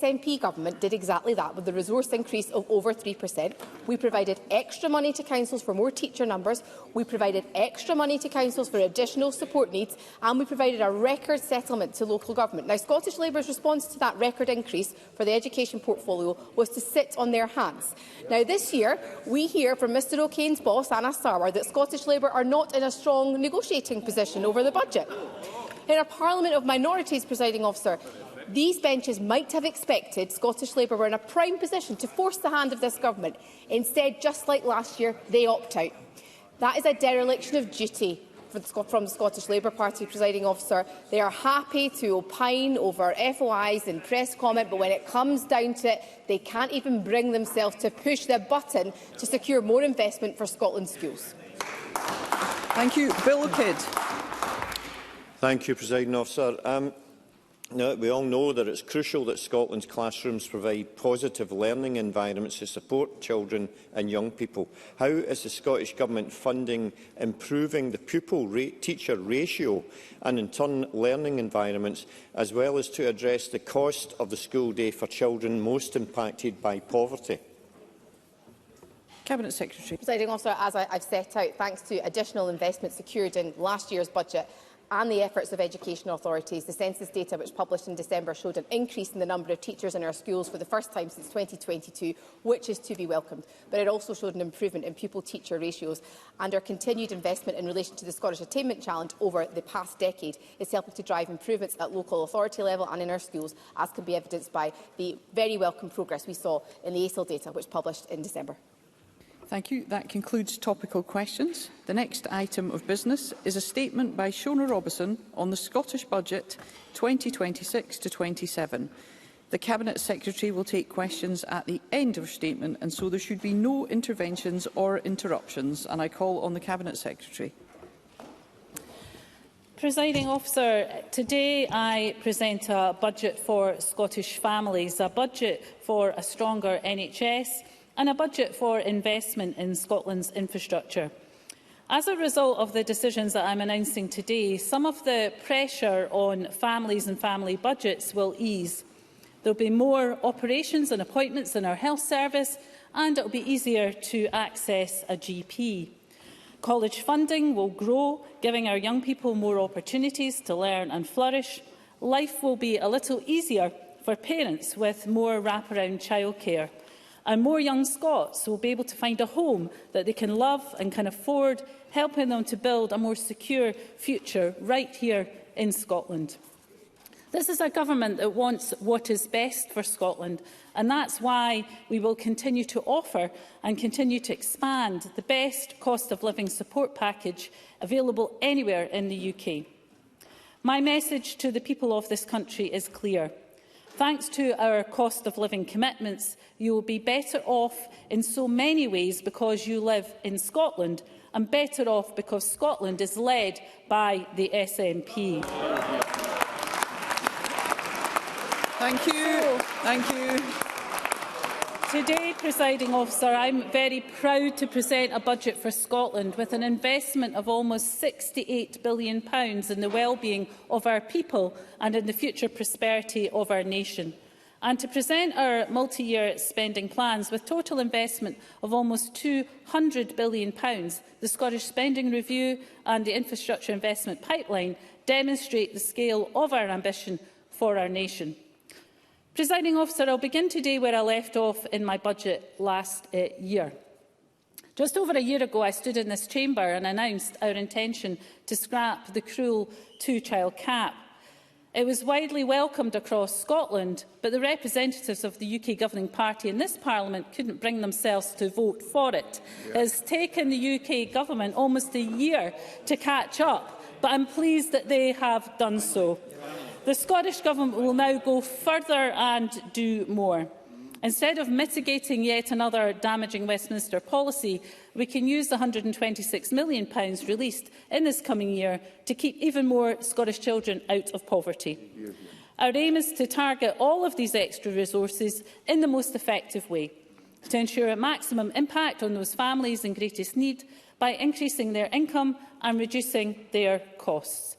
SNP government did exactly that with the resource increase of over 3%. We provided extra money to councils for more teacher numbers, we provided extra money to councils for additional support needs, and we provided a record settlement to local government. Now, Scottish Labour's response to that record increase for the education portfolio was to sit on their hands. Now, this year, we hear from Mr O'Kane's boss, Anna Sarwar, that Scottish Labour are not in a strong negotiating position over the budget. In a parliament of minorities, presiding officer, these benches might have expected Scottish Labour were in a prime position to force the hand of this government. Instead, just like last year, they opt out. That is a dereliction of duty from the Scottish Labour Party, presiding officer. They are happy to opine over FOIs and press comment, but when it comes down to it, they can't even bring themselves to push the button to secure more investment for Scotland's schools. Thank you. Bill Kidd. Thank you, presiding officer. Now, we all know that it's crucial that Scotland's classrooms provide positive learning environments to support children and young people. How is the Scottish Government funding improving the pupil-teacher ratio and, in turn, learning environments, as well as to address the cost of the school day for children most impacted by poverty? Cabinet Secretary. Presiding officer, as I've set out, thanks to additional investment secured in last year's budget, and the efforts of education authorities, the census data which published in December showed an increase in the number of teachers in our schools for the first time since 2022, which is to be welcomed. But it also showed an improvement in pupil-teacher ratios, and our continued investment in relation to the Scottish Attainment Challenge over the past decade is helping to drive improvements at local authority level and in our schools, as can be evidenced by the very welcome progress we saw in the ACIL data which published in December. Thank you. That concludes topical questions. The next item of business is a statement by Shona Robison on the Scottish Budget 2026 to 27. The Cabinet Secretary will take questions at the end of her statement, and so there should be no interventions or interruptions. And I call on the Cabinet Secretary. Presiding officer, today I present a budget for Scottish families, a budget for a stronger NHS, and a budget for investment in Scotland's infrastructure. As a result of the decisions that I am announcing today, some of the pressure on families and family budgets will ease. There will be more operations and appointments in our health service, and it will be easier to access a GP. College funding will grow, giving our young people more opportunities to learn and flourish. Life will be a little easier for parents with more wraparound childcare. And more young Scots will be able to find a home that they can love and can afford, helping them to build a more secure future right here in Scotland. This is a government that wants what is best for Scotland, and that's why we will continue to offer and continue to expand the best cost of living support package available anywhere in the UK. My message to the people of this country is clear. Thanks to our cost of living commitments, you will be better off in so many ways because you live in Scotland, and better off because Scotland is led by the SNP. Thank you. Thank you. Today, presiding officer, I am very proud to present a budget for Scotland with an investment of almost £68 billion in the well-being of our people and in the future prosperity of our nation. And to present our multi-year spending plans with total investment of almost £200 billion, the Scottish Spending Review and the Infrastructure Investment Pipeline demonstrate the scale of our ambition for our nation. Presiding officer, I will begin today where I left off in my budget last year. Just over a year ago, I stood in this chamber and announced our intention to scrap the cruel two-child cap. It was widely welcomed across Scotland, but the representatives of the UK governing party in this Parliament couldn't bring themselves to vote for it. It has taken the UK government almost a year to catch up, but I am pleased that they have done so. The Scottish Government will now go further and do more. Instead of mitigating yet another damaging Westminster policy, we can use the £126 million released in this coming year to keep even more Scottish children out of poverty. Our aim is to target all of these extra resources in the most effective way, to ensure a maximum impact on those families in greatest need by increasing their income and reducing their costs.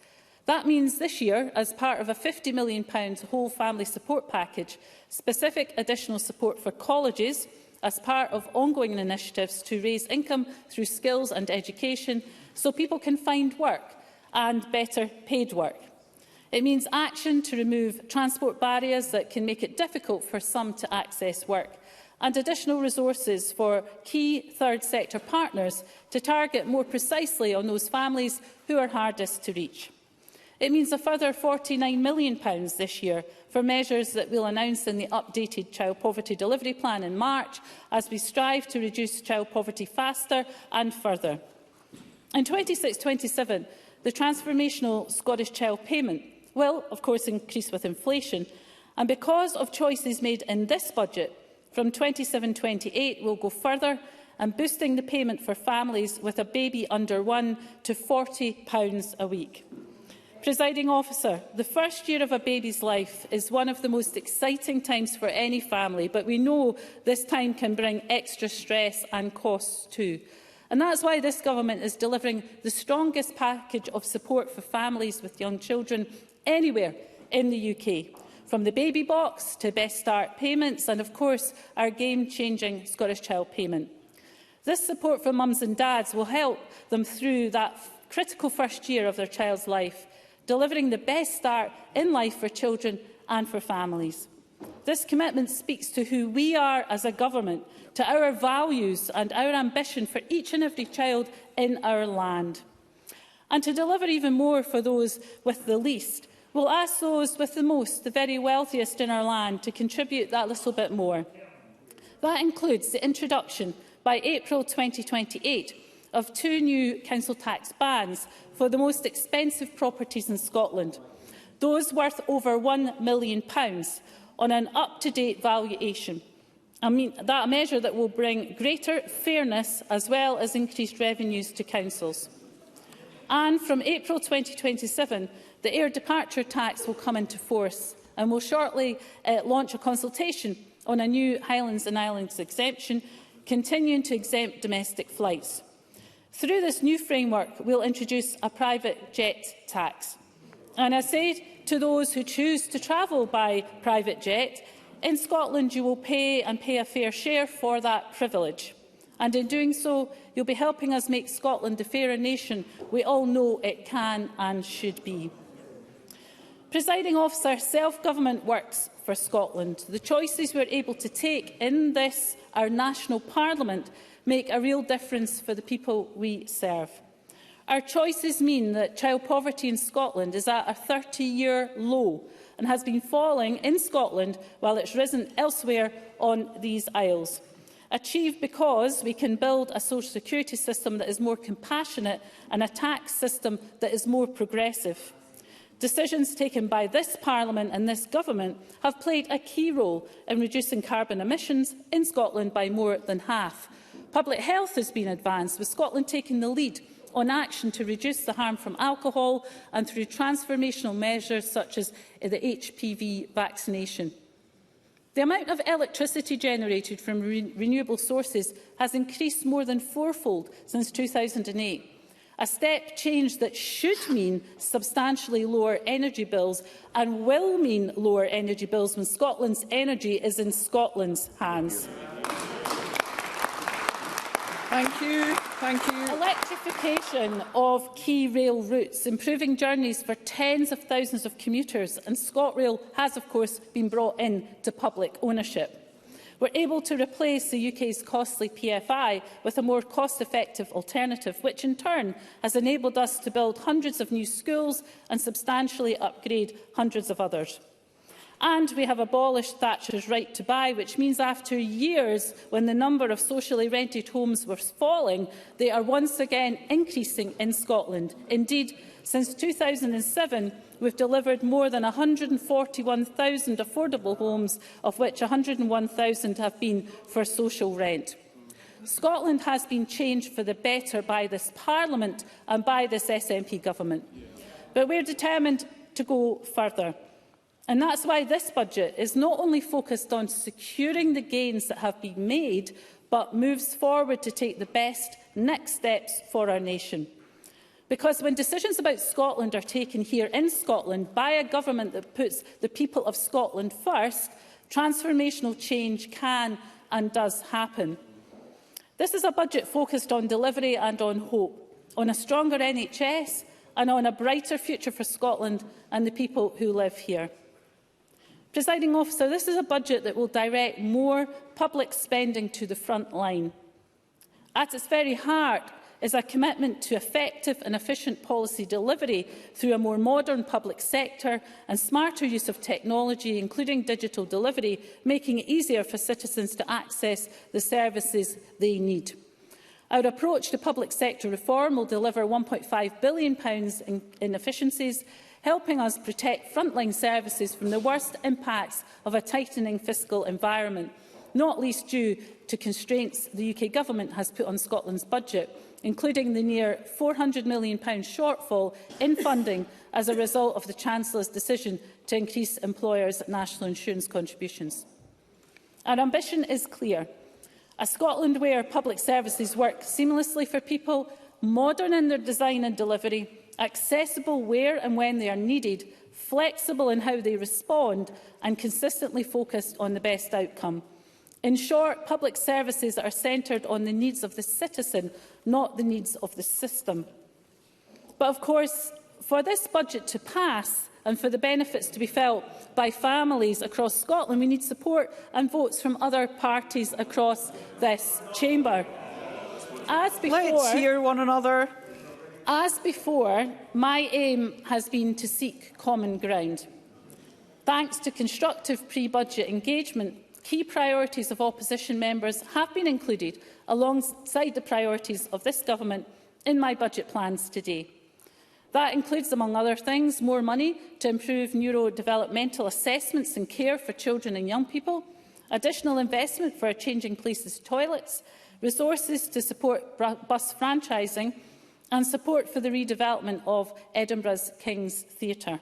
That means this year, as part of a £50 million whole family support package, specific additional support for colleges as part of ongoing initiatives to raise income through skills and education so people can find work and better paid work. It means action to remove transport barriers that can make it difficult for some to access work, and additional resources for key third sector partners to target more precisely on those families who are hardest to reach. It means a further £49 million this year for measures that we'll announce in the updated Child Poverty Delivery Plan in March, as we strive to reduce child poverty faster and further. In 26-27, the transformational Scottish Child Payment will, of course, increase with inflation, and because of choices made in this budget, from 27-28 we'll go further and boosting the payment for families with a baby under 1 to £40 a week. Presiding Officer, the first year of a baby's life is one of the most exciting times for any family, but we know this time can bring extra stress and costs too. And that's why this government is delivering the strongest package of support for families with young children anywhere in the UK, from the baby box to Best Start payments and, of course, our game-changing Scottish Child Payment. This support for mums and dads will help them through that critical first year of their child's life, delivering the best start in life for children and for families. This commitment speaks to who we are as a government, to our values and our ambition for each and every child in our land. And to deliver even more for those with the least, we'll ask those with the most, the very wealthiest in our land, to contribute that little bit more. That includes the introduction by April 2028 of 2 new council tax bands for the most expensive properties in Scotland, those worth over £1 million on an up-to-date valuation. That measure that will bring greater fairness as well as increased revenues to councils. And from April 2027, the air departure tax will come into force, and will shortly launch a consultation on a new Highlands and Islands exemption, continuing to exempt domestic flights. Through this new framework, we'll introduce a private jet tax. And I say to those who choose to travel by private jet, in Scotland you will pay a fair share for that privilege. And in doing so, you'll be helping us make Scotland the fairer nation we all know it can and should be. Presiding Officer, self-government works for Scotland. The choices we're able to take in this, our national parliament, make a real difference for the people we serve. Our choices mean that child poverty in Scotland is at a 30-year low and has been falling in Scotland while it's risen elsewhere on these isles. Achieved because we can build a social security system that is more compassionate and a tax system that is more progressive. Decisions taken by this Parliament and this Government have played a key role in reducing carbon emissions in Scotland by more than half. Public health has been advanced, with Scotland taking the lead on action to reduce the harm from alcohol and through transformational measures such as the HPV vaccination. The amount of electricity generated from renewable sources has increased more than fourfold since 2008, a step change that should mean substantially lower energy bills and will mean lower energy bills when Scotland's energy is in Scotland's hands. Thank you. Thank you. Electrification of key rail routes, improving journeys for tens of thousands of commuters, and ScotRail has, of course, been brought in to public ownership. We're able to replace the UK's costly PFI with a more cost-effective alternative, which in turn has enabled us to build hundreds of new schools and substantially upgrade hundreds of others. And we have abolished Thatcher's right to buy, which means after years when the number of socially rented homes was falling, they are once again increasing in Scotland. Indeed, since 2007, we've delivered more than 141,000 affordable homes, of which 101,000 have been for social rent. Scotland has been changed for the better by this Parliament and by this SNP government. But we're determined to go further. And that's why this budget is not only focused on securing the gains that have been made, but moves forward to take the best next steps for our nation. Because when decisions about Scotland are taken here in Scotland by a government that puts the people of Scotland first, transformational change can and does happen. This is a budget focused on delivery and on hope, on a stronger NHS and on a brighter future for Scotland and the people who live here. Presiding Officer, this is a budget that will direct more public spending to the front line. At its very heart is a commitment to effective and efficient policy delivery through a more modern public sector and smarter use of technology, including digital delivery, making it easier for citizens to access the services they need. Our approach to public sector reform will deliver £1.5 billion in efficiencies, helping us protect frontline services from the worst impacts of a tightening fiscal environment, not least due to constraints the UK Government has put on Scotland's budget, including the near £400 million shortfall in funding as a result of the Chancellor's decision to increase employers' national insurance contributions. Our ambition is clear: a Scotland where public services work seamlessly for people, modern in their design and delivery, accessible where and when they are needed, flexible in how they respond, and consistently focused on the best outcome. In short, public services are centred on the needs of the citizen, not the needs of the system. But of course, for this budget to pass and for the benefits to be felt by families across Scotland, we need support and votes from other parties across this chamber. As before, let's hear one another. As before, my aim has been to seek common ground. Thanks to constructive pre-budget engagement, key priorities of opposition members have been included alongside the priorities of this government in my budget plans today. That includes, among other things, more money to improve neurodevelopmental assessments and care for children and young people, additional investment for Changing Places toilets, resources to support bus franchising, and support for the redevelopment of Edinburgh's King's Theatre.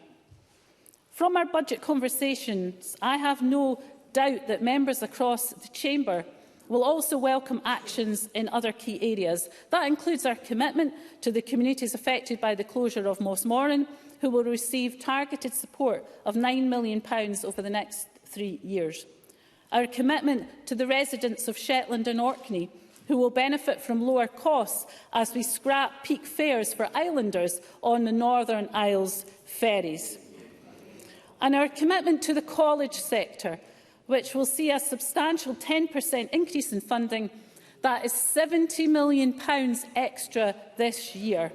From our budget conversations, I have no doubt that members across the chamber will also welcome actions in other key areas. That includes our commitment to the communities affected by the closure of Mossmorran, who will receive targeted support of £9 million over the next 3 years. Our commitment to the residents of Shetland and Orkney, who will benefit from lower costs as we scrap peak fares for islanders on the Northern Isles ferries. And our commitment to the college sector, which will see a substantial 10% increase in funding. That is £70 million extra this year.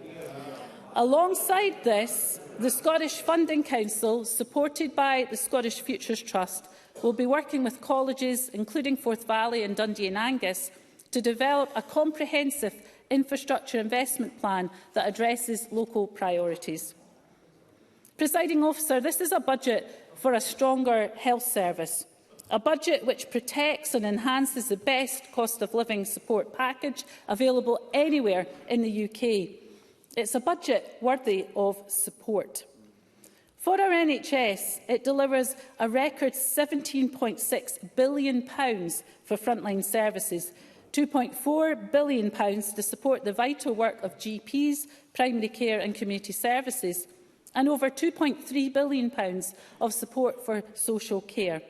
Alongside this, the Scottish Funding Council, supported by the Scottish Futures Trust, will be working with colleges, including Forth Valley and Dundee and Angus, to develop a comprehensive infrastructure investment plan that addresses local priorities. Presiding Officer, this is a budget for a stronger health service. A budget which protects and enhances the best cost of living support package available anywhere in the UK. It's a budget worthy of support. For our NHS, it delivers a record £17.6 billion for frontline services, £2.4 billion to support the vital work of GPs, primary care and community services, and over £2.3 billion of support for social care.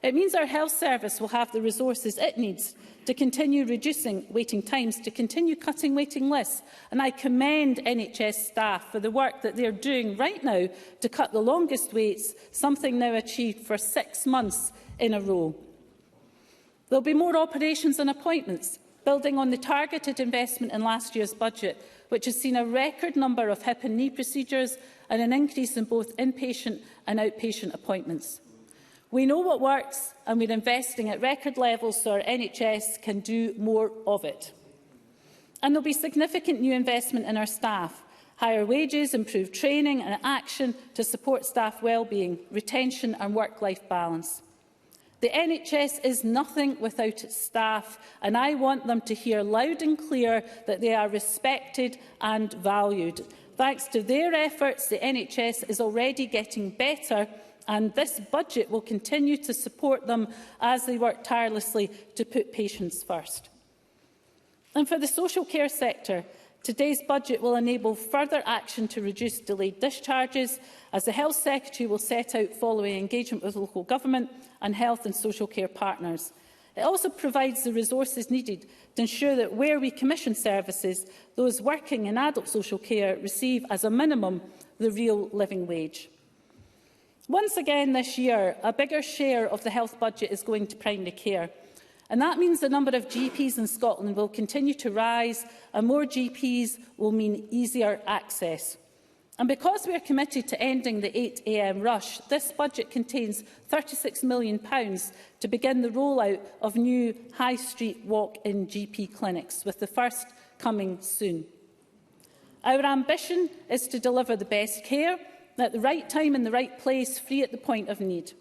It means our health service will have the resources it needs to continue reducing waiting times, to continue cutting waiting lists. And I commend NHS staff for the work that they are doing right now to cut the longest waits, something now achieved for 6 months in a row. There will be more operations and appointments, building on the targeted investment in last year's budget, which has seen a record number of hip and knee procedures and an increase in both inpatient and outpatient appointments. We know what works, and we're investing at record levels so our NHS can do more of it. And there will be significant new investment in our staff, higher wages, improved training and action to support staff well-being, retention and work-life balance. The NHS is nothing without its staff, and I want them to hear loud and clear that they are respected and valued. Thanks to their efforts, the NHS is already getting better, and this budget will continue to support them as they work tirelessly to put patients first. And for the social care sector, Today's budget will enable further action to reduce delayed discharges, as the Health Secretary will set out following engagement with local government and health and social care partners. It also provides the resources needed to ensure that where we commission services, those working in adult social care receive as a minimum the real living wage. Once again this year, a bigger share of the health budget is going to primary care. And that means the number of GPs in Scotland will continue to rise, and more GPs will mean easier access. And because we are committed to ending the 8 a.m. rush, this budget contains £36 million to begin the rollout of new high street walk-in GP clinics, with the first coming soon. Our ambition is to deliver the best care at the right time in the right place, free at the point of need.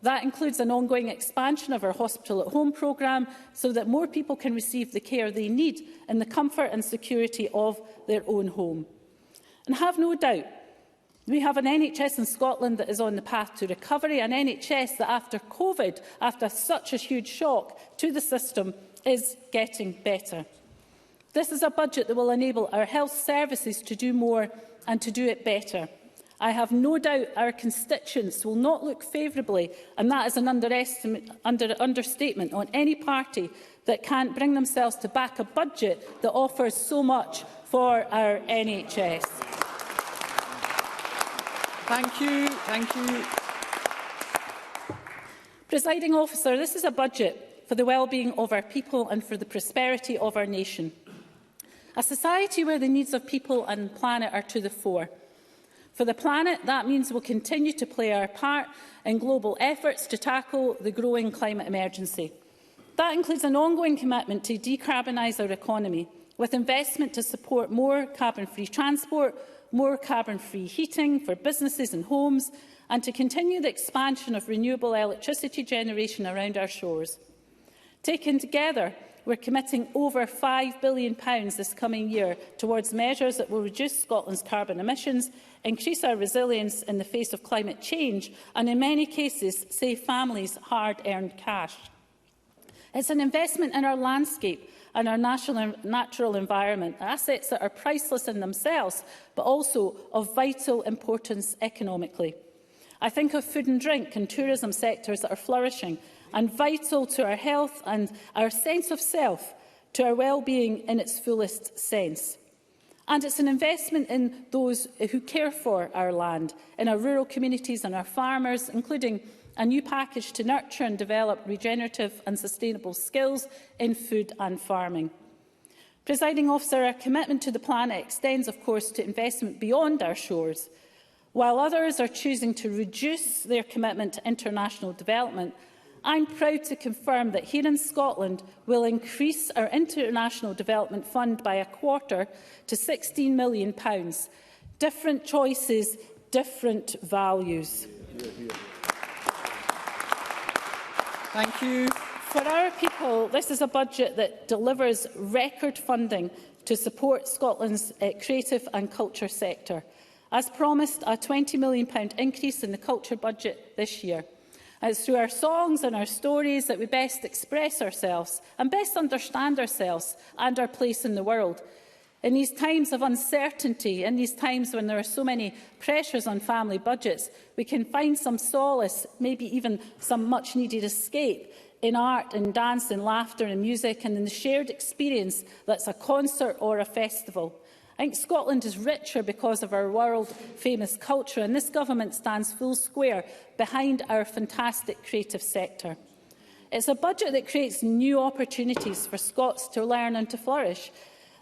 That includes an ongoing expansion of our Hospital at Home programme so that more people can receive the care they need in the comfort and security of their own home. And have no doubt, we have an NHS in Scotland that is on the path to recovery, an NHS that after COVID, after such a huge shock to the system, is getting better. This is a budget that will enable our health services to do more and to do it better. I have no doubt our constituents will not look favourably, and that is an understatement on any party that can't bring themselves to back a budget that offers so much for our NHS. Thank you. Thank you. Presiding Officer, this is a budget for the well-being of our people and for the prosperity of our nation. A society where the needs of people and planet are to the fore. For the planet, that means we'll continue to play our part in global efforts to tackle the growing climate emergency. That includes an ongoing commitment to decarbonise our economy, with investment to support more carbon-free transport, more carbon-free heating for businesses and homes, and to continue the expansion of renewable electricity generation around our shores. Taken together, we're committing over £5 billion this coming year towards measures that will reduce Scotland's carbon emissions, increase our resilience in the face of climate change, and in many cases save families hard-earned cash. It's an investment in our landscape and our natural environment, assets that are priceless in themselves, but also of vital importance economically. I think of food and drink and tourism sectors that are flourishing and vital to our health and our sense of self, to our well-being in its fullest sense. And it's an investment in those who care for our land, in our rural communities and our farmers, including a new package to nurture and develop regenerative and sustainable skills in food and farming. Presiding Officer, our commitment to the planet extends, of course, to investment beyond our shores. While others are choosing to reduce their commitment to international development, I'm proud to confirm that here in Scotland we'll increase our International Development Fund by a quarter to £16 million. Different choices, different values. Thank you. For our people, this is a budget that delivers record funding to support Scotland's creative and culture sector. As promised, a £20 million increase in the culture budget this year. It's through our songs and our stories that we best express ourselves and best understand ourselves and our place in the world. In these times of uncertainty, in these times when there are so many pressures on family budgets, we can find some solace, maybe even some much-needed escape, in art and dance and laughter and music, and in the shared experience that's a concert or a festival. I think Scotland is richer because of our world-famous culture, and this government stands full square behind our fantastic creative sector. It's a budget that creates new opportunities for Scots to learn and to flourish.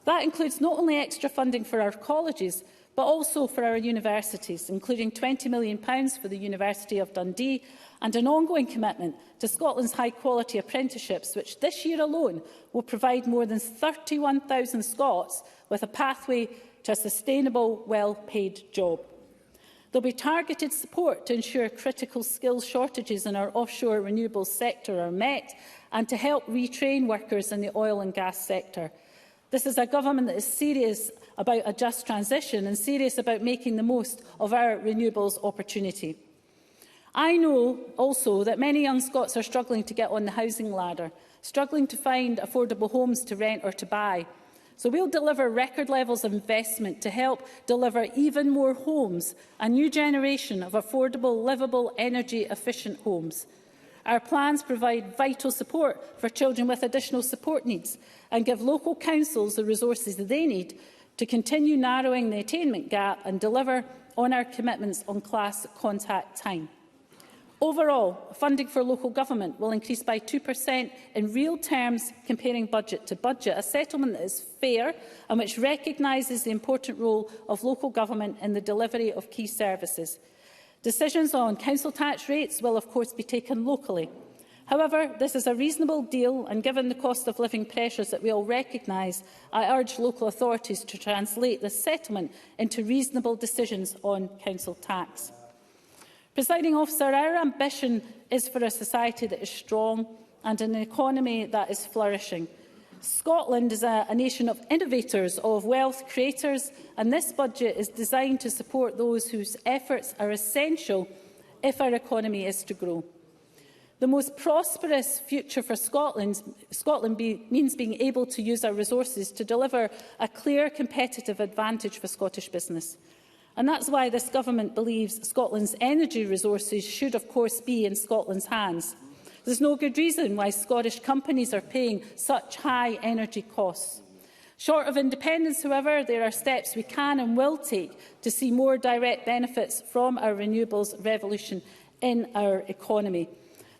That includes not only extra funding for our colleges, but also for our universities, including £20 million for the University of Dundee, and an ongoing commitment to Scotland's high-quality apprenticeships, which this year alone will provide more than 31,000 Scots with a pathway to a sustainable, well-paid job. There will be targeted support to ensure critical skills shortages in our offshore renewables sector are met, and to help retrain workers in the oil and gas sector. This is a government that is serious about a just transition and serious about making the most of our renewables opportunity. I know also that many young Scots are struggling to get on the housing ladder, struggling to find affordable homes to rent or to buy. So we'll deliver record levels of investment to help deliver even more homes, a new generation of affordable, livable, energy-efficient homes. Our plans provide vital support for children with additional support needs and give local councils the resources they need to continue narrowing the attainment gap and deliver on our commitments on class contact time. Overall, funding for local government will increase by 2% in real terms comparing budget to budget, a settlement that is fair and which recognises the important role of local government in the delivery of key services. Decisions on council tax rates will, of course, be taken locally. However, this is a reasonable deal, and given the cost of living pressures that we all recognise, I urge local authorities to translate this settlement into reasonable decisions on council tax. Presiding Officer, our ambition is for a society that is strong and an economy that is flourishing. Scotland is a nation of innovators, of wealth creators, and this budget is designed to support those whose efforts are essential if our economy is to grow. The most prosperous future for Scotland means being able to use our resources to deliver a clear competitive advantage for Scottish business. And that's why this government believes Scotland's energy resources should, of course, be in Scotland's hands. There's no good reason why Scottish companies are paying such high energy costs. Short of independence, however, there are steps we can and will take to see more direct benefits from our renewables revolution in our economy.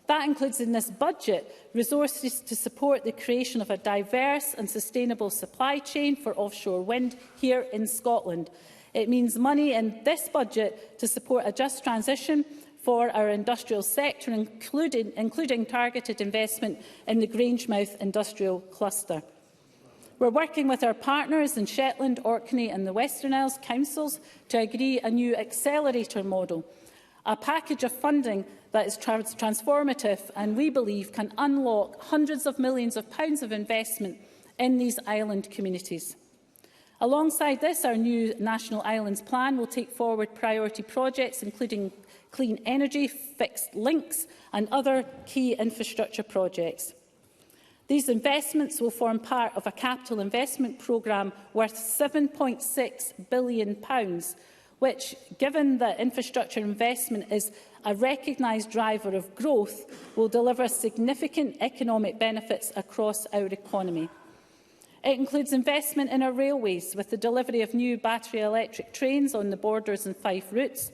That includes in this budget resources to support the creation of a diverse and sustainable supply chain for offshore wind here in Scotland. It means money in this budget to support a just transition for our industrial sector, including targeted investment in the Grangemouth industrial cluster. We're working with our partners in Shetland, Orkney and the Western Isles councils to agree a new accelerator model, a package of funding that is transformative and we believe can unlock hundreds of millions of pounds of investment in these island communities. Alongside this, our new National Islands Plan will take forward priority projects including clean energy, fixed links and other key infrastructure projects. These investments will form part of a capital investment programme worth £7.6 billion, which, given that infrastructure investment is a recognised driver of growth, will deliver significant economic benefits across our economy. It includes investment in our railways, with the delivery of new battery electric trains on the Borders and Fife routes,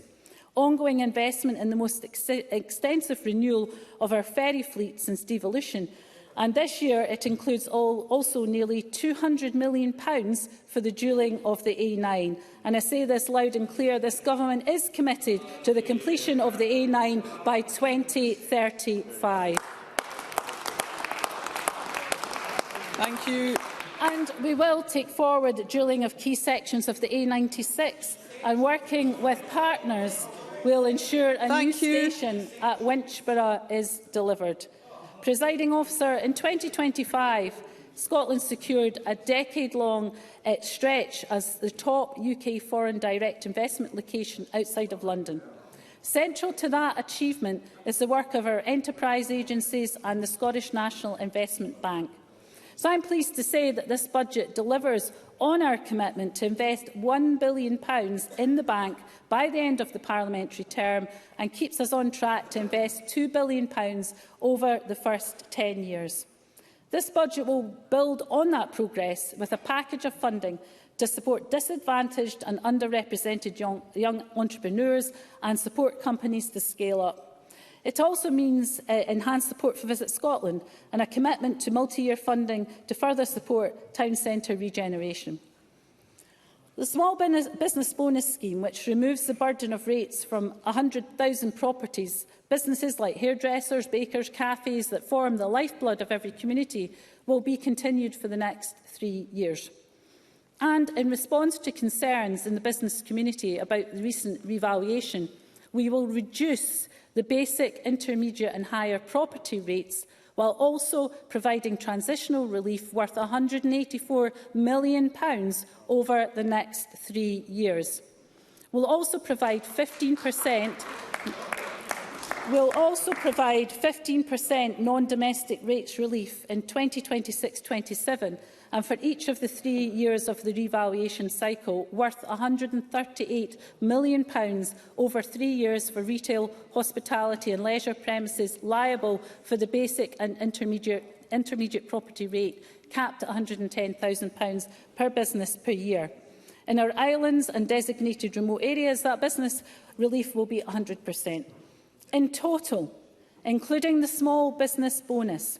ongoing investment in the most extensive renewal of our ferry fleet since devolution, and this year it includes also nearly £200 million for the dualling of the A9. And I say this loud and clear, this government is committed to the completion of the A9 by 2035. Thank you. And we will take forward dualling of key sections of the A96, and working with partners will ensure a new station at Winchborough is delivered. Presiding Officer, in 2025, Scotland secured a decade-long stretch as the top UK foreign direct investment location outside of London. Central to that achievement is the work of our enterprise agencies and the Scottish National Investment Bank. So I'm pleased to say that this budget delivers on our commitment to invest £1 billion in the bank by the end of the parliamentary term and keeps us on track to invest £2 billion over the first 10 years. This budget will build on that progress with a package of funding to support disadvantaged and underrepresented young entrepreneurs and support companies to scale up. It also means enhanced support for Visit Scotland and a commitment to multi-year funding to further support town centre regeneration. The Small Business Bonus Scheme, which removes the burden of rates from 100,000 properties, businesses like hairdressers, bakers, cafes that form the lifeblood of every community, will be continued for the next 3 years. And in response to concerns in the business community about the recent revaluation, we will reduce the basic, intermediate and higher property rates, while also providing transitional relief worth £184 million over the next 3 years. We'll also provide 15% non-domestic rates relief in 2026-27 and for each of the 3 years of the revaluation cycle, worth £138 million over 3 years for retail, hospitality and leisure premises liable for the basic and intermediate property rate, capped at £110,000 per business per year. In our islands and designated remote areas, that business relief will be 100%. In total, including the small business bonus,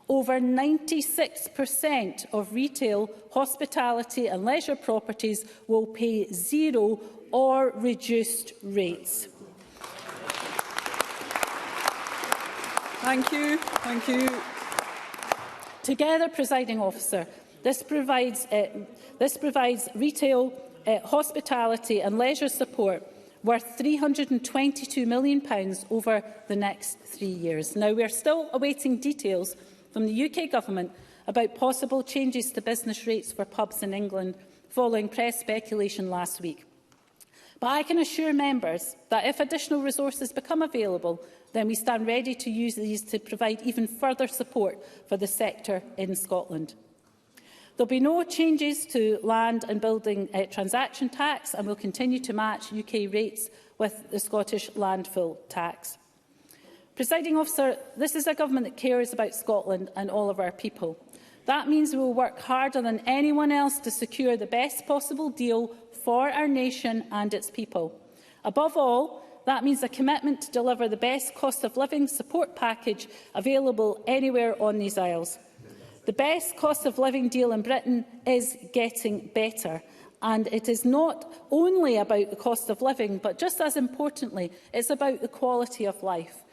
over 96% of retail, hospitality and leisure properties will pay 0 or reduced rates. Thank you. Thank you. Together, Presiding Officer, this provides retail, hospitality and leisure support worth £322 million over the next 3 years. Now, we are still awaiting details from the UK Government about possible changes to business rates for pubs in England following press speculation last week. But I can assure members that if additional resources become available, then we stand ready to use these to provide even further support for the sector in Scotland. There will be no changes to land and building transaction tax, and will continue to match UK rates with the Scottish landfill tax. Presiding Officer, this is a government that cares about Scotland and all of our people. That means we will work harder than anyone else to secure the best possible deal for our nation and its people. Above all, that means a commitment to deliver the best cost of living support package available anywhere on these isles. The best cost of living deal in Britain is getting better, and it is not only about the cost of living, but just as importantly, it's about the quality of life.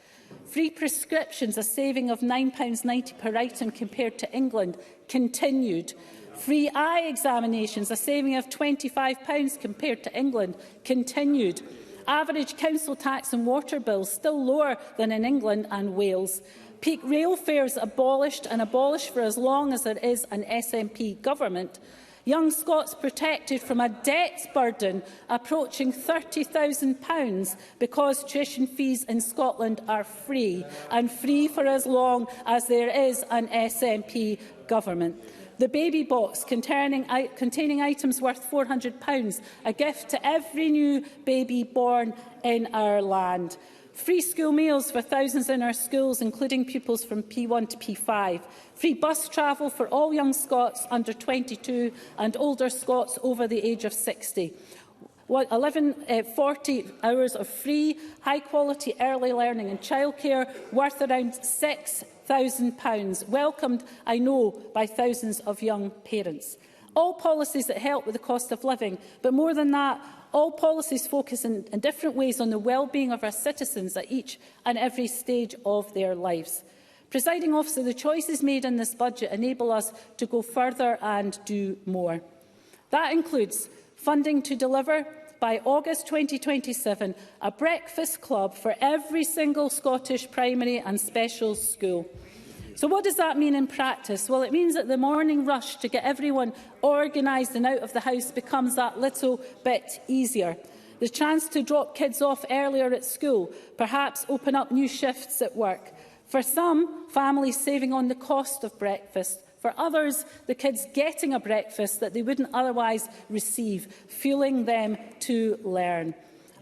Free prescriptions, a saving of £9.90 per item compared to England, continued. Free eye examinations, a saving of £25 compared to England, continued. Average council tax and water bills still lower than in England and Wales. Peak rail fares abolished, and abolished for as long as there is an SNP government. Young Scots protected from a debt burden approaching £30,000 because tuition fees in Scotland are free, and free for as long as there is an SNP government. The baby box containing items worth £400, a gift to every new baby born in our land. Free school meals for thousands in our schools, including pupils from P1 to P5. Free bus travel for all young Scots under 22 and older Scots over the age of 60. 40 hours of free, high-quality early learning and childcare worth around £6,000, welcomed, I know, by thousands of young parents. All policies that help with the cost of living, but more than that, all policies focus in different ways on the well-being of our citizens at each and every stage of their lives. Presiding Officer, the choices made in this budget enable us to go further and do more. That includes funding to deliver, by August 2027, a breakfast club for every single Scottish primary and special school. So what does that mean in practice? Well, it means that the morning rush to get everyone organised and out of the house becomes that little bit easier. The chance to drop kids off earlier at school, perhaps open up new shifts at work. For some, families saving on the cost of breakfast. For others, the kids getting a breakfast that they wouldn't otherwise receive, fueling them to learn.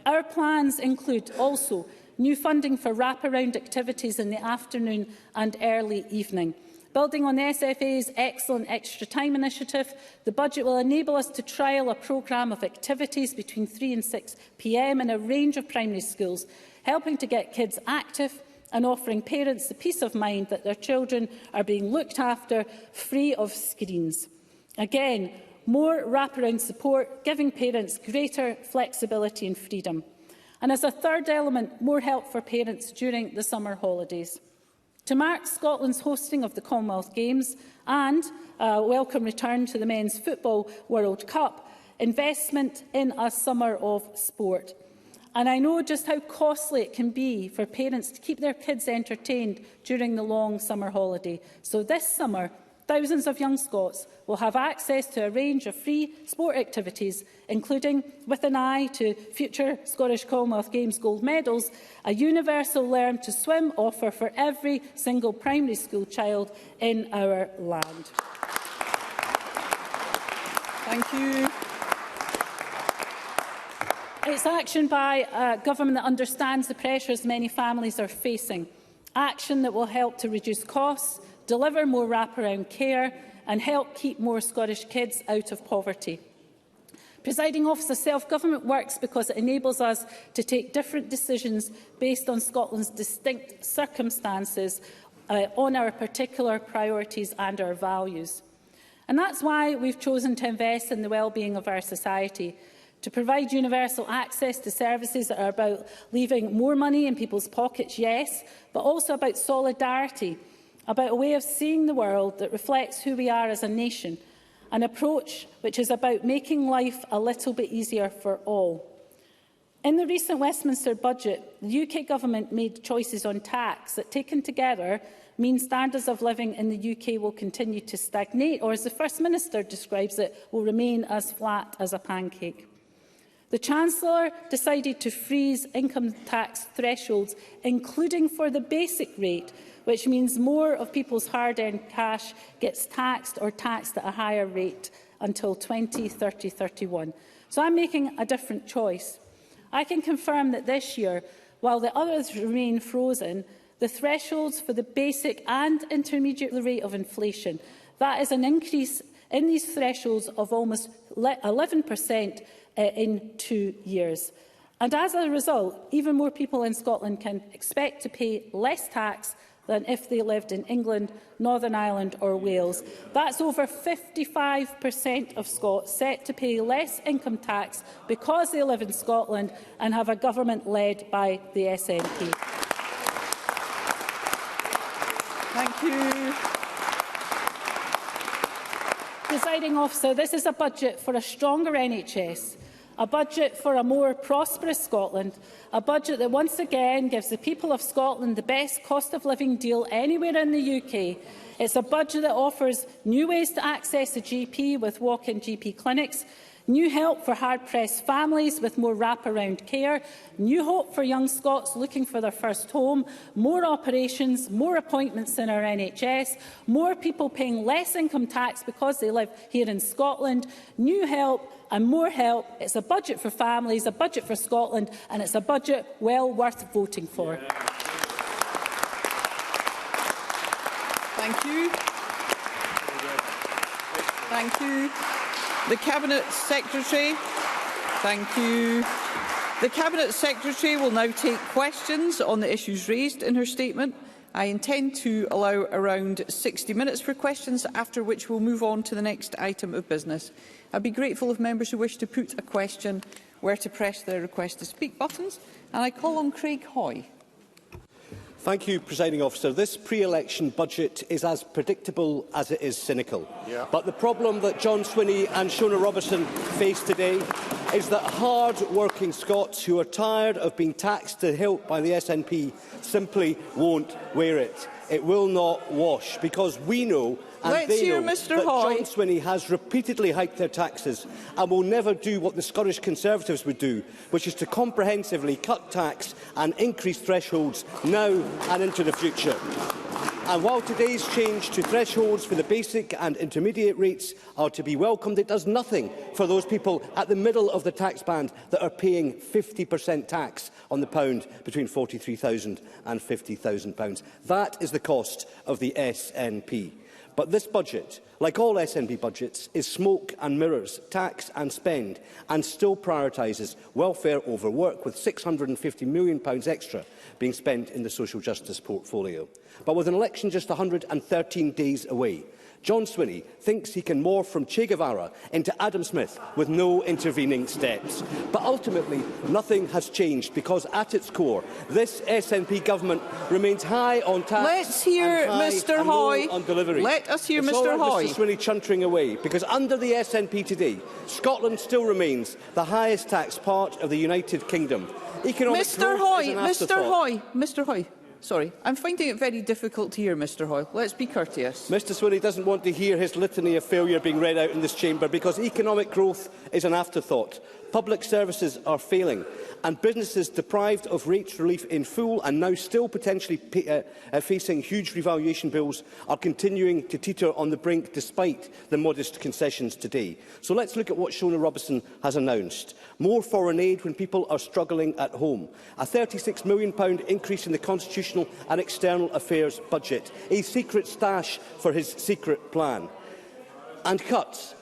Our plans include also new funding for wraparound activities in the afternoon and early evening. Building on the SFA's excellent Extra Time initiative, the budget will enable us to trial a programme of activities between 3 and 6 p.m. in a range of primary schools, helping to get kids active and offering parents the peace of mind that their children are being looked after free of screens. Again, more wraparound support, giving parents greater flexibility and freedom. And as a third element, more help for parents during the summer holidays. To mark Scotland's hosting of the Commonwealth Games and a welcome return to the Men's Football World Cup, investment in a summer of sport. And I know just how costly it can be for parents to keep their kids entertained during the long summer holiday. So this summer, thousands of young Scots will have access to a range of free sport activities, including, with an eye to future Scottish Commonwealth Games gold medals, a universal Learn to Swim offer for every single primary school child in our land. Thank you. It's action by a government that understands the pressures many families are facing. Action that will help to reduce costs, deliver more wraparound care and help keep more Scottish kids out of poverty. Presiding Officer, self-government works because it enables us to take different decisions based on Scotland's distinct circumstances, on our particular priorities and our values. And that's why we've chosen to invest in the well-being of our society, to provide universal access to services that are about leaving more money in people's pockets, yes, but also about solidarity, about a way of seeing the world that reflects who we are as a nation, an approach which is about making life a little bit easier for all. In the recent Westminster budget, the UK Government made choices on tax that, taken together, mean standards of living in the UK will continue to stagnate, or as the First Minister describes it, will remain as flat as a pancake. The Chancellor decided to freeze income tax thresholds, including for the basic rate, which means more of people's hard-earned cash gets taxed or taxed at a higher rate until 2030-31. So I'm making a different choice. I can confirm that this year, while the others remain frozen, the thresholds for the basic and intermediate rate of inflation, that is an increase in these thresholds of almost 11% in 2 years. And as a result, even more people in Scotland can expect to pay less tax than if they lived in England, Northern Ireland or Wales. That's over 55% of Scots set to pay less income tax because they live in Scotland and have a government led by the SNP. Thank you. Presiding Officer, this is a budget for a stronger NHS, a budget for a more prosperous Scotland, a budget that once again gives the people of Scotland the best cost of living deal anywhere in the UK. It's a budget that offers new ways to access a GP with walk-in GP clinics, new help for hard-pressed families with more wraparound care, new hope for young Scots looking for their first home, more operations, more appointments in our NHS, more people paying less income tax because they live here in Scotland, new help and more help. It's a budget for families, a budget for Scotland, and it's a budget well worth voting for. Thank you. Thank you. The Cabinet Secretary. Thank you. The Cabinet Secretary will now take questions on the issues raised in her statement. I intend to allow around 60 minutes for questions, after which we'll move on to the next item of business. I'd be grateful if members who wish to put a question were to press their request to speak buttons. And I call on Craig Hoy. Thank you, Presiding Officer. This pre-election budget is as predictable as it is cynical. But the problem that John Swinney and Shona Robison face today is that hard-working Scots who are tired of being taxed to hilt by the SNP simply won't wear it. It will not wash, because we know and they know that John Swinney has repeatedly hiked their taxes and will never do what the Scottish Conservatives would do, which is to comprehensively cut tax and increase thresholds now and into the future. And while today's change to thresholds for the basic and intermediate rates are to be welcomed, it does nothing for those people at the middle of the tax band that are paying 50% tax on the pound between £43,000 and £50,000. That is the cost of the SNP. But this budget, like all SNP budgets, is smoke and mirrors, tax and spend, and still prioritises welfare over work, with £650 million extra being spent in the social justice portfolio. But with an election just 113 days away, John Swinney thinks he can morph from Che Guevara into Adam Smith with no intervening steps. But ultimately, nothing has changed, because at its core, this SNP government remains high on tax. Let's hear Mr. Hoy. On delivery. Let us hear it's Mr. Hoy. Mr. Swinney chuntering away, because under the SNP today, Scotland still remains the highest tax part of the United Kingdom. Mr. Hoy, Mr. Hoy, Mr. Hoy. Sorry, I'm finding it very difficult to hear, Mr Hoyle. Let's be courteous. Mr Swinney doesn't want to hear his litany of failure being read out in this chamber because economic growth is an afterthought. Public services are failing, and businesses deprived of rates relief in full and now still potentially facing huge revaluation bills are continuing to teeter on the brink despite the modest concessions today. So let's look at what Shona Robison has announced. More foreign aid when people are struggling at home. A £36 million increase in the Constitutional and External Affairs budget. A secret stash for his secret plan. And cuts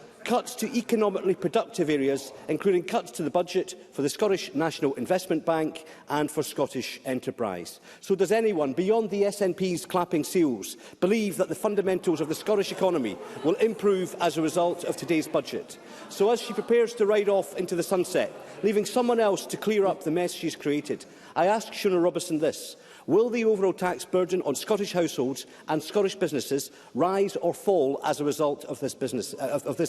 to economically productive areas, including cuts to the budget for the Scottish National Investment Bank and for Scottish enterprise. So does anyone, beyond the SNP's clapping seals, believe that the fundamentals of the Scottish economy will improve as a result of today's budget? So as she prepares to ride off into the sunset, leaving someone else to clear up the mess she's created, I ask Shona Robison this. Will the overall tax burden on Scottish households and Scottish businesses rise or fall as a result of this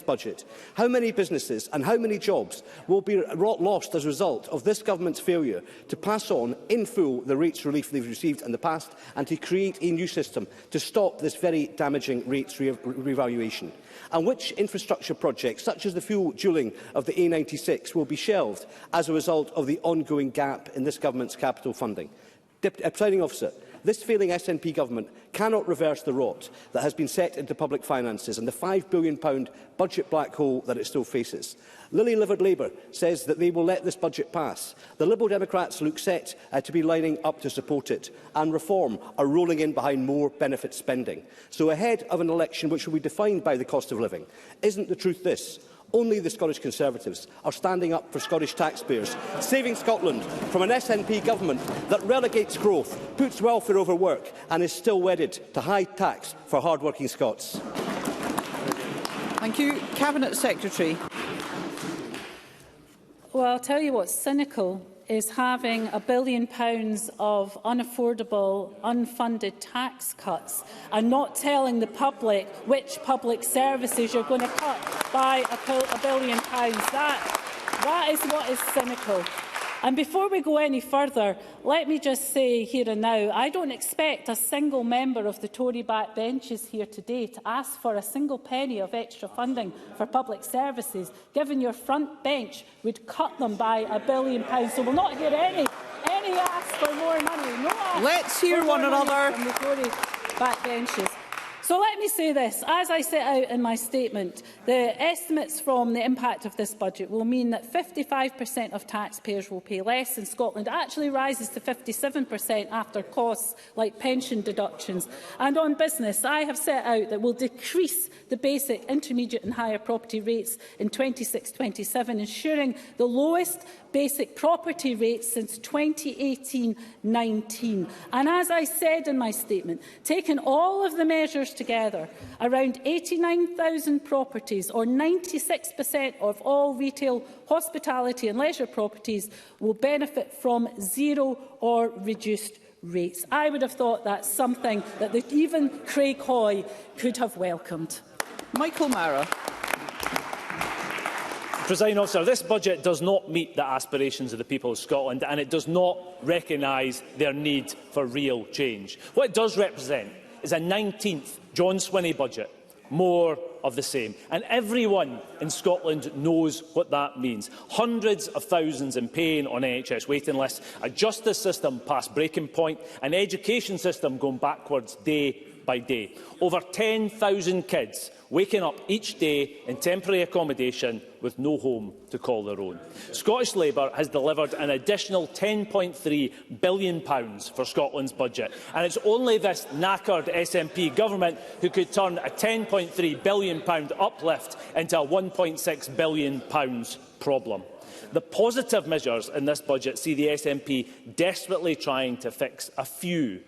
budget? How many businesses and how many jobs will be lost as a result of this government's failure to pass on in full the rates relief they've received in the past and to create a new system to stop this very damaging rates revaluation? And which infrastructure projects, such as the fuel dualling of the A96, will be shelved as a result of the ongoing gap in this government's capital funding? Presiding Officer, this failing SNP government cannot reverse the rot that has been set into public finances and the £5 billion budget black hole that it still faces. Lily-livered Labour says that they will let this budget pass. The Liberal Democrats look set to be lining up to support it, and Reform are rolling in behind more benefit spending. So ahead of an election which will be defined by the cost of living, isn't the truth this? Only the Scottish Conservatives are standing up for Scottish taxpayers, saving Scotland from an SNP government that relegates growth, puts welfare over work and is still wedded to high tax for hard-working Scots. Thank you. Cabinet Secretary. Well, I'll tell you what's cynical is having £1 billion of unaffordable, unfunded tax cuts and not telling the public which public services you're going to cut by £1 billion. That is what is cynical. And before we go any further, let me just say here and now, I don't expect a single member of the Tory backbenches here today to ask for a single penny of extra funding for public services, given your front bench would cut them by £1 billion. So we'll not hear any ask for more money. No ask. Let's hear one another from the Tory backbenches. So let me say this. As I set out in my statement, the estimates from the impact of this budget will mean that 55% of taxpayers will pay less in Scotland. It actually rises to 57% after costs like pension deductions. And on business, I have set out that we'll decrease the basic, intermediate and higher property rates in 26-27, ensuring the lowest basic property rates since 2018-19. And as I said in my statement, taking all of the measures together, around 89,000 properties, or 96% of all retail, hospitality and leisure properties, will benefit from zero or reduced rates. I would have thought that's something that even Craig Hoy could have welcomed. Michael Mara. Presiding Officer, this budget does not meet the aspirations of the people of Scotland, and it does not recognise their need for real change. What it does represent is a 19th John Swinney budget, more of the same. And everyone in Scotland knows what that means. Hundreds of thousands in pain on NHS waiting lists, a justice system past breaking point, an education system going backwards day by day. Over 10,000 kids waking up each day in temporary accommodation with no home to call their own. Scottish Labour has delivered an additional £10.3 billion for Scotland's budget, and it's only this knackered SNP government who could turn a £10.3 billion uplift into a £1.6 billion problem. The positive measures in this budget see the SNP desperately trying to fix a few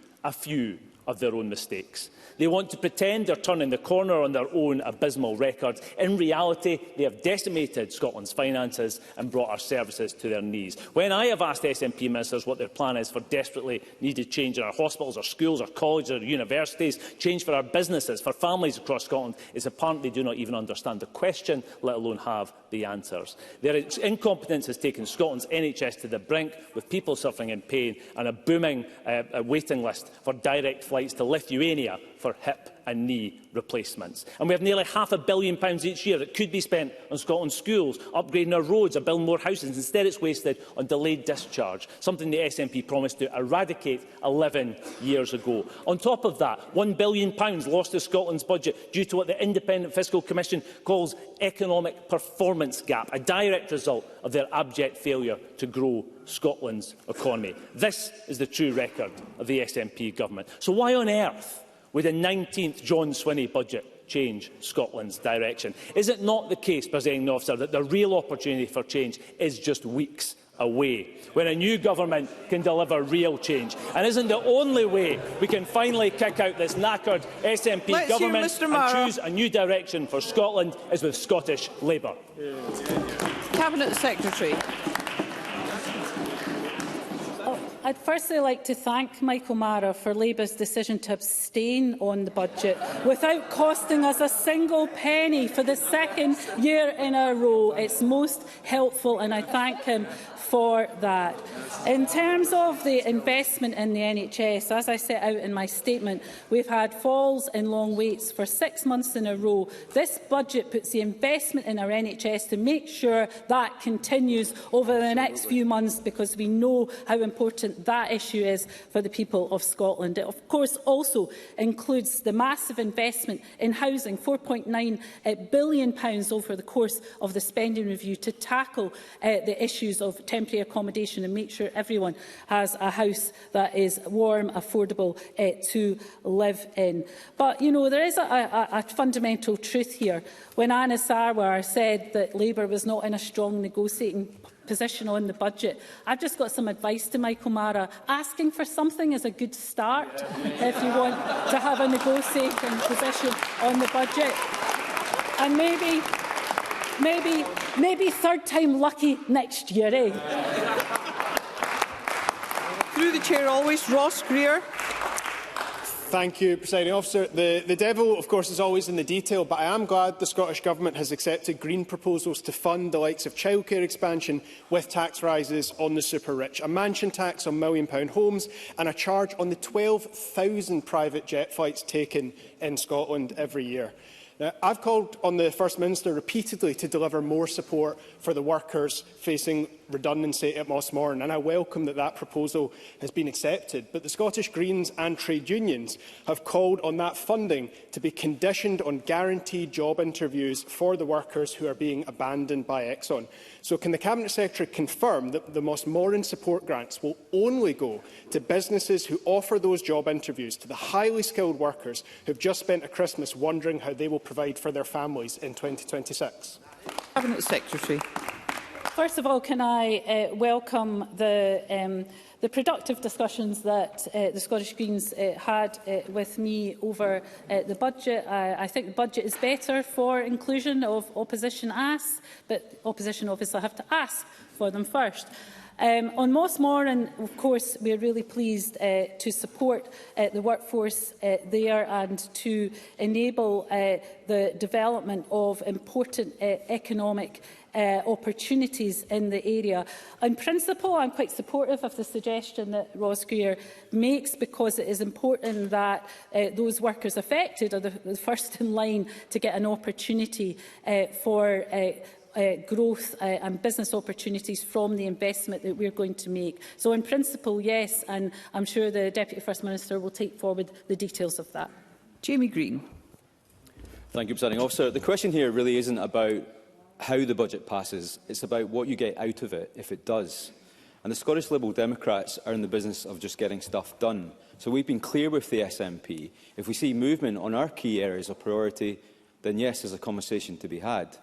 of their own mistakes. They want to pretend they're turning the corner on their own abysmal record. In reality, they have decimated Scotland's finances and brought our services to their knees. When I have asked SNP ministers what their plan is for desperately needed change in our hospitals, our schools, our colleges, our universities, change for our businesses, for families across Scotland, it's apparent they do not even understand the question, let alone have the answers. Their incompetence has taken Scotland's NHS to the brink, with people suffering in pain and a booming waiting list for direct flights to Lithuania for hip and knee replacements. And we have nearly £500 million each year that could be spent on Scotland's schools, upgrading our roads or building more houses. Instead, it's wasted on delayed discharge, something the SNP promised to eradicate 11 years ago. On top of that, £1 billion lost to Scotland's budget due to what the Independent Fiscal Commission calls economic performance gap, a direct result of their abject failure to grow Scotland's economy. This is the true record of the SNP government. So why on earth would a 19th John Swinney budget change Scotland's direction? Is it not the case, Presiding Officer, that the real opportunity for change is just weeks away, when a new government can deliver real change? And isn't the only way we can finally kick out this knackered SNP government and choose a new direction for Scotland is with Scottish Labour? Cabinet Secretary. I'd firstly like to thank Michael Mara for Labour's decision to abstain on the budget without costing us a single penny for the second year in a row. It's most helpful, and I thank him for that. In terms of the investment in the NHS, as I set out in my statement, we've had falls in long waits for 6 months in a row. This budget puts the investment in our NHS to make sure that continues over the next few months, because we know how important that issue is for the people of Scotland. It, of course, also includes the massive investment in housing, £4.9 billion over the course of the spending review, to tackle the issues of temporary accommodation and make sure everyone has a house that is warm, affordable to live in. But, you know, there is a fundamental truth here. When Anna Sarwar said that Labour was not in a strong negotiating position on the budget, I've just got some advice to Michael Mara. Asking for something is a good start if you want to have a negotiating position on the budget. And maybe third time lucky next year, eh? Through the chair always, Ross Greer. Thank you, Presiding Officer. The devil, of course, is always in the detail, but I am glad the Scottish Government has accepted Green proposals to fund the likes of childcare expansion with tax rises on the super-rich, a mansion tax on £1 million homes and a charge on the 12,000 private jet flights taken in Scotland every year. Now, I've called on the First Minister repeatedly to deliver more support for the workers facing redundancy at Mossmorton, and I welcome that proposal has been accepted. But the Scottish Greens and trade unions have called on that funding to be conditioned on guaranteed job interviews for the workers who are being abandoned by Exxon. So can the Cabinet Secretary confirm that the Mossmorton support grants will only go to businesses who offer those job interviews to the highly skilled workers who have just spent a Christmas wondering how they will provide for their families in 2026? Cabinet Secretary. First of all, can I welcome the productive discussions that the Scottish Greens had with me over the budget. I think the budget is better for inclusion of opposition asks, but opposition obviously have to ask for them first. On Mossmorton, of course, we are really pleased to support the workforce there and to enable the development of important economic opportunities in the area. In principle, I'm quite supportive of the suggestion that Ross Greer makes, because it is important that those workers affected are the first in line to get an opportunity for growth and business opportunities from the investment that we're going to make. So in principle, yes, and I'm sure the Deputy First Minister will take forward the details of that. Jamie Green. Thank you, Presiding Officer. The question here really isn't about how the budget passes, it's about what you get out of it if it does. And the Scottish Liberal Democrats are in the business of just getting stuff done. So we've been clear with the SNP. If we see movement on our key areas of priority, then yes, there's a conversation to be had.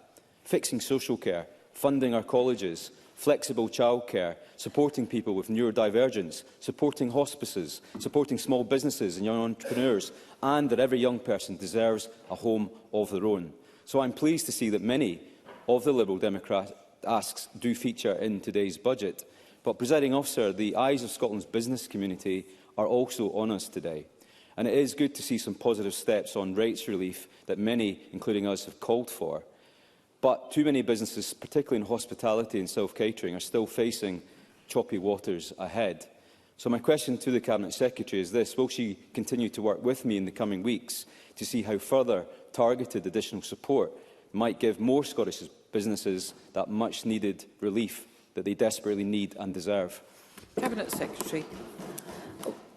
Fixing social care, funding our colleges, flexible childcare, supporting people with neurodivergence, supporting hospices, supporting small businesses and young entrepreneurs, and that every young person deserves a home of their own. So I'm pleased to see that many of the Liberal Democrat asks do feature in today's budget. But, Presiding Officer, the eyes of Scotland's business community are also on us today. And it is good to see some positive steps on rates relief that many, including us, have called for. But too many businesses, particularly in hospitality and self-catering, are still facing choppy waters ahead. So my question to the Cabinet Secretary is this: will she continue to work with me in the coming weeks to see how further targeted additional support might give more Scottish businesses that much-needed relief that they desperately need and deserve? Cabinet Secretary.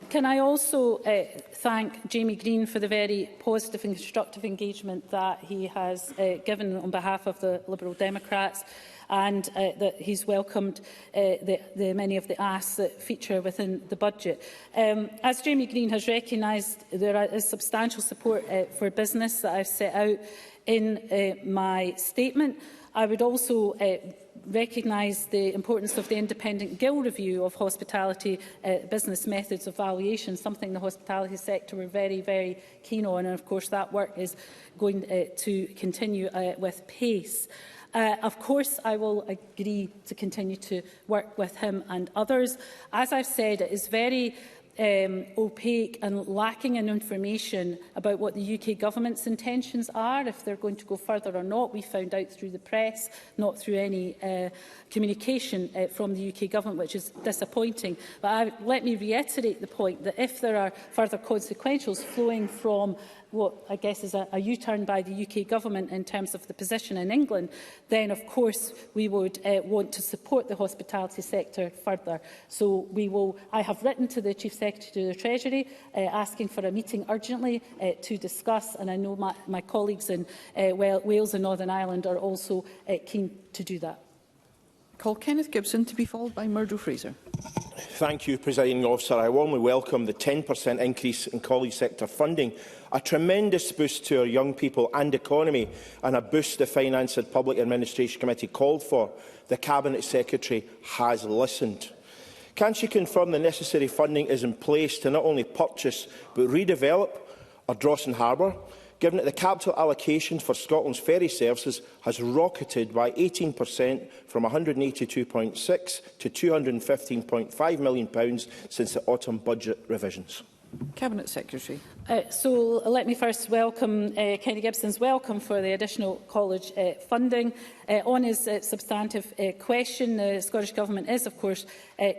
Can I also thank Jamie Green for the very positive and constructive engagement that he has given on behalf of the Liberal Democrats, and that he's welcomed many of the asks that feature within the budget. As Jamie Green has recognised, there is substantial support for business that I've set out in my statement. I would also recognise the importance of the independent gill review of hospitality business methods of valuation, something the hospitality sector were very, very keen on, and of course that work is going to continue with pace. Of course, I will agree to continue to work with him and others. As I've said, it is very opaque and lacking in information about what the UK Government's intentions are, if they're going to go further or not. We found out through the press, not through any communication from the UK Government, which is disappointing. But let me reiterate the point that if there are further consequentials flowing from what I guess is a U-turn by the UK Government in terms of the position in England, then of course we would want to support the hospitality sector further. So I have written to the Chief Secretary of the Treasury asking for a meeting urgently to discuss, and I know my colleagues in Wales and Northern Ireland are also keen to do that. Call Kenneth Gibson to be followed by Murdo Fraser. Thank you, Presiding Officer. I warmly welcome the 10% increase in college sector funding, a tremendous boost to our young people and economy, and a boost the Finance and Public Administration Committee called for. The Cabinet Secretary has listened. Can she confirm the necessary funding is in place to not only purchase but redevelop Ardrossan Harbour, given that the capital allocation for Scotland's ferry services has rocketed by 18% from £182.6 to £215.5 million since the autumn budget revisions? Cabinet Secretary. So let me first welcome Kenny Gibson's welcome for the additional college funding. On his substantive question, the Scottish Government is, of course,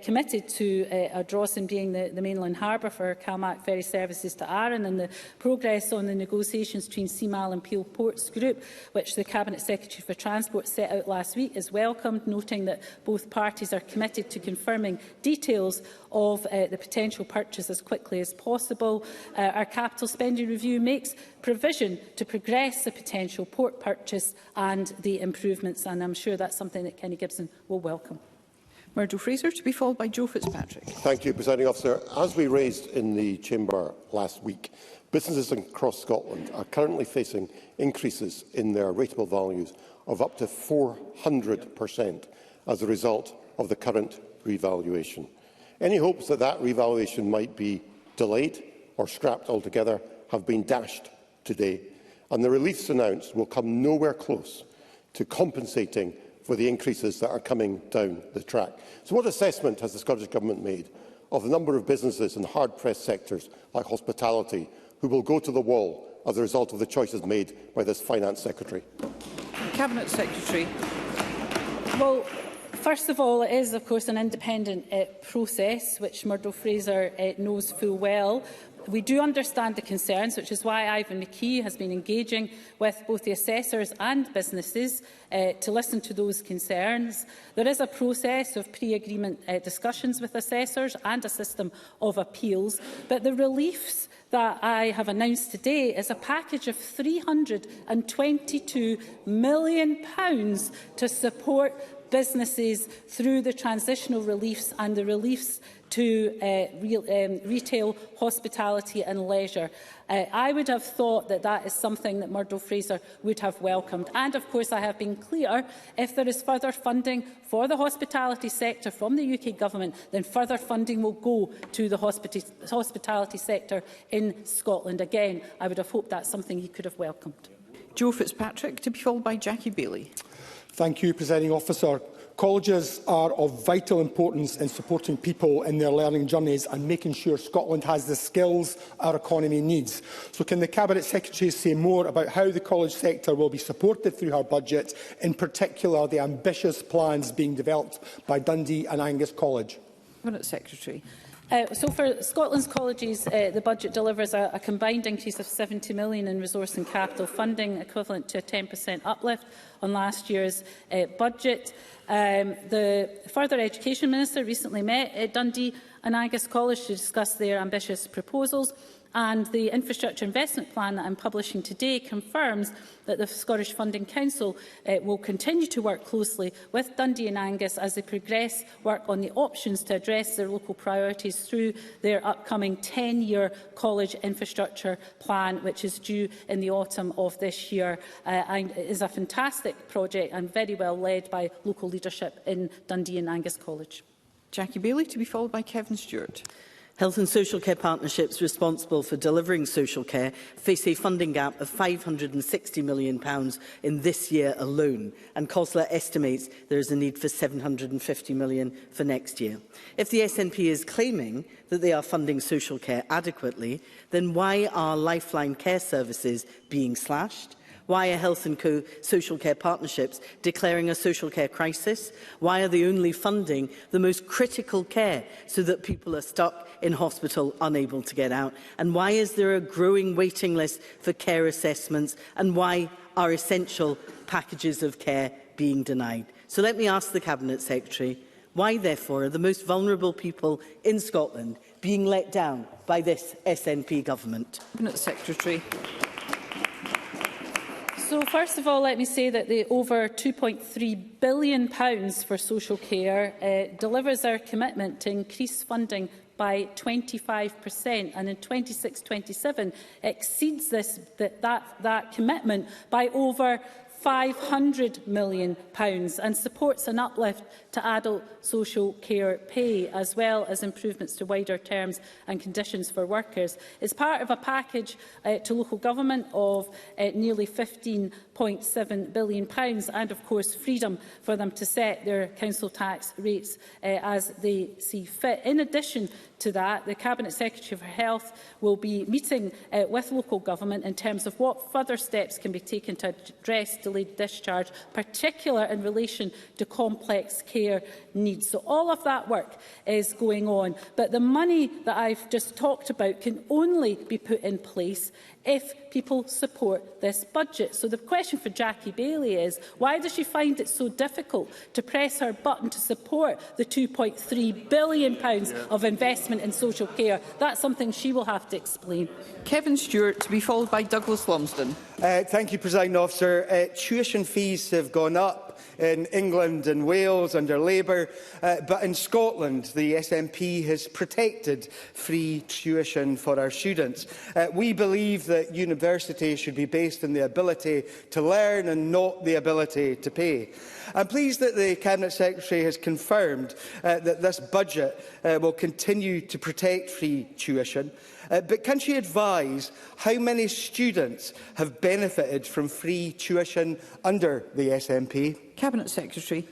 committed to Ardrossan being the mainland harbour for CalMac ferry services to Arran, and the progress on the negotiations between CMAL and Peel Ports Group, which the Cabinet Secretary for Transport set out last week, is welcomed, noting that both parties are committed to confirming details of the potential purchase as quickly as possible. Our capital spending review makes provision to progress the potential port purchase and the improvements, and I'm sure that's something that Kenny Gibson will welcome. Murdo Fraser to be followed by Joe Fitzpatrick. Thank you, Presiding Officer. As we raised in the Chamber last week, businesses across Scotland are currently facing increases in their rateable values of up to 400% as a result of the current revaluation. Any hopes that that revaluation might be delayed or scrapped altogether have been dashed today, and the reliefs announced will come nowhere close to compensating for the increases that are coming down the track. So what assessment has the Scottish Government made of the number of businesses in hard-pressed sectors like hospitality who will go to the wall as a result of the choices made by this Finance Secretary? Cabinet Secretary. Well, first of all, it is, of course, an independent process, which Murdo Fraser knows full well. We do understand the concerns, which is why Ivan McKee has been engaging with both the assessors and businesses to listen to those concerns. There is a process of pre-agreement discussions with assessors and a system of appeals, but the reliefs that I have announced today is a package of £322 million to support businesses through the transitional reliefs and the reliefs to retail, hospitality and leisure. I would have thought that that is something that Murdo Fraser would have welcomed. And of course I have been clear, if there is further funding for the hospitality sector from the UK Government, then further funding will go to the hospitality sector in Scotland. Again, I would have hoped that's something he could have welcomed. Joe Fitzpatrick, to be followed by Jackie Bailey. Thank you, Presiding Officer. Colleges are of vital importance in supporting people in their learning journeys and making sure Scotland has the skills our economy needs. So can the Cabinet Secretary say more about how the college sector will be supported through her budget, in particular the ambitious plans being developed by Dundee and Angus College? Cabinet Secretary. So for Scotland's colleges, the budget delivers a combined increase of £70 million in resource and capital funding, equivalent to a 10% uplift on last year's budget. The Further Education Minister recently met at Dundee and Angus College to discuss their ambitious proposals, and the Infrastructure Investment Plan that I'm publishing today confirms that the Scottish Funding Council will continue to work closely with Dundee and Angus as they progress work on the options to address their local priorities through their upcoming 10-year college infrastructure plan, which is due in the autumn of this year. And it is a fantastic project and very well led by local leadership in Dundee and Angus College. Jackie Bailey, to be followed by Kevin Stewart. Health and social care partnerships responsible for delivering social care face a funding gap of £560 million in this year alone, and COSLA estimates there is a need for £750 million for next year. If the SNP is claiming that they are funding social care adequately, then why are lifeline care services being slashed? Why are health and social care partnerships declaring a social care crisis? Why are they only funding the most critical care so that people are stuck in hospital unable to get out? And why is there a growing waiting list for care assessments? And why are essential packages of care being denied? So let me ask the Cabinet Secretary, why therefore are the most vulnerable people in Scotland being let down by this SNP government? Cabinet Secretary. So first of all, let me say that the over £2.3 billion for social care delivers our commitment to increase funding by 25%, and in 26-27 exceeds that commitment by over £500 million and supports an uplift to adult social care pay, as well as improvements to wider terms and conditions for workers. It's part of a package to local government of nearly £15.7 billion and, of course, freedom for them to set their council tax rates as they see fit. In addition to that, the Cabinet Secretary for Health will be meeting with local government in terms of what further steps can be taken to address delayed discharge, particularly in relation to complex care needs. So all of that work is going on. But the money that I've just talked about can only be put in place if people support this budget. So the question for Jackie Bailey is, why does she find it so difficult to press her button to support the £2.3 billion of investment in social care? That's something she will have to explain. Kevin Stewart, to be followed by Douglas Lumsden. Thank you, Presiding Officer. Tuition fees have gone up in England and Wales under Labour, but in Scotland the SNP has protected free tuition for our students. We believe that university should be based on the ability to learn and not the ability to pay. I'm pleased that the Cabinet Secretary has confirmed that this budget will continue to protect free tuition. But can she advise how many students have benefited from free tuition under the SNP? Cabinet Secretary.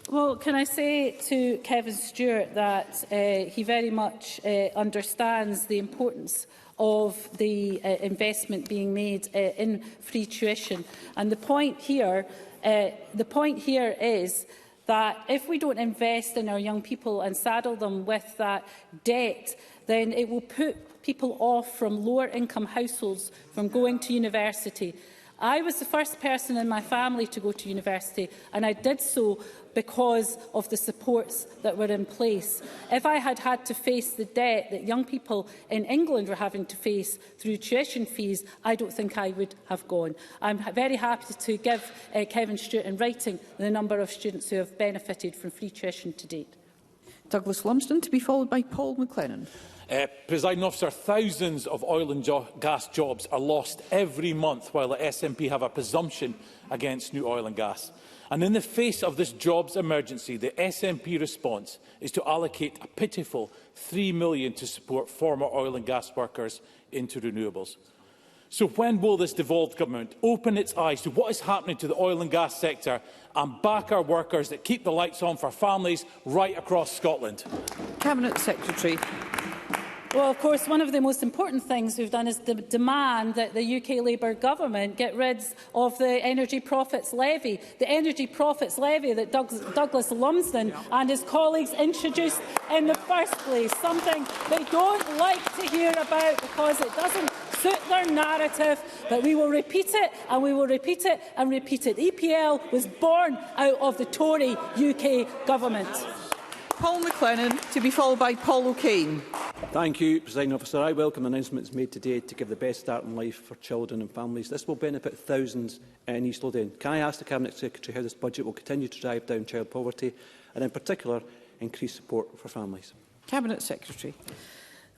Well, can I say to Kevin Stewart that he very much understands the importance of the investment being made in free tuition. And the point here is that if we don't invest in our young people and saddle them with that debt, then it will put people off from lower income households from going to university. I was the first person in my family to go to university, and I did so because of the supports that were in place. If I had had to face the debt that young people in England were having to face through tuition fees, I don't think I would have gone. I'm very happy to give Kevin Stewart in writing the number of students who have benefited from free tuition to date. Douglas Lumsden, to be followed by Paul McLennan. Presiding Officer, thousands of oil and gas jobs are lost every month while the SNP have a presumption against new oil and gas. And in the face of this jobs emergency, the SNP response is to allocate a pitiful £3 million to support former oil and gas workers into renewables. So when will this devolved government open its eyes to what is happening to the oil and gas sector and back our workers that keep the lights on for families right across Scotland? Cabinet Secretary. Well, of course, one of the most important things we've done is demand that the UK Labour government get rid of the Energy Profits Levy. The Energy Profits Levy that Douglas Lumsden and his colleagues introduced in the first place. Something they don't like to hear about because it doesn't suit their narrative. But we will repeat it, and we will repeat it and repeat it. EPL was born out of the Tory UK government. Paul McLennan, to be followed by Paul O'Kane. Thank you, Presiding Officer. I welcome the announcements made today to give the best start in life for children and families. This will benefit thousands in East Lothian. Can I ask the Cabinet Secretary how this budget will continue to drive down child poverty and, in particular, increase support for families? Cabinet Secretary.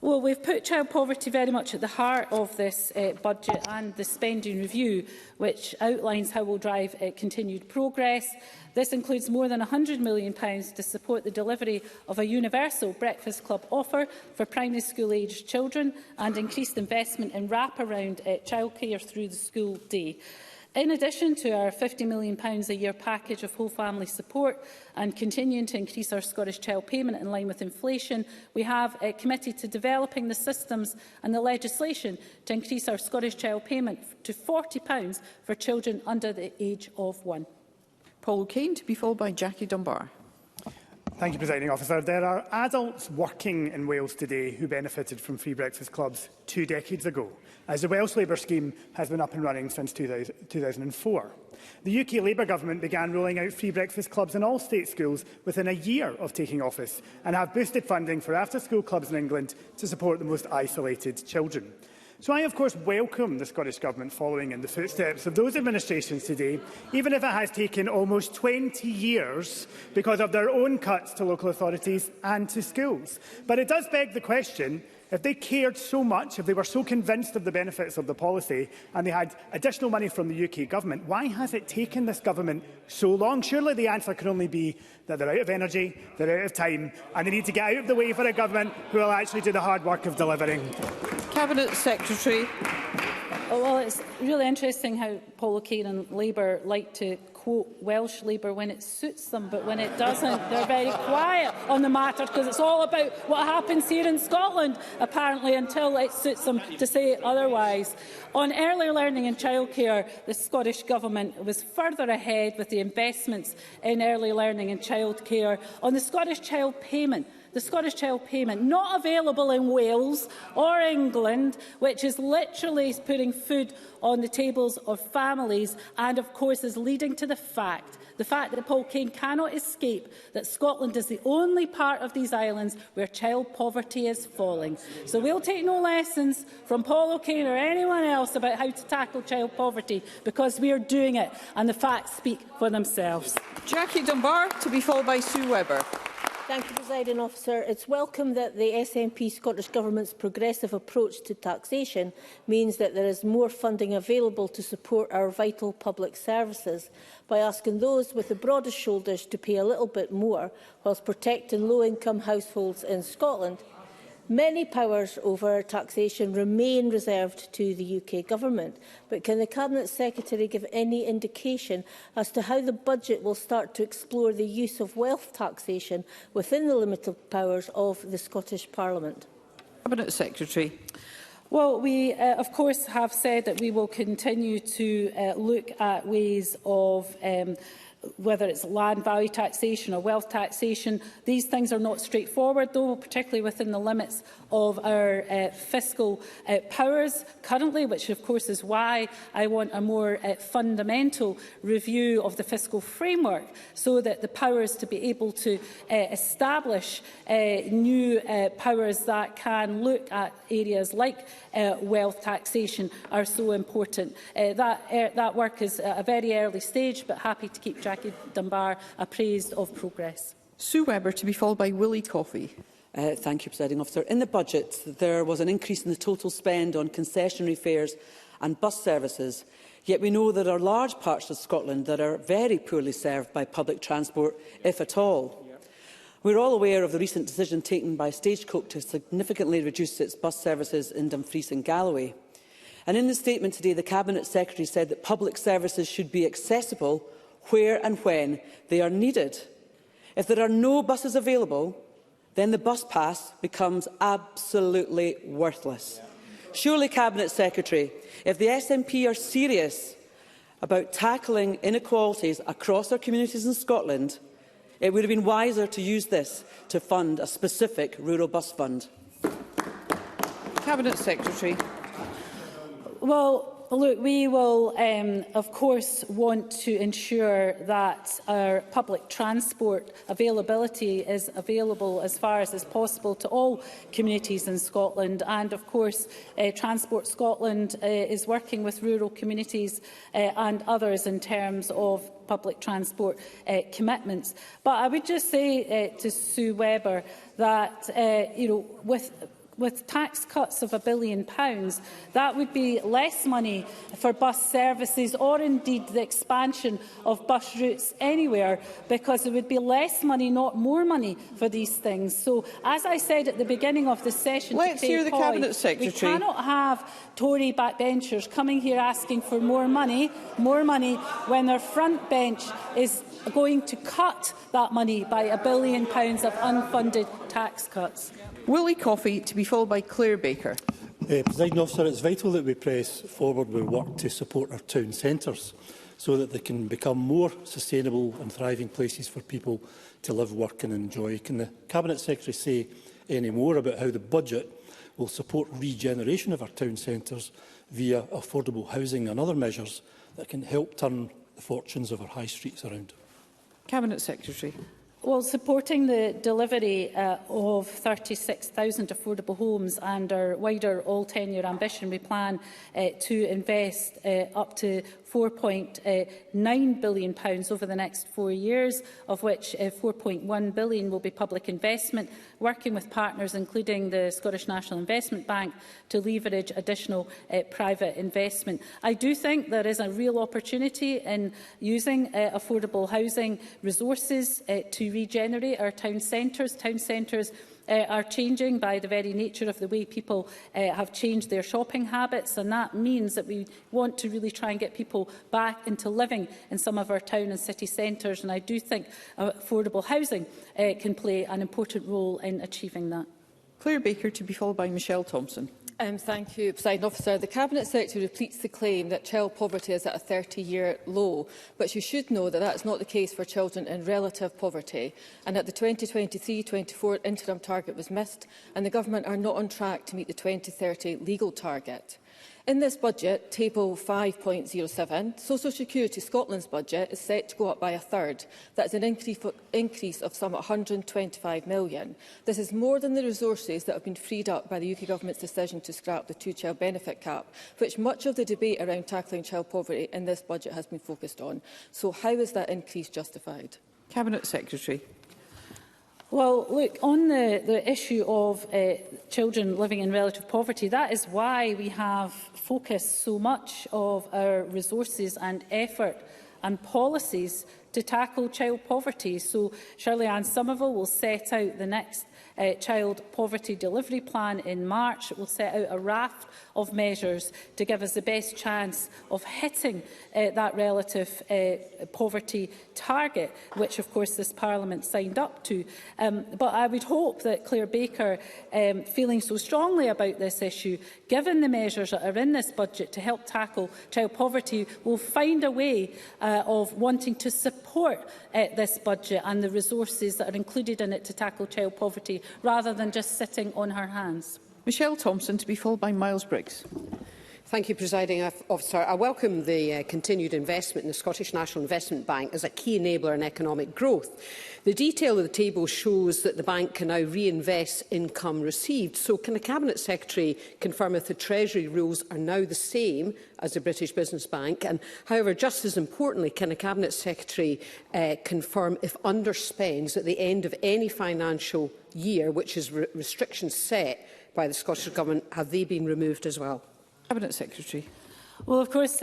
Well, we've put child poverty very much at the heart of this budget and the spending review, which outlines how we'll drive continued progress. This includes more than £100 million to support the delivery of a universal breakfast club offer for primary school-aged children and increased investment in wraparound childcare through the school day. In addition to our £50 million a year package of whole family support and continuing to increase our Scottish Child Payment in line with inflation, we have committed to developing the systems and the legislation to increase our Scottish Child Payment to £40 for children under the age of 1. Paul O'Kane, to be followed by Jackie Dunbar. Thank you, Presiding Officer. There are adults working in Wales today who benefited from free breakfast clubs 2 decades ago, as the Welsh Labour scheme has been up and running since 2004. The UK Labour government began rolling out free breakfast clubs in all state schools within a year of taking office and have boosted funding for after-school clubs in England to support the most isolated children. So I, of course, welcome the Scottish Government following in the footsteps of those administrations today, even if it has taken almost 20 years because of their own cuts to local authorities and to schools. But it does beg the question, if they cared so much, if they were so convinced of the benefits of the policy and they had additional money from the UK Government, why has it taken this Government so long? Surely the answer can only be that they're out of energy, they're out of time, and they need to get out of the way for a Government who will actually do the hard work of delivering. Cabinet Secretary. Oh, well, it's really interesting how Paul O'Kane and Labour like to quote Welsh Labour when it suits them, but when it doesn't, they're very quiet on the matter because it's all about what happens here in Scotland, apparently, until it suits them to say otherwise. On early learning and childcare, the Scottish Government was further ahead with the investments in early learning and childcare. On the Scottish Child Payment, not available in Wales or England, which is literally putting food on the tables of families and, of course, is leading to the fact that Paul Kane cannot escape that Scotland is the only part of these islands where child poverty is falling. So we'll take no lessons from Paul O'Kane or anyone else about how to tackle child poverty, because we are doing it, and the facts speak for themselves. Jackie Dunbar, to be followed by Sue Webber. Thank you, Presiding Officer. It's welcome that the SNP Scottish Government's progressive approach to taxation means that there is more funding available to support our vital public services by asking those with the broadest shoulders to pay a little bit more whilst protecting low-income households in Scotland. Many powers over taxation remain reserved to the UK Government, but can the Cabinet Secretary give any indication as to how the budget will start to explore the use of wealth taxation within the limited powers of the Scottish Parliament? Cabinet Secretary. Well, we, of course, have said that we will continue to look at ways of whether it's land value taxation or wealth taxation. These things are not straightforward, though, particularly within the limits of our fiscal powers currently, which of course is why I want a more fundamental review of the fiscal framework, so that the powers to be able to establish new powers that can look at areas like wealth taxation are so important. That work is at a very early stage, but happy to keep Jackie Dunbar appraised of progress. Sue Webber, to be followed by Willie Coffey. Thank you, Presiding Officer. In the budget, there was an increase in the total spend on concessionary fares and bus services, yet we know there are large parts of Scotland that are very poorly served by public transport, if at all. We're all aware of the recent decision taken by Stagecoach to significantly reduce its bus services in Dumfries and Galloway. And in the statement today, the Cabinet Secretary said that public services should be accessible where and when they are needed. If there are no buses available, then the bus pass becomes absolutely worthless. Surely, Cabinet Secretary, if the SNP are serious about tackling inequalities across our communities in Scotland, it would have been wiser to use this to fund a specific rural bus fund. Cabinet Secretary. Well, look, we will, of course, want to ensure that our public transport availability is available as far as is possible to all communities in Scotland. And, of course, Transport Scotland is working with rural communities and others in terms of public transport commitments. But I would just say to Sue Webber that, with tax cuts of £1 billion, that would be less money for bus services or indeed the expansion of bus routes anywhere, because there would be less money, not more money, for these things. So, as I said at the beginning of the session, let's hear the Cabinet Secretary. We cannot have Tory backbenchers coming here asking for more money, when their front bench is going to cut that money by £1 billion of unfunded tax cuts. Willie Coffey, to be followed by Claire Baker. Presiding Officer, it's vital that we press forward with work to support our town centres so that they can become more sustainable and thriving places for people to live, work and enjoy. Can the Cabinet Secretary say any more about how the budget will support regeneration of our town centres via affordable housing and other measures that can help turn the fortunes of our high streets around? Cabinet Secretary. Well, supporting the delivery of 36,000 affordable homes and our wider all-tenure ambition, we plan to invest up to £4.9 billion over the next 4 years, of which £4.1 billion will be public investment, working with partners including the Scottish National Investment Bank to leverage additional private investment. I do think there is a real opportunity in using affordable housing resources to regenerate our town centres. Town centres are changing by the very nature of the way people have changed their shopping habits, and that means that we want to really try and get people back into living in some of our town and city centres, and I do think affordable housing can play an important role in achieving that. Claire Baker, to be followed by Michelle Thompson. Thank you, Presiding Officer. The Cabinet Secretary repeats the claim that child poverty is at a 30-year low, but you should know that that is not the case for children in relative poverty, and that the 2023-24 interim target was missed, and the Government are not on track to meet the 2030 legal target. In this budget, Table 5.07, Social Security Scotland's budget is set to go up by a third. That is an increase of some £125 million. This is more than the resources that have been freed up by the UK Government's decision to scrap the two-child benefit cap, which much of the debate around tackling child poverty in this budget has been focused on. So how is that increase justified? Cabinet Secretary. Well, look, on the issue of children living in relative poverty, that is why we have focused so much of our resources and effort and policies to tackle child poverty. So Shirley-Ann Somerville will set out the next child poverty delivery plan in March. It will set out a raft of measures to give us the best chance of hitting that relative poverty target, which of course this Parliament signed up to. But I would hope that Claire Baker, feeling so strongly about this issue, given the measures that are in this budget to help tackle child poverty, will find a way of wanting to support this budget and the resources that are included in it to tackle child poverty, rather than just sitting on her hands. Michelle Thompson, to be followed by Miles Briggs. Thank you, Presiding Officer. I welcome the continued investment in the Scottish National Investment Bank as a key enabler in economic growth. The detail of the table shows that the bank can now reinvest income received. So can the Cabinet Secretary confirm if the Treasury rules are now the same as the British Business Bank? And, however, just as importantly, can the Cabinet Secretary confirm if underspends at the end of any financial year, which is restrictions set by the Scottish Government, have they been removed as well? Cabinet Secretary. Well, of course,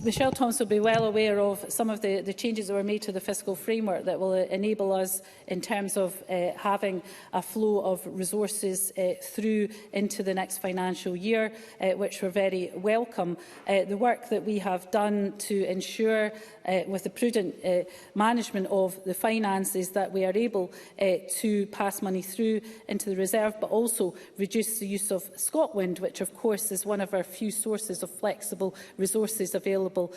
Michelle Thompson will be well aware of some of the changes that were made to the fiscal framework that will enable us in terms of having a flow of resources through into the next financial year, which we're very welcome. The work that we have done to ensure, with the prudent management of the finances, that we are able to pass money through into the reserve, but also reduce the use of Scotland, which of course is one of our few sources of flexible resources available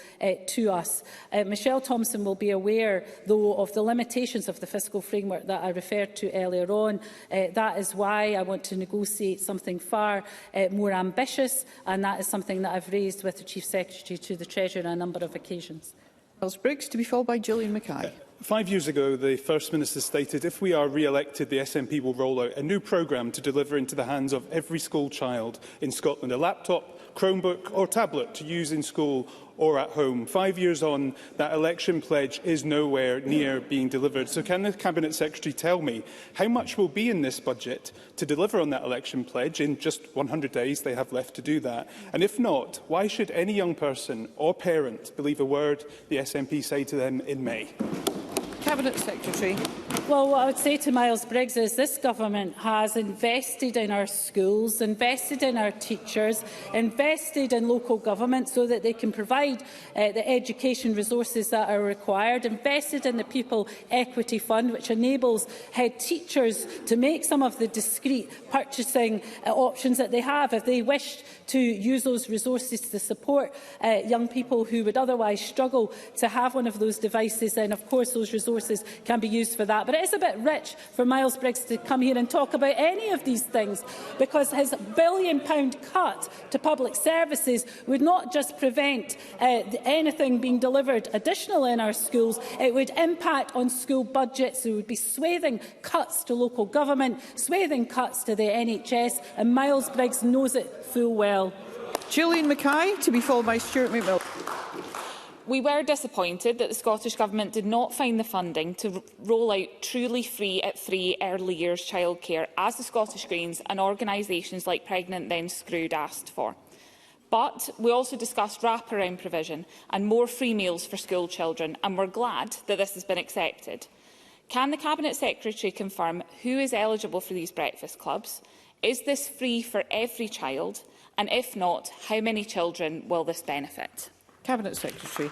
to us. Michelle Thompson will be aware, though, of the limitations of the fiscal framework that I referred to earlier on. That is why I want to negotiate something far more ambitious, and that is something that I've raised with the Chief Secretary to the Treasurer on a number of occasions. Miles Briggs, to be followed by Gillian Mackay. 5 years ago, the First Minister stated, if we are re-elected, the SNP will roll out a new programme to deliver into the hands of every school child in Scotland a laptop, Chromebook or tablet to use in school or at home. 5 years on, that election pledge is nowhere near being delivered. So can the Cabinet Secretary tell me how much will be in this budget to deliver on that election pledge? In just 100 days they have left to do that. And if not, why should any young person or parent believe a word the SNP say to them in May? Cabinet Secretary. Well, what I would say to Miles Briggs is this government has invested in our schools, invested in our teachers, invested in local government so that they can provide the education resources that are required, invested in the People Equity Fund, which enables head teachers to make some of the discrete purchasing options that they have if they wish to use those resources to support young people who would otherwise struggle to have one of those devices. Then, of course, those resources can be used for that. But it is a bit rich for Miles Briggs to come here and talk about any of these things, because his £1 billion cut to public services would not just prevent anything being delivered additional in our schools, it would impact on school budgets. There would be swathing cuts to local government, swathing cuts to the NHS, and Miles Briggs knows it full well. Gillian Mackay, to be followed by Stuart McMillan. We were disappointed that the Scottish Government did not find the funding to roll out truly free at 3 early years childcare, as the Scottish Greens and organisations like Pregnant Then Screwed asked for. But we also discussed wraparound provision and more free meals for school children, and we're glad that this has been accepted. Can the Cabinet Secretary confirm who is eligible for these breakfast clubs? Is this free for every child? And if not, how many children will this benefit? Cabinet Secretary.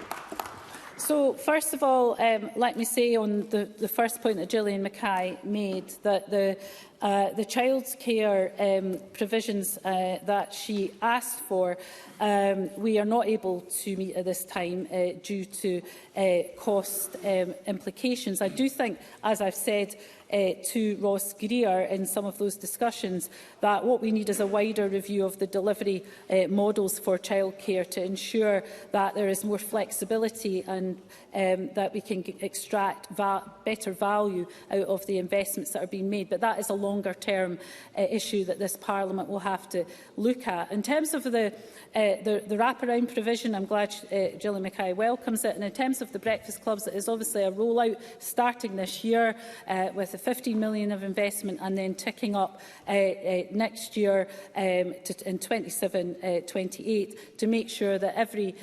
So, first of all, let me say on the first point that Gillian Mackay made, that the childcare provisions that she asked for, we are not able to meet at this time due to cost implications. I do think, as I've said to Ross Greer in some of those discussions, that what we need is a wider review of the delivery models for childcare to ensure that there is more flexibility and that we can extract better value out of the investments that are being made. But that is a longer-term issue that this Parliament will have to look at. In terms of the wraparound provision, I'm glad Gillian Mackay welcomes it. And in terms of the breakfast clubs, it is obviously a rollout starting this year with a 15 million of investment and then ticking up next year in 27-28 to make sure that every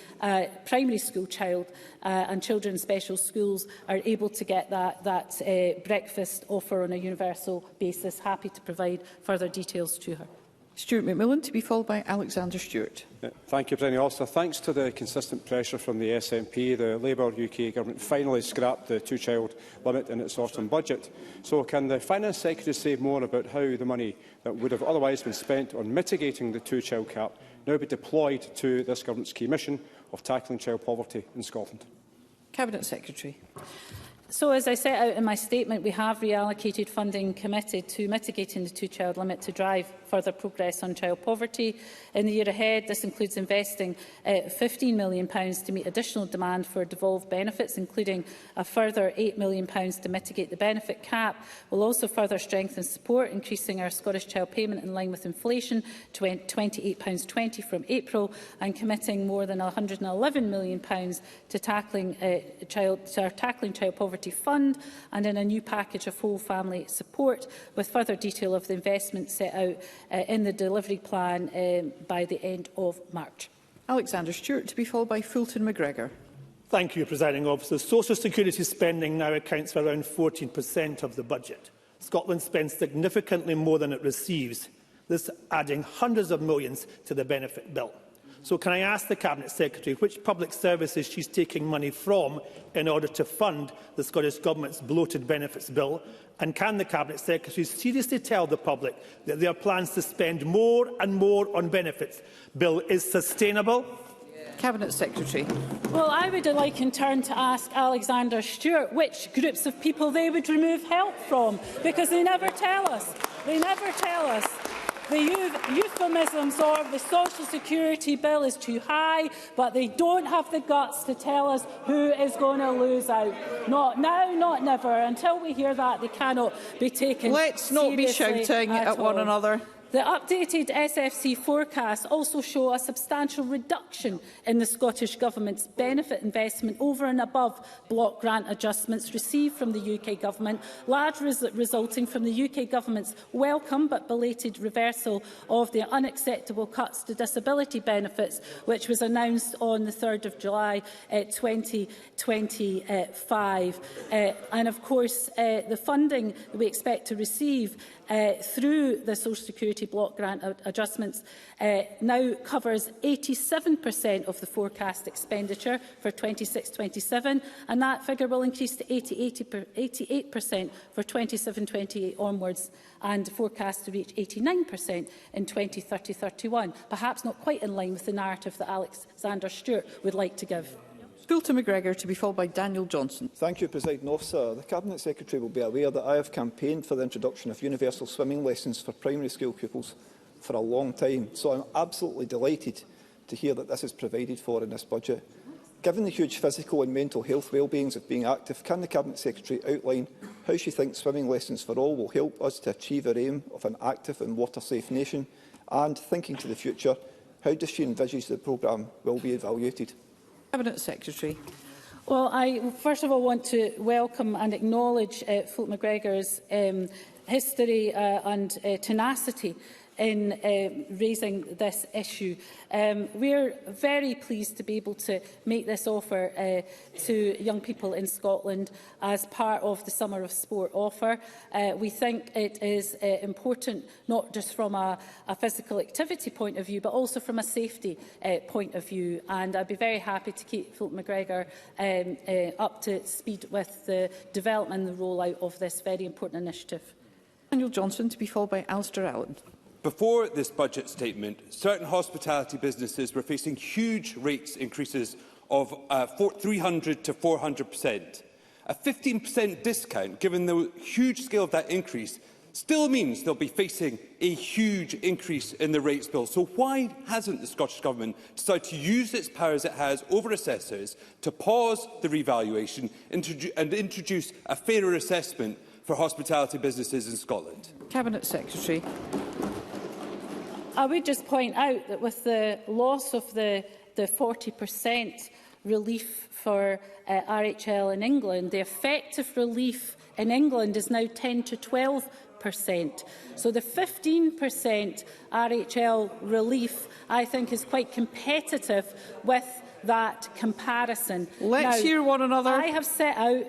primary school child and children in special schools are able to get that breakfast offer on a universal basis. Happy to provide further details to her. Stuart McMillan, to be followed by Alexander Stewart. Thank you, Presiding Officer. Thanks to the consistent pressure from the SNP, the Labour UK Government finally scrapped the two-child limit in its autumn budget. So can the Finance Secretary say more about how the money that would have otherwise been spent on mitigating the two-child cap now be deployed to this Government's key mission of tackling child poverty in Scotland? Cabinet Secretary. So, as I set out in my statement, we have reallocated funding committed to mitigating the two-child limit to drive further progress on child poverty. In the year ahead, this includes investing £15 million to meet additional demand for devolved benefits, including a further £8 million to mitigate the benefit cap. We'll also further strengthen support, increasing our Scottish child payment in line with inflation to £28.20 from April, and committing more than £111 million to tackling child poverty fund, and in a new package of whole family support, with further detail of the investment set out in the delivery plan by the end of March. Alexander Stewart, to be followed by Fulton McGregor. Thank you, Presiding Officer. Social security spending now accounts for around 14% of the budget. Scotland spends significantly more than it receives, this adding hundreds of millions to the benefit bill. So can I ask the Cabinet Secretary which public services she's taking money from in order to fund the Scottish Government's bloated benefits bill? And can the Cabinet Secretary seriously tell the public that their plans to spend more and more on benefits bill is sustainable? Cabinet Secretary. Well, I would like in turn to ask Alexander Stewart which groups of people they would remove help from, because they never tell us. They never tell us. The euphemisms of the social security bill is too high, but they don't have the guts to tell us who is going to lose out. Not now, not never. Until we hear that, they cannot be taken seriously. Let's not be shouting at one another. The updated SFC forecasts also show a substantial reduction in the Scottish Government's benefit investment over and above block grant adjustments received from the UK Government, largely resulting from the UK Government's welcome but belated reversal of the unacceptable cuts to disability benefits, which was announced on the 3rd of July 2025. And of course, the funding that we expect to receive through the Social Security block grant adjustments now covers 87% of the forecast expenditure for 26-27, and that figure will increase to 88% for 27-28 onwards, and forecast to reach 89% in 2030-31. Perhaps not quite in line with the narrative that Alexander Stewart would like to give. Fulton McGregor, to be followed by Daniel Johnson. Thank you, Presiding Officer. The Cabinet Secretary will be aware that I have campaigned for the introduction of universal swimming lessons for primary school pupils for a long time, so I'm absolutely delighted to hear that this is provided for in this budget. Given the huge physical and mental health well-beings of being active, can the Cabinet Secretary outline how she thinks swimming lessons for all will help us to achieve our aim of an active and water-safe nation? And, thinking to the future, how does she envisage the programme will be evaluated? Cabinet Secretary. Well, I first of all want to welcome and acknowledge Fulton McGregor's history and tenacity in raising this issue. We are very pleased to be able to make this offer to young people in Scotland as part of the Summer of Sport offer. We think it is important not just from a physical activity point of view, but also from a safety point of view. And I'd be very happy to keep Fulton McGregor up to speed with the development and the rollout of this very important initiative. Daniel Johnson, to be followed by Alistair Allen. Before this budget statement, certain hospitality businesses were facing huge rates increases of 300 to 400%. A 15% discount, given the huge scale of that increase, still means they'll be facing a huge increase in the rates bill. So why hasn't the Scottish Government decided to use its powers it has over assessors to pause the revaluation and introduce a fairer assessment for hospitality businesses in Scotland? Cabinet Secretary. I would just point out that with the loss of the 40% relief for RHL in England, the effective relief in England is now 10 to 12%. So the 15% RHL relief, I think, is quite competitive with that comparison. Let's hear one another. I have set out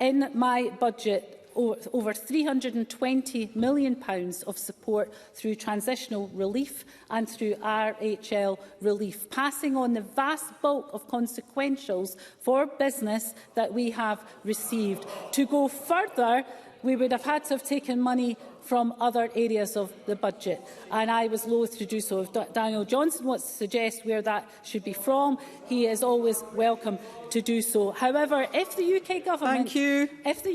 in my budget over £320 million of support through transitional relief and through RHL relief, passing on the vast bulk of consequentials for business that we have received. To go further, we would have had to have taken money from other areas of the budget, and I was loath to do so. If Daniel Johnson wants to suggest where that should be from, he is always welcome to do so. However, if the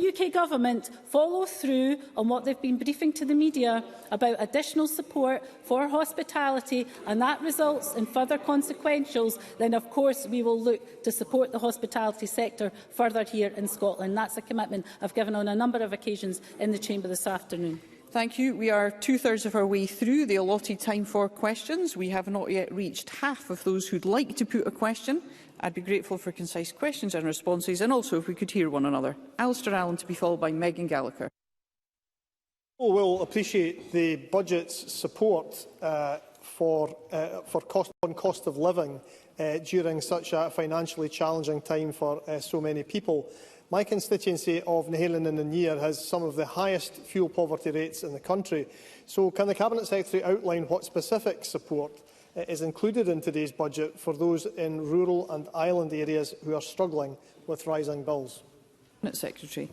UK government follow through on what they've been briefing to the media about additional support for hospitality, and that results in further consequentials, then of course we will look to support the hospitality sector further here in Scotland. That's a commitment I've given on a number of occasions in the Chamber this afternoon. Thank you. We are two-thirds of our way through the allotted time for questions. We have not yet reached half of those who'd like to put a question. I'd be grateful for concise questions and responses, and also if we could hear one another. Alistair Allen to be followed by Megan Gallagher. People will appreciate the budget's support for cost of living during such a financially challenging time for so many people. My constituency of Nahalin and Nier has some of the highest fuel poverty rates in the country. So can the Cabinet Secretary outline what specific support is included in today's budget for those in rural and island areas who are struggling with rising bills? Cabinet Secretary.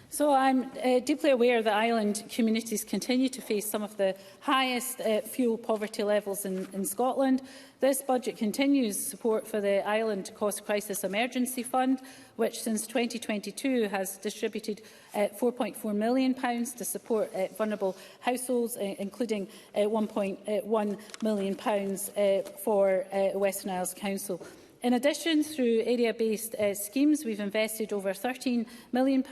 So I'm deeply aware that island communities continue to face some of the highest fuel poverty levels in Scotland. This budget continues support for the Island Cost Crisis Emergency Fund, which since 2022 has distributed £4.4 million to support vulnerable households, including £1.1 million for Western Isles Council. In addition, through area-based schemes, we've invested over £13 million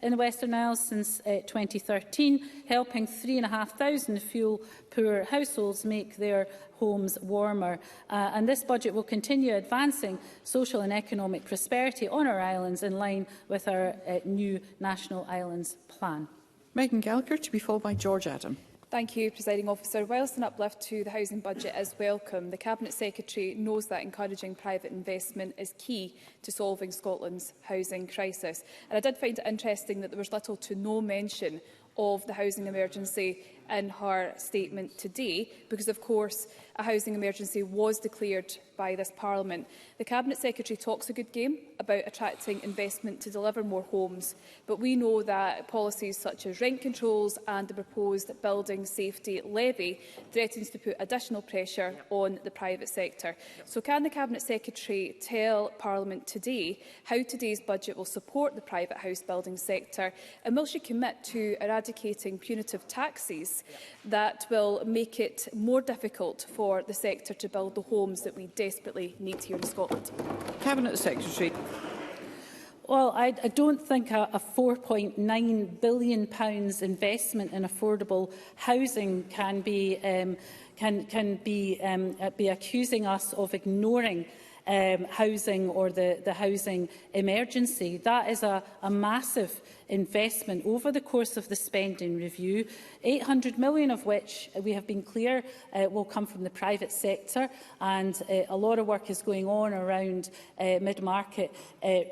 in the Western Isles since 2013, helping 3,500 fuel-poor households make their homes warmer. And this budget will continue advancing social and economic prosperity on our islands in line with our new National Islands Plan. Megan Gallagher to be followed by George Adam. Thank you, Presiding Officer. Whilst an uplift to the housing budget is welcome, the Cabinet Secretary knows that encouraging private investment is key to solving Scotland's housing crisis. And I did find it interesting that there was little to no mention of the housing emergency in her statement today, because of course a housing emergency was declared by this Parliament. The Cabinet Secretary talks a good game about attracting investment to deliver more homes, but we know that policies such as rent controls and the proposed building safety levy threatens to put additional pressure on the private sector. So can the Cabinet Secretary tell Parliament today how today's budget will support the private house building sector, and will she commit to eradicating punitive taxes that will make it more difficult for the sector to build the homes that we desperately need here in Scotland? Cabinet Secretary. Well, I don't think a £4.9 billion investment in affordable housing can be accusing us of ignoring housing or the housing emergency. That is a massive investment over the course of the spending review, 800 million of which we have been clear will come from the private sector, and a lot of work is going on around mid-market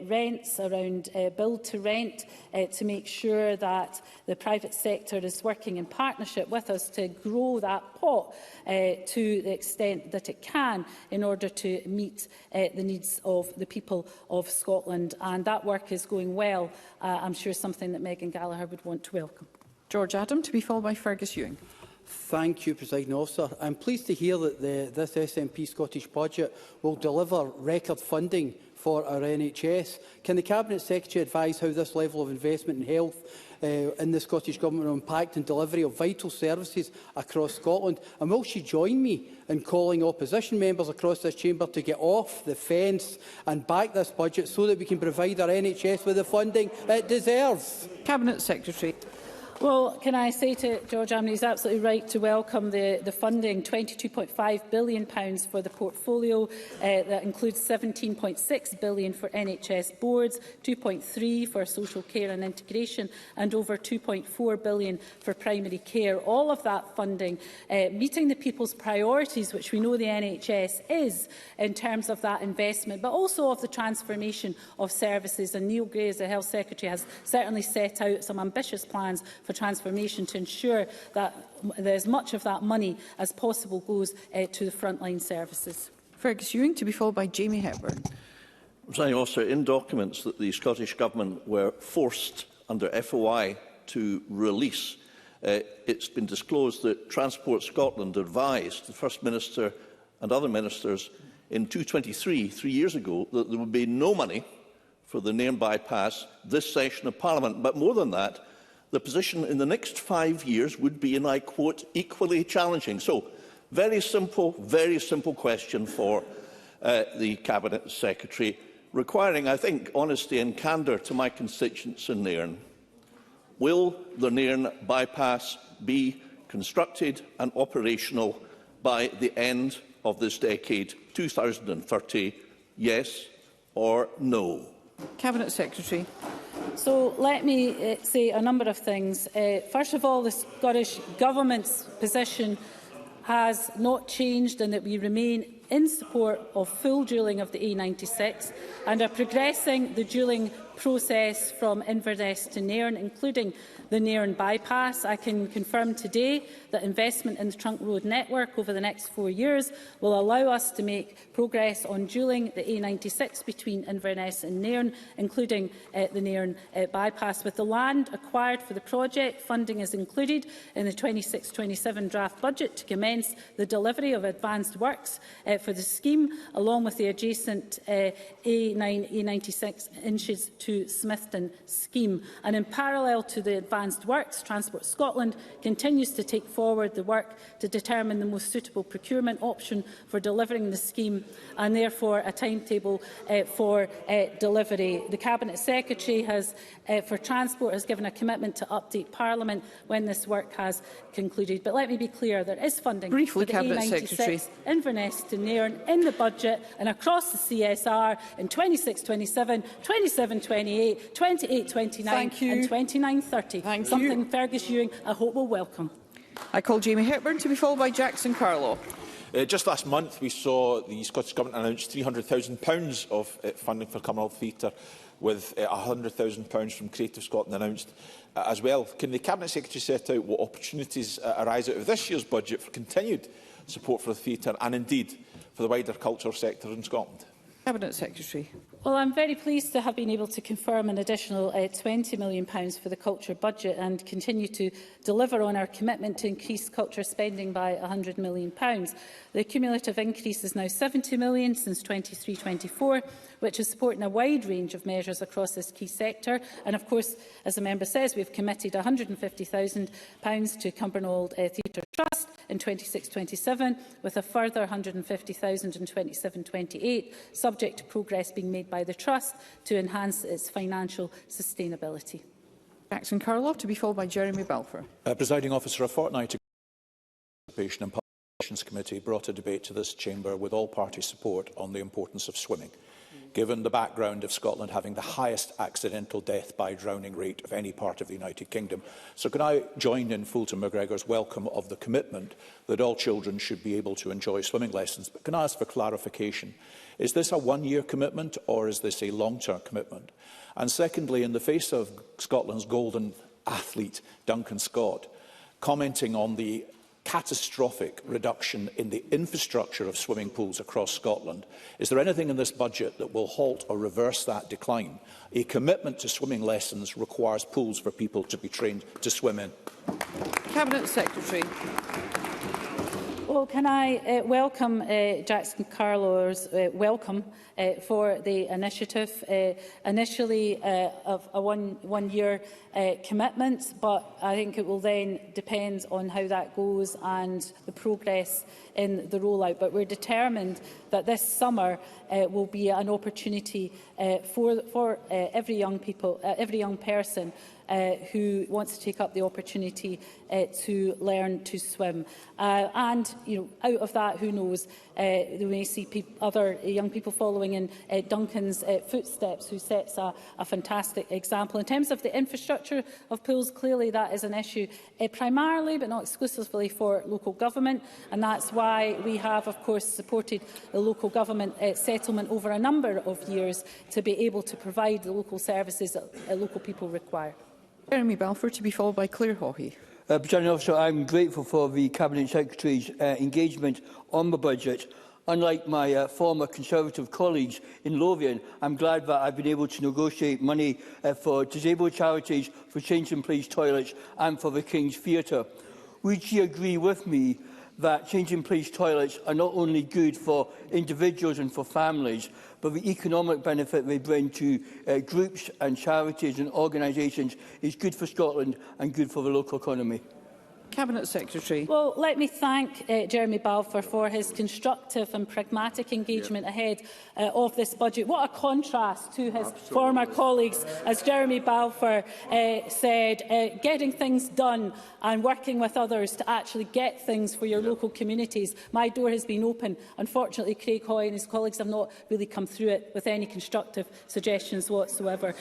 rents, around build to rent, to make sure that the private sector is working in partnership with us to grow that pot to the extent that it can in order to meet the needs of the people of Scotland, and that work is going well. I'm sure something that Megan Gallagher would want to welcome. George Adam to be followed by Fergus Ewing. Thank you, Presiding Officer. I'm pleased to hear that this SNP Scottish budget will deliver record funding for our NHS. Can the Cabinet Secretary advise how this level of investment in health in the Scottish Government will impact on delivery of vital services across Scotland? And will she join me in calling opposition members across this chamber to get off the fence and back this budget so that we can provide our NHS with the funding it deserves? Cabinet Secretary. Well, can I say to George Amney, he's absolutely right to welcome the funding, £22.5 billion for the portfolio. That includes £17.6 billion for NHS boards, £2.3 billion for social care and integration, and over £2.4 billion for primary care. All of that funding meeting the people's priorities, which we know the NHS is in terms of that investment, but also of the transformation of services. And Neil Gray, as the Health Secretary, has certainly set out some ambitious plans for transformation to ensure that as much of that money as possible goes to the frontline services. Fergus Ewing to be followed by Jamie Hepburn. Presiding Officer, in documents that the Scottish Government were forced under FOI to release, It's been disclosed that Transport Scotland advised the First Minister and other ministers in 2023, 3 years ago, that there would be no money for the Nairn bypass this session of Parliament. But more than that, the position in the next 5 years would be, and I quote, equally challenging. So, very simple question for the Cabinet Secretary, requiring, I think, honesty and candour to my constituents in Nairn. Will the Nairn bypass be constructed and operational by the end of this decade, 2030, yes or no? Cabinet Secretary. So let me say a number of things. First of all, the Scottish Government's position has not changed, and that we remain in support of full dualling of the A96 and are progressing the dualling process from Inverness to Nairn, including the Nairn bypass. I can confirm today that investment in the trunk road network over the next 4 years will allow us to make progress on dualling the A96 between Inverness and Nairn, including the Nairn bypass. With the land acquired for the project, funding is included in the 26-27 draft budget to commence the delivery of advanced works for the scheme, along with the adjacent A96 inches to Smithton scheme. And in parallel to the advanced works, Transport Scotland continues to take forward the work to determine the most suitable procurement option for delivering the scheme, and therefore a timetable for delivery. The Cabinet Secretary for Transport has given a commitment to update Parliament when this work has concluded. But let me be clear, there is funding briefly, for the Cabinet A96 Secretary. Inverness to Nairn in the budget and across the CSR in 26-27, 27-28, 28-29 and 29-30. Something Fergus Ewing, I hope, will welcome. I call Jamie Hepburn, to be followed by Jackson Carlaw. Just last month, we saw the Scottish Government announce £300,000 of funding for Commonwealth Theatre, with £100,000 from Creative Scotland announced as well. Can the Cabinet Secretary set out what opportunities arise out of this year's budget for continued support for the theatre and indeed for the wider cultural sector in Scotland? Cabinet Secretary. Well, I'm very pleased to have been able to confirm an additional £20 million for the culture budget and continue to deliver on our commitment to increase culture spending by £100 million. The cumulative increase is now £70 million since 23-24, which is supporting a wide range of measures across this key sector. And of course, as the member says, we have committed £150,000 to Cumbernauld Theatre Trust in 26-27, with a further £150,000 in 27-28, subject to progress being made by the Trust to enhance its financial sustainability. Jackson Carlaw, to be followed by Jeremy Balfour. Presiding Officer, a fortnight ago, the Participation and Public Committee brought a debate to this chamber with all party support on the importance of swimming, given the background of Scotland having the highest accidental death by drowning rate of any part of the United Kingdom. So can I join in Fulton McGregor's welcome of the commitment that all children should be able to enjoy swimming lessons? But can I ask for clarification? Is this a one-year commitment or is this a long-term commitment? And secondly, in the face of Scotland's golden athlete, Duncan Scott, commenting on the catastrophic reduction in the infrastructure of swimming pools across Scotland, is there anything in this budget that will halt or reverse that decline? A commitment to swimming lessons requires pools for people to be trained to swim in. Cabinet Secretary. Well, can I welcome Jackson Carlaw's welcome for the initiative, initially of a one-year commitment, but I think it will then depend on how that goes and the progress in the rollout. But we're determined that this summer will be an opportunity for every young person who wants to take up the opportunity to learn to swim. And out of that, who knows, we may see other young people following in Duncan's footsteps, who sets a fantastic example. In terms of the infrastructure of pools, clearly that is an issue primarily, but not exclusively, for local government, and that's why we have, of course, supported the local government settlement over a number of years to be able to provide the local services that local people require. Jeremy Balfour, to be followed by Claire Haughey. Presiding Officer, I am grateful for the Cabinet Secretary's engagement on the budget. unlike my former Conservative colleagues in Lothian, I'm glad that I've been able to negotiate money for disabled charities, for change-in-place toilets and for the King's Theatre. Would she agree with me that change-in-place toilets are not only good for individuals and for families, but the economic benefit they bring to groups and charities and organisations is good for Scotland and good for the local economy? Cabinet Secretary. Well, let me thank Jeremy Balfour for his constructive and pragmatic engagement ahead of this budget. What a contrast to his former colleagues, as Jeremy Balfour said, getting things done and working with others to actually get things for your local communities. My door has been open. Unfortunately, Craig Hoy and his colleagues have not really come through it with any constructive suggestions whatsoever.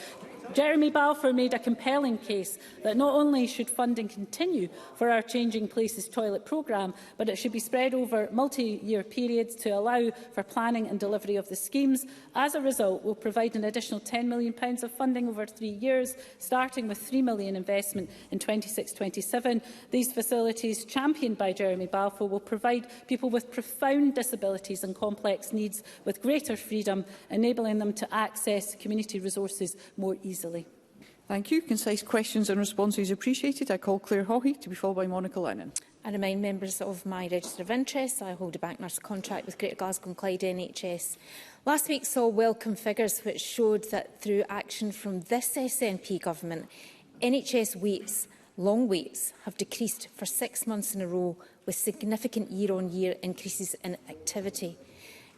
Jeremy Balfour made a compelling case that not only should funding continue for our Changing Places toilet programme, but it should be spread over multi-year periods to allow for planning and delivery of the schemes. As a result, we'll provide an additional £10 million of funding over 3 years, starting with £3 million investment in 26-27. These facilities, championed by Jeremy Balfour, will provide people with profound disabilities and complex needs with greater freedom, enabling them to access community resources more easily. Thank you. Concise questions and responses appreciated. I call Claire Haughey to be followed by Monica Lennon. I remind members of my register of interest. I hold a bank nurse contract with Greater Glasgow and Clyde NHS. Last week saw welcome figures which showed that through action from this SNP government, NHS waits, long waits, have decreased for 6 months in a row with significant year-on-year increases in activity.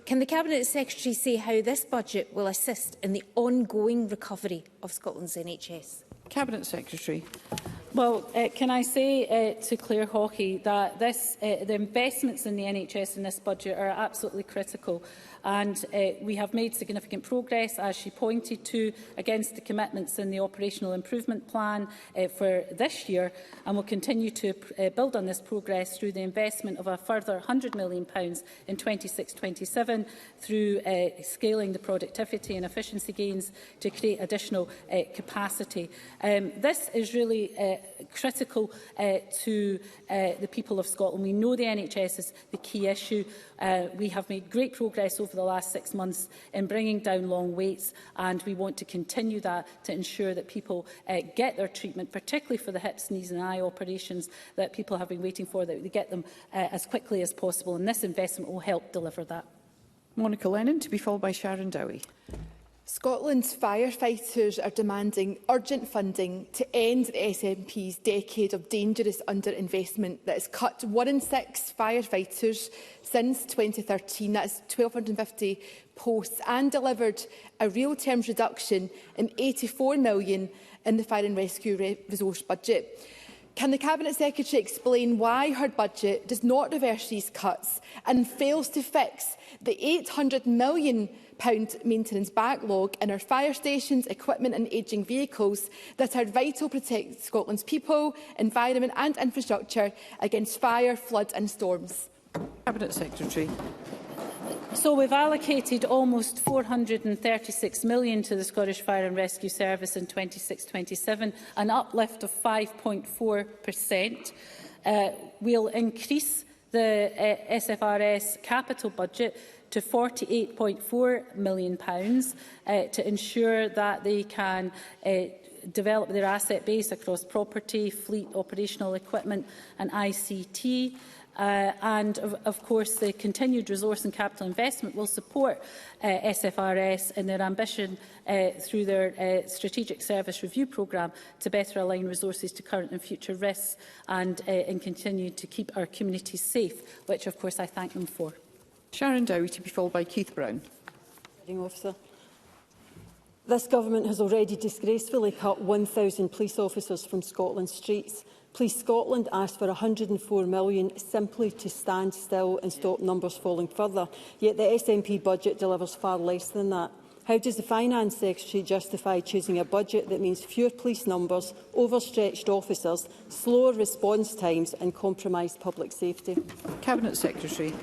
Can the Cabinet Secretary say how this budget will assist in the ongoing recovery of Scotland's NHS? Cabinet Secretary. Well, can I say to Claire Haughey that the investments in the NHS in this budget are absolutely critical, and we have made significant progress, as she pointed to, against the commitments in the Operational Improvement Plan for this year, and will continue to build on this progress through the investment of a further £100 million in 26-27 through scaling the productivity and efficiency gains to create additional capacity. This is really critical to the people of Scotland. We know the NHS is the key issue. We have made great progress over the last 6 months in bringing down long waits, and we want to continue that to ensure that people get their treatment, particularly for the hips, knees and eye operations that people have been waiting for, that they get them as quickly as possible, and this investment will help deliver that. Monica Lennon to be followed by Sharon Dowie. Scotland's firefighters are demanding urgent funding to end the SNP's decade of dangerous underinvestment that has cut 1 in 6 firefighters since 2013. That is 1,250 posts, and delivered a real terms reduction in £84 million in the Fire and Rescue resource budget. Can the Cabinet Secretary explain why her budget does not reverse these cuts and fails to fix the £800 million maintenance backlog in our fire stations, equipment and ageing vehicles that are vital to protect Scotland's people, environment and infrastructure against fire, flood and storms? Cabinet Secretary. So we've allocated almost £436 million to the Scottish Fire and Rescue Service in 26-27, an uplift of 5.4%. We'll increase the SFRS capital budget to £48.4 million to ensure that they can develop their asset base across property, fleet, operational equipment and ICT. And, of course, the continued resource and capital investment will support SFRS in their ambition through their Strategic Service Review Programme to better align resources to current and future risks and continue to keep our communities safe, which, of course, I thank them for. Sharon Dowie to be followed by Keith Brown. Officer. This government has already disgracefully cut 1,000 police officers from Scotland's streets. Police Scotland asked for £104 million simply to stand still and stop numbers falling further, yet the SNP budget delivers far less than that. How does the Finance Secretary justify choosing a budget that means fewer police numbers, overstretched officers, slower response times and compromised public safety? Cabinet Secretary.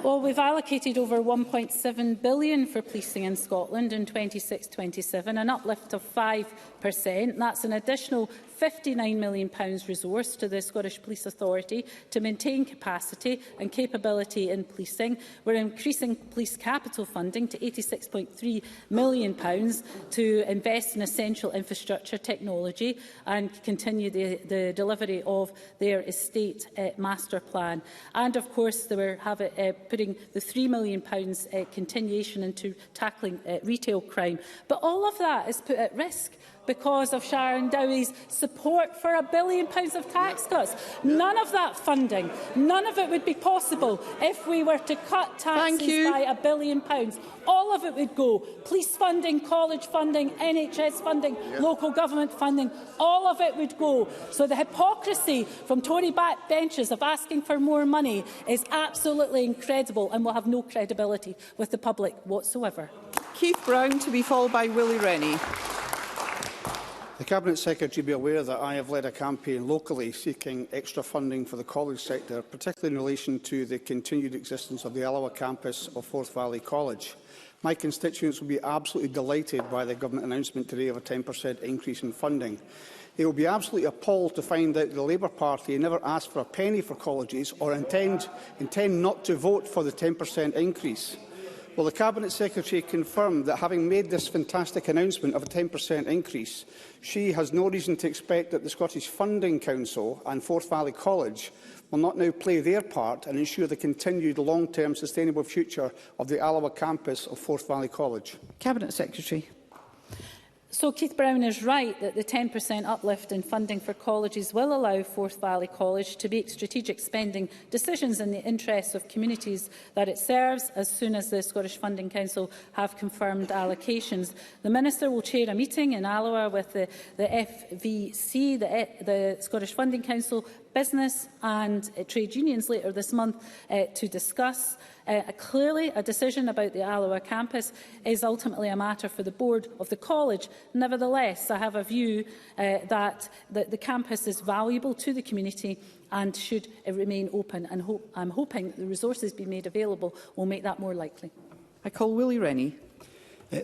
Well, we've allocated over £1.7 billion for policing in Scotland in 26-27, an uplift of 5%. That's an additional £59 million resource to the Scottish Police Authority to maintain capacity and capability in policing. We're increasing police capital funding to £86.3 million to invest in essential infrastructure technology and continue the delivery of their estate master plan. And of course, they were putting the £3 million continuation into tackling retail crime. But all of that is put at risk because of Sharon Dowie's support for £1 billion of tax cuts. None of that funding, none of it would be possible if we were to cut taxes by £1 billion. All of it would go. Police funding, college funding, NHS funding, local government funding, all of it would go. So the hypocrisy from Tory backbenchers of asking for more money is absolutely incredible and will have no credibility with the public whatsoever. Keith Brown, to be followed by Willie Rennie. The Cabinet Secretary be aware that I have led a campaign locally seeking extra funding for the college sector, particularly in relation to the continued existence of the Alloa campus of Forth Valley College. My constituents will be absolutely delighted by the Government announcement today of a 10% increase in funding. They will be absolutely appalled to find out the Labour Party never asked for a penny for colleges or intend not to vote for the 10% increase. Will the Cabinet Secretary confirm that, having made this fantastic announcement of a 10% increase, she has no reason to expect that the Scottish Funding Council and Forth Valley College will not now play their part and ensure the continued long-term sustainable future of the Alloa campus of Forth Valley College? Cabinet Secretary. So Keith Brown is right that the 10% uplift in funding for colleges will allow Forth Valley College to make strategic spending decisions in the interests of communities that it serves as soon as the Scottish Funding Council have confirmed allocations. The Minister will chair a meeting in Alloa with the FVC, the Scottish Funding Council, business and trade unions later this month to discuss. Clearly, a decision about the Alloa campus is ultimately a matter for the board of the college. Nevertheless, I have a view that the campus is valuable to the community and should remain open, and I'm hoping that the resources being made available will make that more likely. I call Willie Rennie.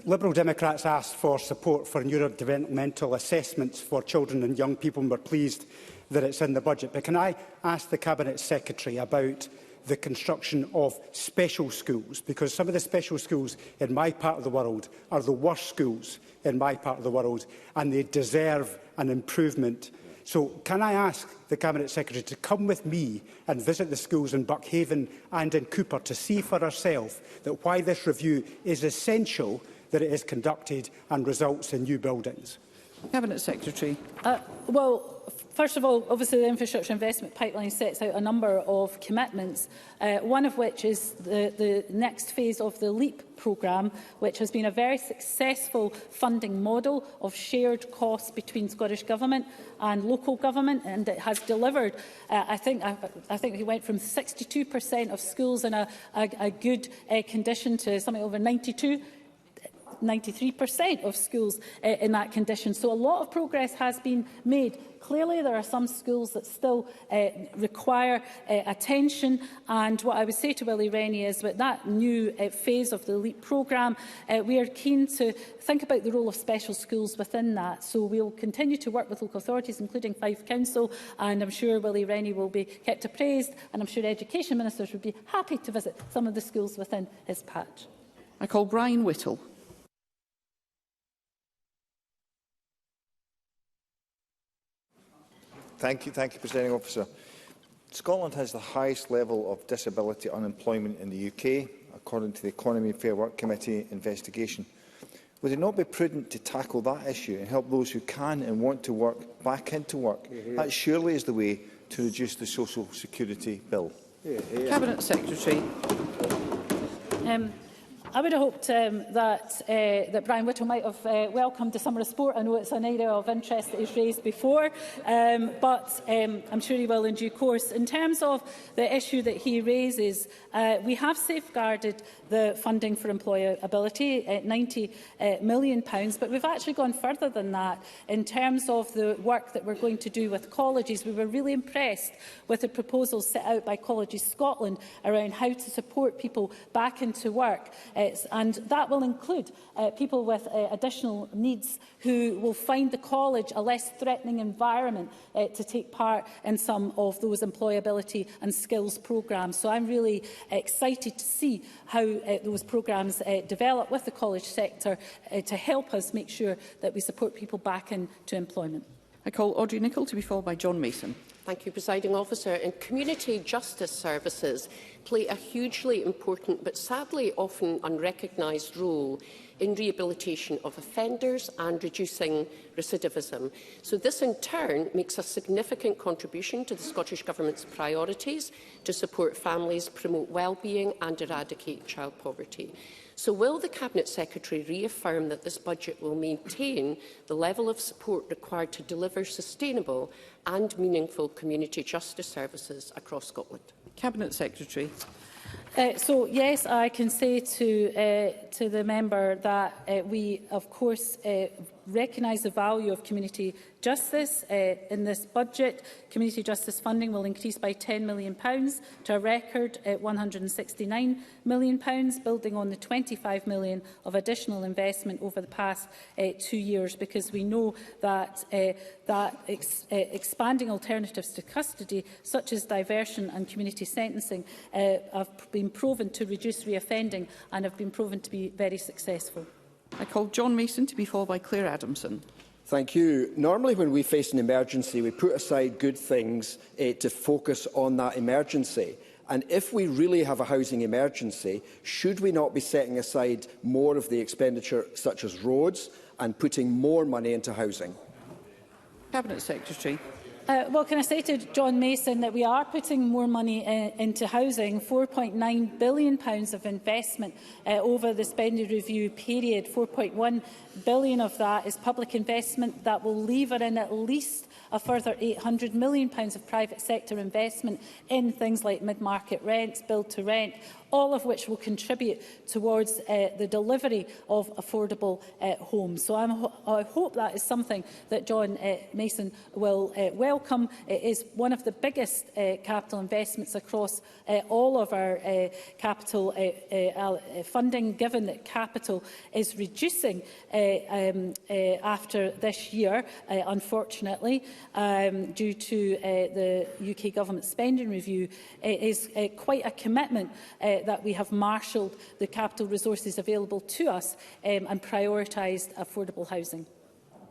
Liberal Democrats asked for support for neurodevelopmental assessments for children and young people, and we're pleased that it's in the budget. But can I ask the Cabinet Secretary about the construction of special schools? Because some of the special schools in my part of the world are the worst schools in my part of the world, and they deserve an improvement. So can I ask the Cabinet Secretary to come with me and visit the schools in Buckhaven and in Cooper to see for herself that why this review is essential, that it is conducted and results in new buildings? Cabinet Secretary. Well, first of all, obviously the infrastructure investment pipeline sets out a number of commitments, one of which is the next phase of the LEAP programme, which has been a very successful funding model of shared costs between Scottish Government and local government, and it has delivered. I think we went from 62% of schools in a good condition to something over 93% of schools in that condition. So a lot of progress has been made. Clearly, there are some schools that still require attention, and what I would say to Willie Rennie is that that new phase of the LEAP programme, we are keen to think about the role of special schools within that. So we will continue to work with local authorities, including Fife Council, and I'm sure Willie Rennie will be kept appraised, and I'm sure education ministers would be happy to visit some of the schools within his patch. I call Brian Whittle. Thank you, Presiding Officer. Scotland has the highest level of disability unemployment in the UK, according to the Economy and Fair Work Committee investigation. Would it not be prudent to tackle that issue and help those who can and want to work back into work? That surely is the way to reduce the social security bill. Cabinet Secretary. I would have hoped that Brian Whittle might have welcomed the summer of sport. I know it's an area of interest that he's raised before, but I'm sure he will in due course. In terms of the issue that he raises, we have safeguarded the funding for employability at £90 million, but we've actually gone further than that in terms of the work that we're going to do with colleges. We were really impressed with the proposals set out by Colleges Scotland around how to support people back into work. and that will include people with additional needs who will find the college a less threatening environment to take part in some of those employability and skills programmes. So I'm really excited to see how those programmes develop with the college sector to help us make sure that we support people back into employment. I call Audrey Nicholl to be followed by John Mason. Thank you, Presiding Officer. And community justice services play a hugely important but sadly often unrecognised role in rehabilitation of offenders and reducing recidivism. So this in turn makes a significant contribution to the Scottish Government's priorities to support families, promote well-being and eradicate child poverty. So will the Cabinet Secretary reaffirm that this budget will maintain the level of support required to deliver sustainable and meaningful community justice services across Scotland? Cabinet Secretary. So yes, I can say to the member that we, of course, recognise the value of community justice. In this budget, community justice funding will increase by £10 million to a record £169 million, building on the £25 million of additional investment over the past 2 years, because we know that expanding alternatives to custody, such as diversion and community sentencing, have been proven to reduce reoffending and have been proven to be very successful. I call John Mason to be followed by Claire Adamson. Thank you. Normally when we face an emergency, we put aside good things to focus on that emergency. And if we really have a housing emergency, should we not be setting aside more of the expenditure, such as roads, and putting more money into housing? Cabinet Secretary. Well, can I say to John Mason that we are putting more money into housing, £4.9 billion of investment over the spending review period. £4.1 billion of that is public investment that will lever in at least a further £800 million of private sector investment in things like mid-market rents, build-to-rent, all of which will contribute towards the delivery of affordable homes. So I hope that is something that John Mason will welcome. It is one of the biggest capital investments across all of our capital funding, given that capital is reducing after this year, unfortunately, due to the UK Government spending review. It is quite a commitment that we have marshalled the capital resources available to us and prioritised affordable housing.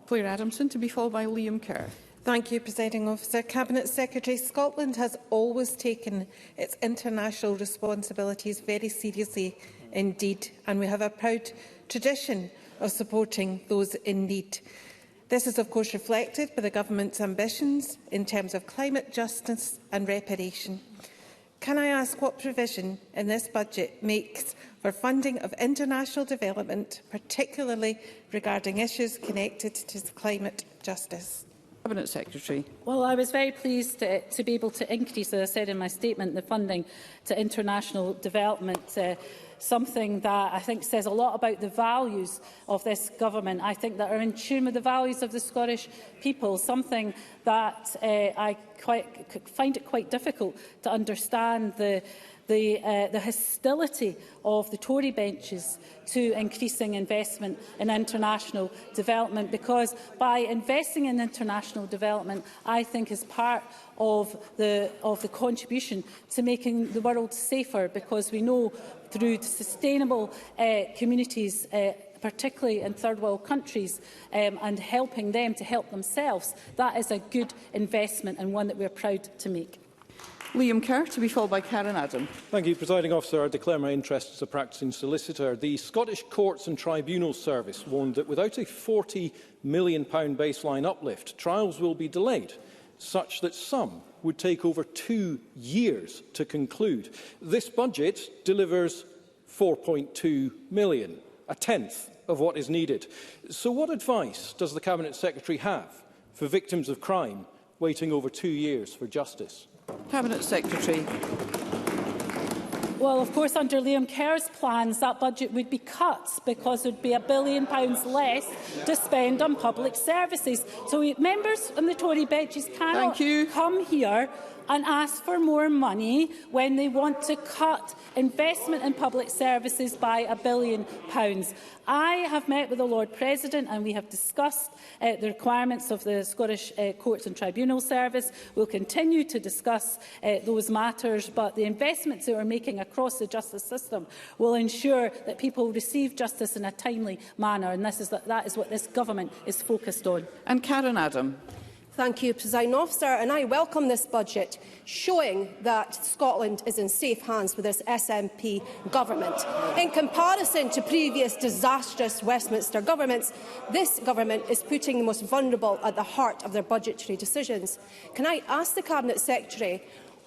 Claire Adamson to be followed by Liam Kerr. Thank you, Presiding Officer. Cabinet Secretary, Scotland has always taken its international responsibilities very seriously indeed, and we have a proud tradition of supporting those in need. This is, of course, reflected by the Government's ambitions in terms of climate justice and reparation. Can I ask what provision in this budget makes for funding of international development, particularly regarding issues connected to climate justice? Cabinet Secretary. Well, I was very pleased to be able to increase, as I said in my statement, the funding to international development, something that I think says a lot about the values of this government. I think that are in tune with the values of the Scottish people, something that I find it quite difficult to understand the hostility of the Tory benches to increasing investment in international development, because by investing in international development, I think is part of the contribution to making the world safer, because we know through sustainable communities, particularly in third world countries, and helping them to help themselves, that is a good investment and one that we are proud to make. Liam Kerr to be followed by Karen Adam. Thank you, Presiding Officer. I declare my interest as a practising solicitor. The Scottish Courts and Tribunals Service warned that without a £40 million baseline uplift, trials will be delayed, such that some would take over 2 years to conclude. This budget delivers £4.2 million, a tenth of what is needed. So what advice does the Cabinet Secretary have for victims of crime waiting over 2 years for justice? Cabinet Secretary. Well, of course, under Liam Kerr's plans, that budget would be cut because there would be £1 billion less to spend on public services. So members on the Tory benches cannot come here and ask for more money when they want to cut investment in public services by £1 billion. I have met with the Lord President and we have discussed the requirements of the Scottish Courts and Tribunal Service. We'll continue to discuss those matters, but the investments that we're making across the justice system will ensure that people receive justice in a timely manner, and that is what this government is focused on. And Karen Adam. Thank you, Presiding Officer, and I welcome this budget, showing that Scotland is in safe hands with this SNP government. In comparison to previous disastrous Westminster governments, this government is putting the most vulnerable at the heart of their budgetary decisions. Can I ask the Cabinet Secretary,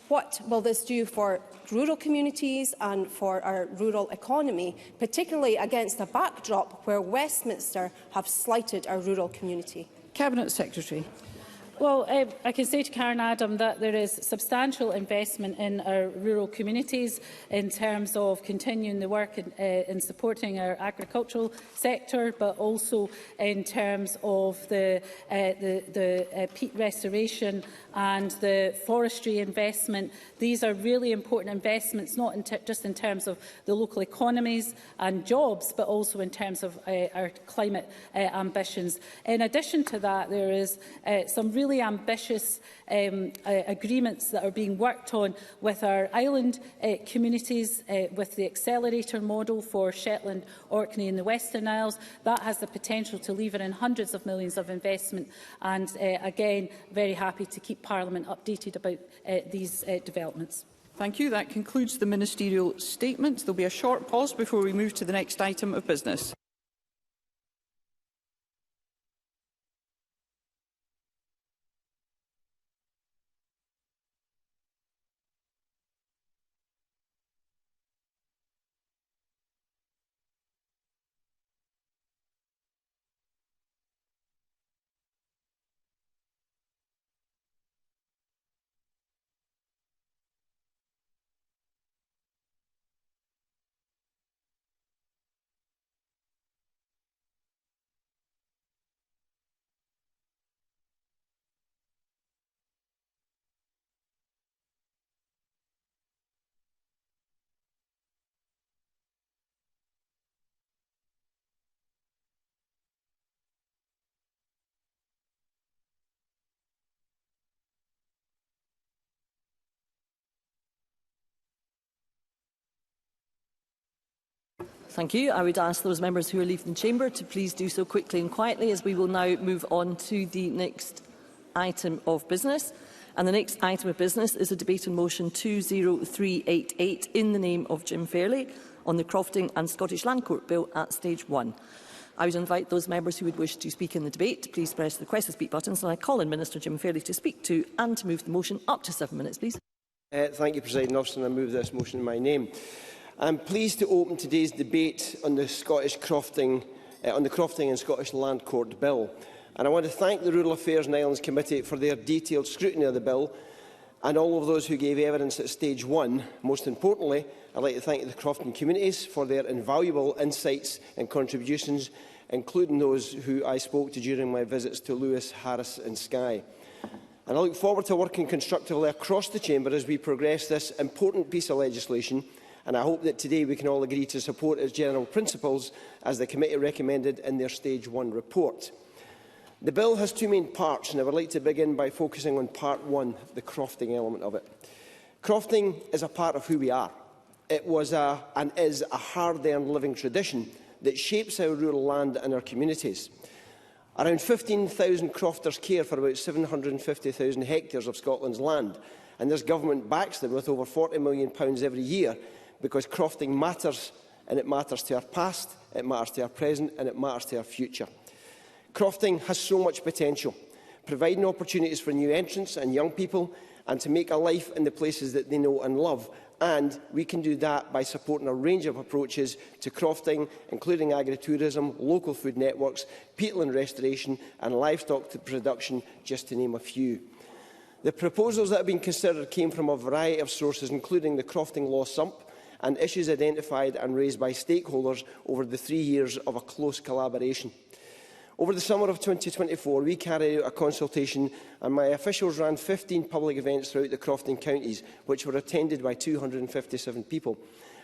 what will this do for rural communities and for our rural economy, particularly against a backdrop where Westminster have slighted our rural community? Cabinet Secretary. Well, I can say to Karen Adam that there is substantial investment in our rural communities in terms of continuing the work in supporting our agricultural sector, but also in terms of the peat restoration and the forestry investment. These are really important investments, not just in terms of the local economies and jobs, but also in terms of our climate ambitions. In addition to that, there is some really ambitious agreements that are being worked on with our island communities, with the accelerator model for Shetland, Orkney and the Western Isles. That has the potential to lever in hundreds of millions of investment, and again, very happy to keep Parliament updated about these developments. Thank you. That concludes the ministerial statements. There will be a short pause before we move to the next item of business. Thank you. I would ask those members who are leaving the chamber to please do so quickly and quietly, as we will now move on to the next item of business. And the next item of business is a debate on motion 20388 in the name of Jim Fairley on the Crofting and Scottish Land Court Bill at stage 1. I would invite those members who would wish to speak in the debate to please press the request to speak buttons, and I call on Minister Jim Fairley to speak to and to move the motion up to 7 minutes, please. Thank you, Presiding Officer, and I move this motion in my name. I'm pleased to open today's debate on the Crofting and Scottish Land Court Bill. And I want to thank the Rural Affairs and Islands Committee for their detailed scrutiny of the bill, and all of those who gave evidence at stage 1. Most importantly, I'd like to thank the Crofting communities for their invaluable insights and contributions, including those who I spoke to during my visits to Lewis, Harris and Skye. And I look forward to working constructively across the chamber as we progress this important piece of legislation, and I hope that today we can all agree to support its general principles as the committee recommended in their stage 1 report. The bill has two main parts, and I would like to begin by focusing on part 1, the crofting element of it. Crofting is a part of who we are. It was and is a hard-earned living tradition that shapes our rural land and our communities. Around 15,000 crofters care for about 750,000 hectares of Scotland's land, and this government backs them with over £40 million every year, because crofting matters, and it matters to our past, it matters to our present, and it matters to our future. Crofting has so much potential, providing opportunities for new entrants and young people, and to make a life in the places that they know and love. And we can do that by supporting a range of approaches to crofting, including agritourism, local food networks, peatland restoration and livestock production, just to name a few. The proposals that have been considered came from a variety of sources, including the Crofting Law Sump, and issues identified and raised by stakeholders over the 3 years of a close collaboration. Over the summer of 2024, we carried out a consultation and my officials ran 15 public events throughout the Crofting counties, which were attended by 257 people.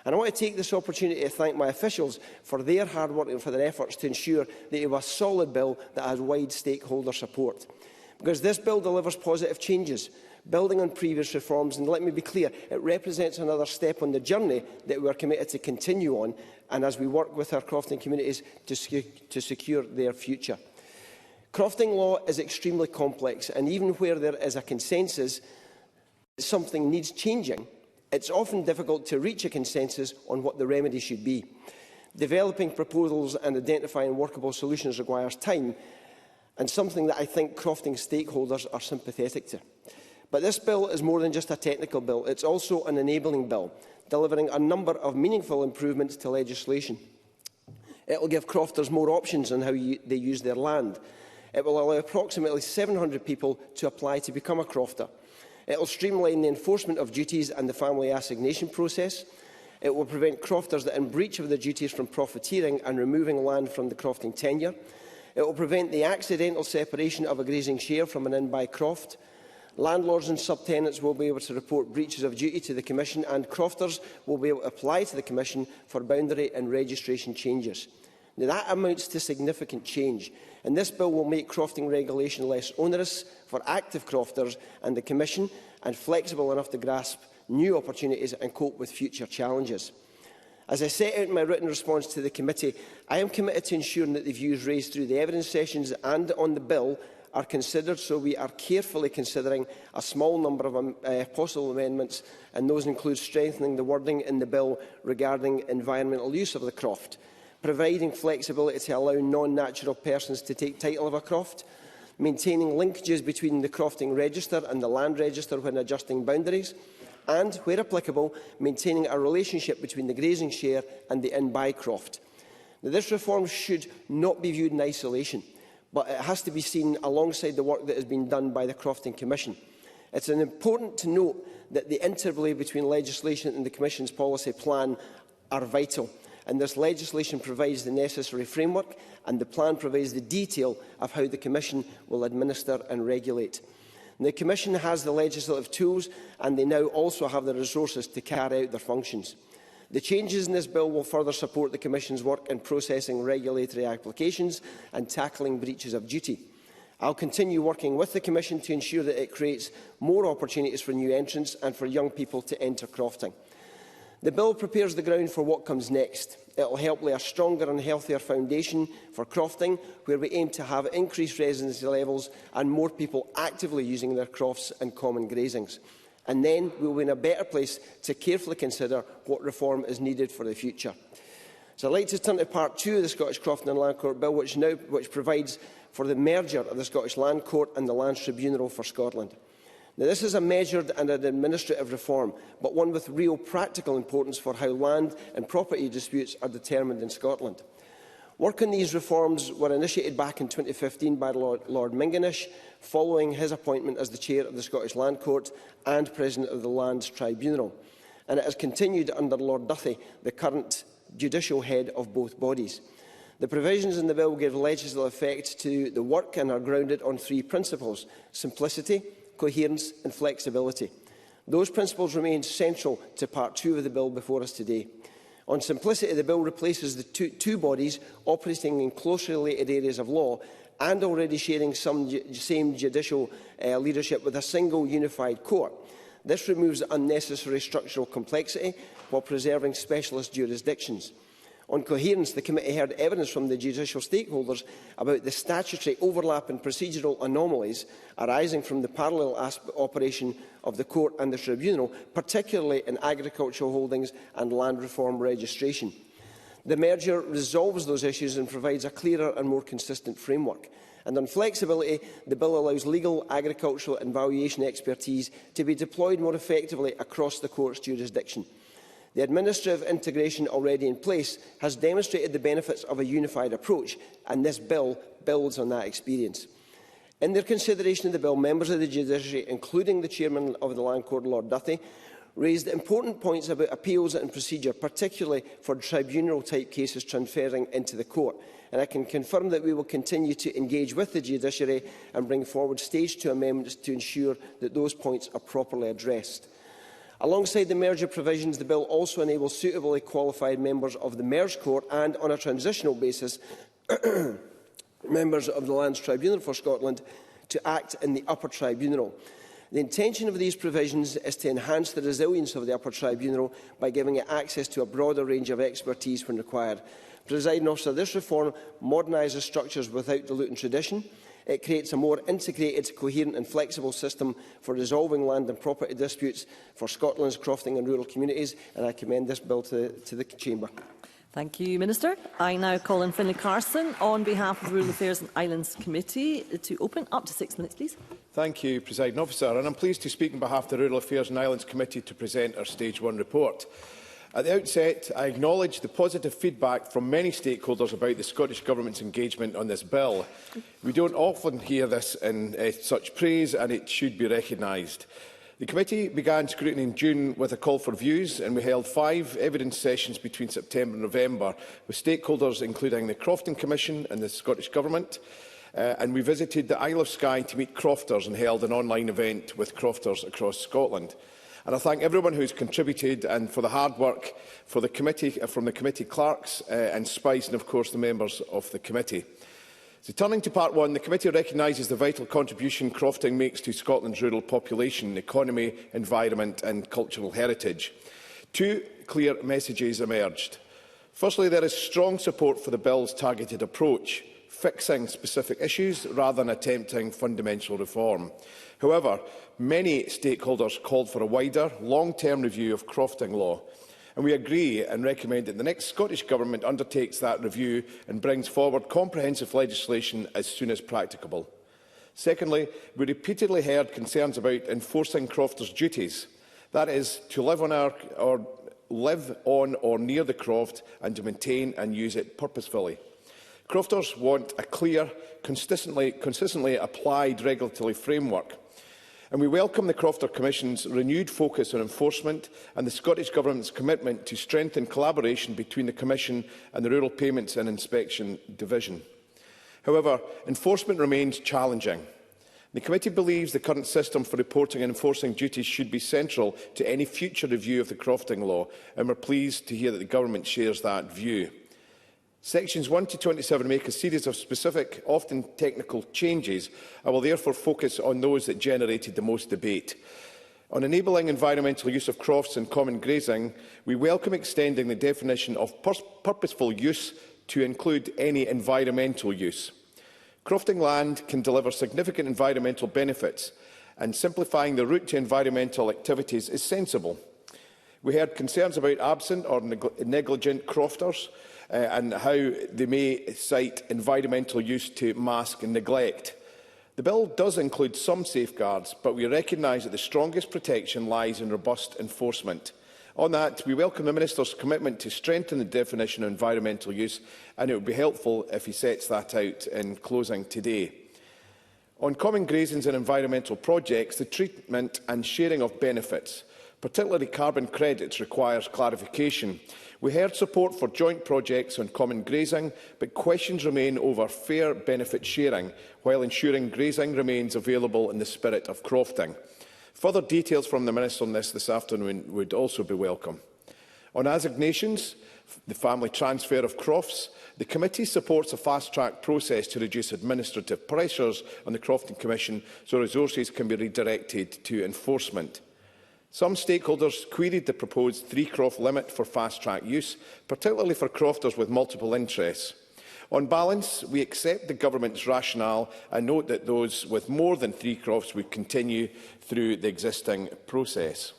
And I want to take this opportunity to thank my officials for their hard work and for their efforts to ensure that it was a solid bill that has wide stakeholder support. Because this bill delivers positive changes, building on previous reforms, and let me be clear, it represents another step on the journey that we are committed to continue on, and as we work with our Crofting communities to secure their future. Crofting law is extremely complex, and even where there is a consensus that something needs changing, it's often difficult to reach a consensus on what the remedy should be. Developing proposals and identifying workable solutions requires time, and something that I think Crofting stakeholders are sympathetic to. But this bill is more than just a technical bill. It's also an enabling bill, delivering a number of meaningful improvements to legislation. It will give crofters more options on how they use their land. It will allow approximately 700 people to apply to become a crofter. It will streamline the enforcement of duties and the family assignation process. It will prevent crofters that are in breach of their duties from profiteering and removing land from the crofting tenure. It will prevent the accidental separation of a grazing share from an in-by croft. Landlords and subtenants will be able to report breaches of duty to the Commission, and crofters will be able to apply to the Commission for boundary and registration changes. Now, that amounts to significant change, and this bill will make crofting regulation less onerous for active crofters and the Commission, and flexible enough to grasp new opportunities and cope with future challenges. As I set out in my written response to the committee, I am committed to ensuring that the views raised through the evidence sessions and on the bill are considered, so we are carefully considering a small number of possible amendments, and those include strengthening the wording in the bill regarding environmental use of the croft, providing flexibility to allow non-natural persons to take title of a croft, maintaining linkages between the crofting register and the land register when adjusting boundaries, and, where applicable, maintaining a relationship between the grazing share and the in-by croft. Now, this reform should not be viewed in isolation, but it has to be seen alongside the work that has been done by the Crofting Commission. It is important to note that the interplay between legislation and the Commission's policy plan are vital, and this legislation provides the necessary framework, and the plan provides the detail of how the Commission will administer and regulate. The Commission has the legislative tools, and they now also have the resources to carry out their functions. The changes in this bill will further support the Commission's work in processing regulatory applications and tackling breaches of duty. I will continue working with the Commission to ensure that it creates more opportunities for new entrants and for young people to enter crofting. The bill prepares the ground for what comes next. It will help lay a stronger and healthier foundation for crofting, where we aim to have increased residency levels and more people actively using their crofts and common grazings. And then we will be in a better place to carefully consider what reform is needed for the future. So I'd like to turn to Part 2 of the Scottish Crofting and Land Court Bill, which provides for the merger of the Scottish Land Court and the Lands Tribunal for Scotland. Now, this is a measured and an administrative reform, but one with real practical importance for how land and property disputes are determined in Scotland. Work on these reforms were initiated back in 2015 by Lord Mingonish, following his appointment as the Chair of the Scottish Land Court and President of the Lands Tribunal, and it has continued under Lord Duthie, the current judicial head of both bodies. The provisions in the bill give legislative effect to the work and are grounded on three principles: simplicity, coherence and flexibility. Those principles remain central to Part 2 of the bill before us today. On simplicity, the bill replaces the two bodies operating in closely related areas of law and already sharing some same judicial leadership with a single unified court. This removes unnecessary structural complexity while preserving specialist jurisdictions. On coherence, the committee heard evidence from the judicial stakeholders about the statutory overlap and procedural anomalies arising from the parallel operation of the court and the tribunal, particularly in agricultural holdings and land reform registration. The merger resolves those issues and provides a clearer and more consistent framework. And on flexibility, the bill allows legal, agricultural and valuation expertise to be deployed more effectively across the court's jurisdiction. The administrative integration already in place has demonstrated the benefits of a unified approach, and this bill builds on that experience. In their consideration of the bill, members of the judiciary, including the Chairman of the Land Court, Lord Duthie, raised important points about appeals and procedure, particularly for tribunal-type cases transferring into the court. And I can confirm that we will continue to engage with the judiciary and bring forward Stage 2 amendments to ensure that those points are properly addressed. Alongside the merger provisions, the bill also enables suitably qualified members of the merged court and, on a transitional basis, members of the Lands Tribunal for Scotland to act in the upper tribunal. The intention of these provisions is to enhance the resilience of the upper tribunal by giving it access to a broader range of expertise when required. Presiding Officer, this reform modernises structures without diluting tradition. It creates a more integrated, coherent and flexible system for resolving land and property disputes for Scotland's crofting and rural communities, and I commend this bill to the Chamber. Thank you, Minister. I now call on Finlay Carson on behalf of the Rural Affairs and Islands Committee to open. Up to 6 minutes, please. Thank you, Presiding Officer. And I'm pleased to speak on behalf of the Rural Affairs and Islands Committee to present our Stage 1 report. At the outset, I acknowledge the positive feedback from many stakeholders about the Scottish Government's engagement on this bill. We don't often hear this in such praise, and it should be recognised. The committee began scrutiny in June with a call for views, and we held 5 evidence sessions between September and November with stakeholders including the Crofting Commission and the Scottish Government. And we visited the Isle of Skye to meet crofters and held an online event with crofters across Scotland. And I thank everyone who has contributed and for the hard work for the committee, from the committee clerks and Spice, and of course the members of the committee. So, turning to part 1, the committee recognises the vital contribution crofting makes to Scotland's rural population, economy, environment and cultural heritage. 2 clear messages emerged. Firstly, there is strong support for the bill's targeted approach, fixing specific issues rather than attempting fundamental reform. However, many stakeholders called for a wider, long-term review of crofting law, and we agree and recommend that the next Scottish Government undertakes that review and brings forward comprehensive legislation as soon as practicable. Secondly, we repeatedly heard concerns about enforcing crofters' duties, that is, to live on or near the croft and to maintain and use it purposefully. Crofters want a clear, consistently applied regulatory framework. And we welcome the Crofter Commission's renewed focus on enforcement and the Scottish Government's commitment to strengthen collaboration between the Commission and the Rural Payments and Inspection Division. However, enforcement remains challenging. The committee believes the current system for reporting and enforcing duties should be central to any future review of the crofting law, and we're pleased to hear that the Government shares that view. Sections 1 to 27 make a series of specific, often technical changes. I will therefore focus on those that generated the most debate. On enabling environmental use of crofts and common grazing, we welcome extending the definition of purposeful use to include any environmental use. Crofting land can deliver significant environmental benefits, and simplifying the route to environmental activities is sensible. We heard concerns about absent or negligent crofters, and how they may cite environmental use to mask and neglect. The bill does include some safeguards, but we recognise that the strongest protection lies in robust enforcement. On that, we welcome the Minister's commitment to strengthen the definition of environmental use, and it would be helpful if he sets that out in closing today. On common grazings and environmental projects, the treatment and sharing of benefits, particularly carbon credits, requires clarification. We heard support for joint projects on common grazing, but questions remain over fair benefit sharing, while ensuring grazing remains available in the spirit of crofting. Further details from the Minister on this afternoon would also be welcome. On assignations, the family transfer of crofts, the committee supports a fast-track process to reduce administrative pressures on the Crofting Commission so resources can be redirected to enforcement. Some stakeholders queried the proposed 3-croft limit for fast-track use, particularly for crofters with multiple interests. On balance, we accept the Government's rationale and note that those with more than 3 crofts would continue through the existing process.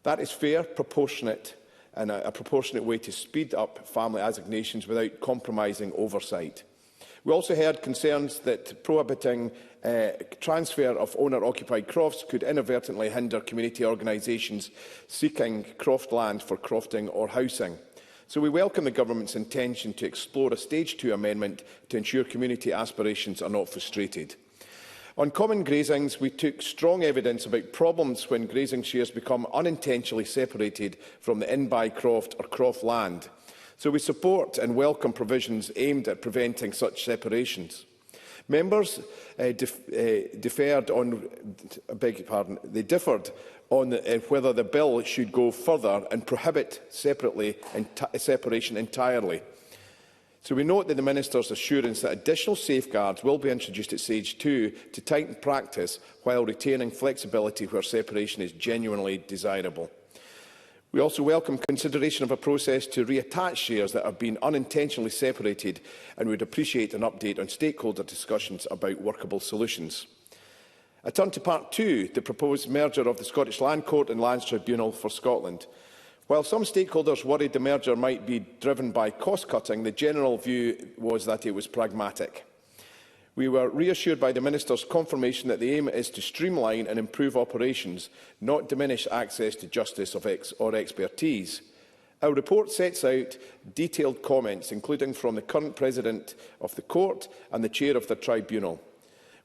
That is fair, proportionate, and a proportionate way to speed up family assignations without compromising oversight. We also heard concerns that prohibiting transfer of owner-occupied crofts could inadvertently hinder community organisations seeking croft land for crofting or housing. So we welcome the Government's intention to explore a Stage 2 amendment to ensure community aspirations are not frustrated. On common grazings, we took strong evidence about problems when grazing shares become unintentionally separated from the in-by croft or croft land. So we support and welcome provisions aimed at preventing such separations. Members differed on whether the bill should go further and prohibit separation entirely. So we note that the Minister's assurance that additional safeguards will be introduced at stage 2 to tighten practice while retaining flexibility where separation is genuinely desirable. We also welcome consideration of a process to reattach shares that have been unintentionally separated and would appreciate an update on stakeholder discussions about workable solutions. I turn to Part 2, the proposed merger of the Scottish Land Court and Lands Tribunal for Scotland. While some stakeholders worried the merger might be driven by cost-cutting, the general view was that it was pragmatic. We were reassured by the Minister's confirmation that the aim is to streamline and improve operations, not diminish access to justice or expertise. Our report sets out detailed comments, including from the current President of the Court and the Chair of the Tribunal.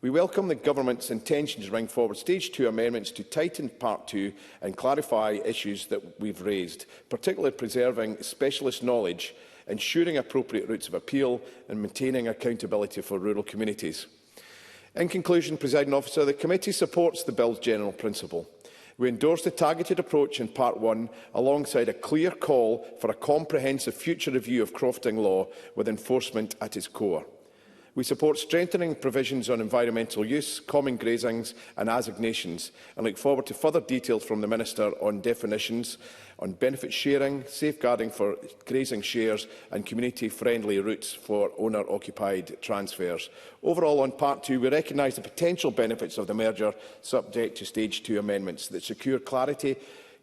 We welcome the Government's intention to bring forward Stage 2 amendments to tighten Part 2 and clarify issues that we've raised, particularly preserving specialist knowledge, ensuring appropriate routes of appeal and maintaining accountability for rural communities. In conclusion, Presiding Officer, the Committee supports the Bill's general principle. We endorse the targeted approach in Part 1 alongside a clear call for a comprehensive future review of crofting law with enforcement at its core. We support strengthening provisions on environmental use, common grazings and assignations and look forward to further details from the Minister on definitions, on benefit sharing, safeguarding for grazing shares and community-friendly routes for owner-occupied transfers. Overall, on Part 2, we recognise the potential benefits of the merger subject to Stage 2 amendments that secure clarity,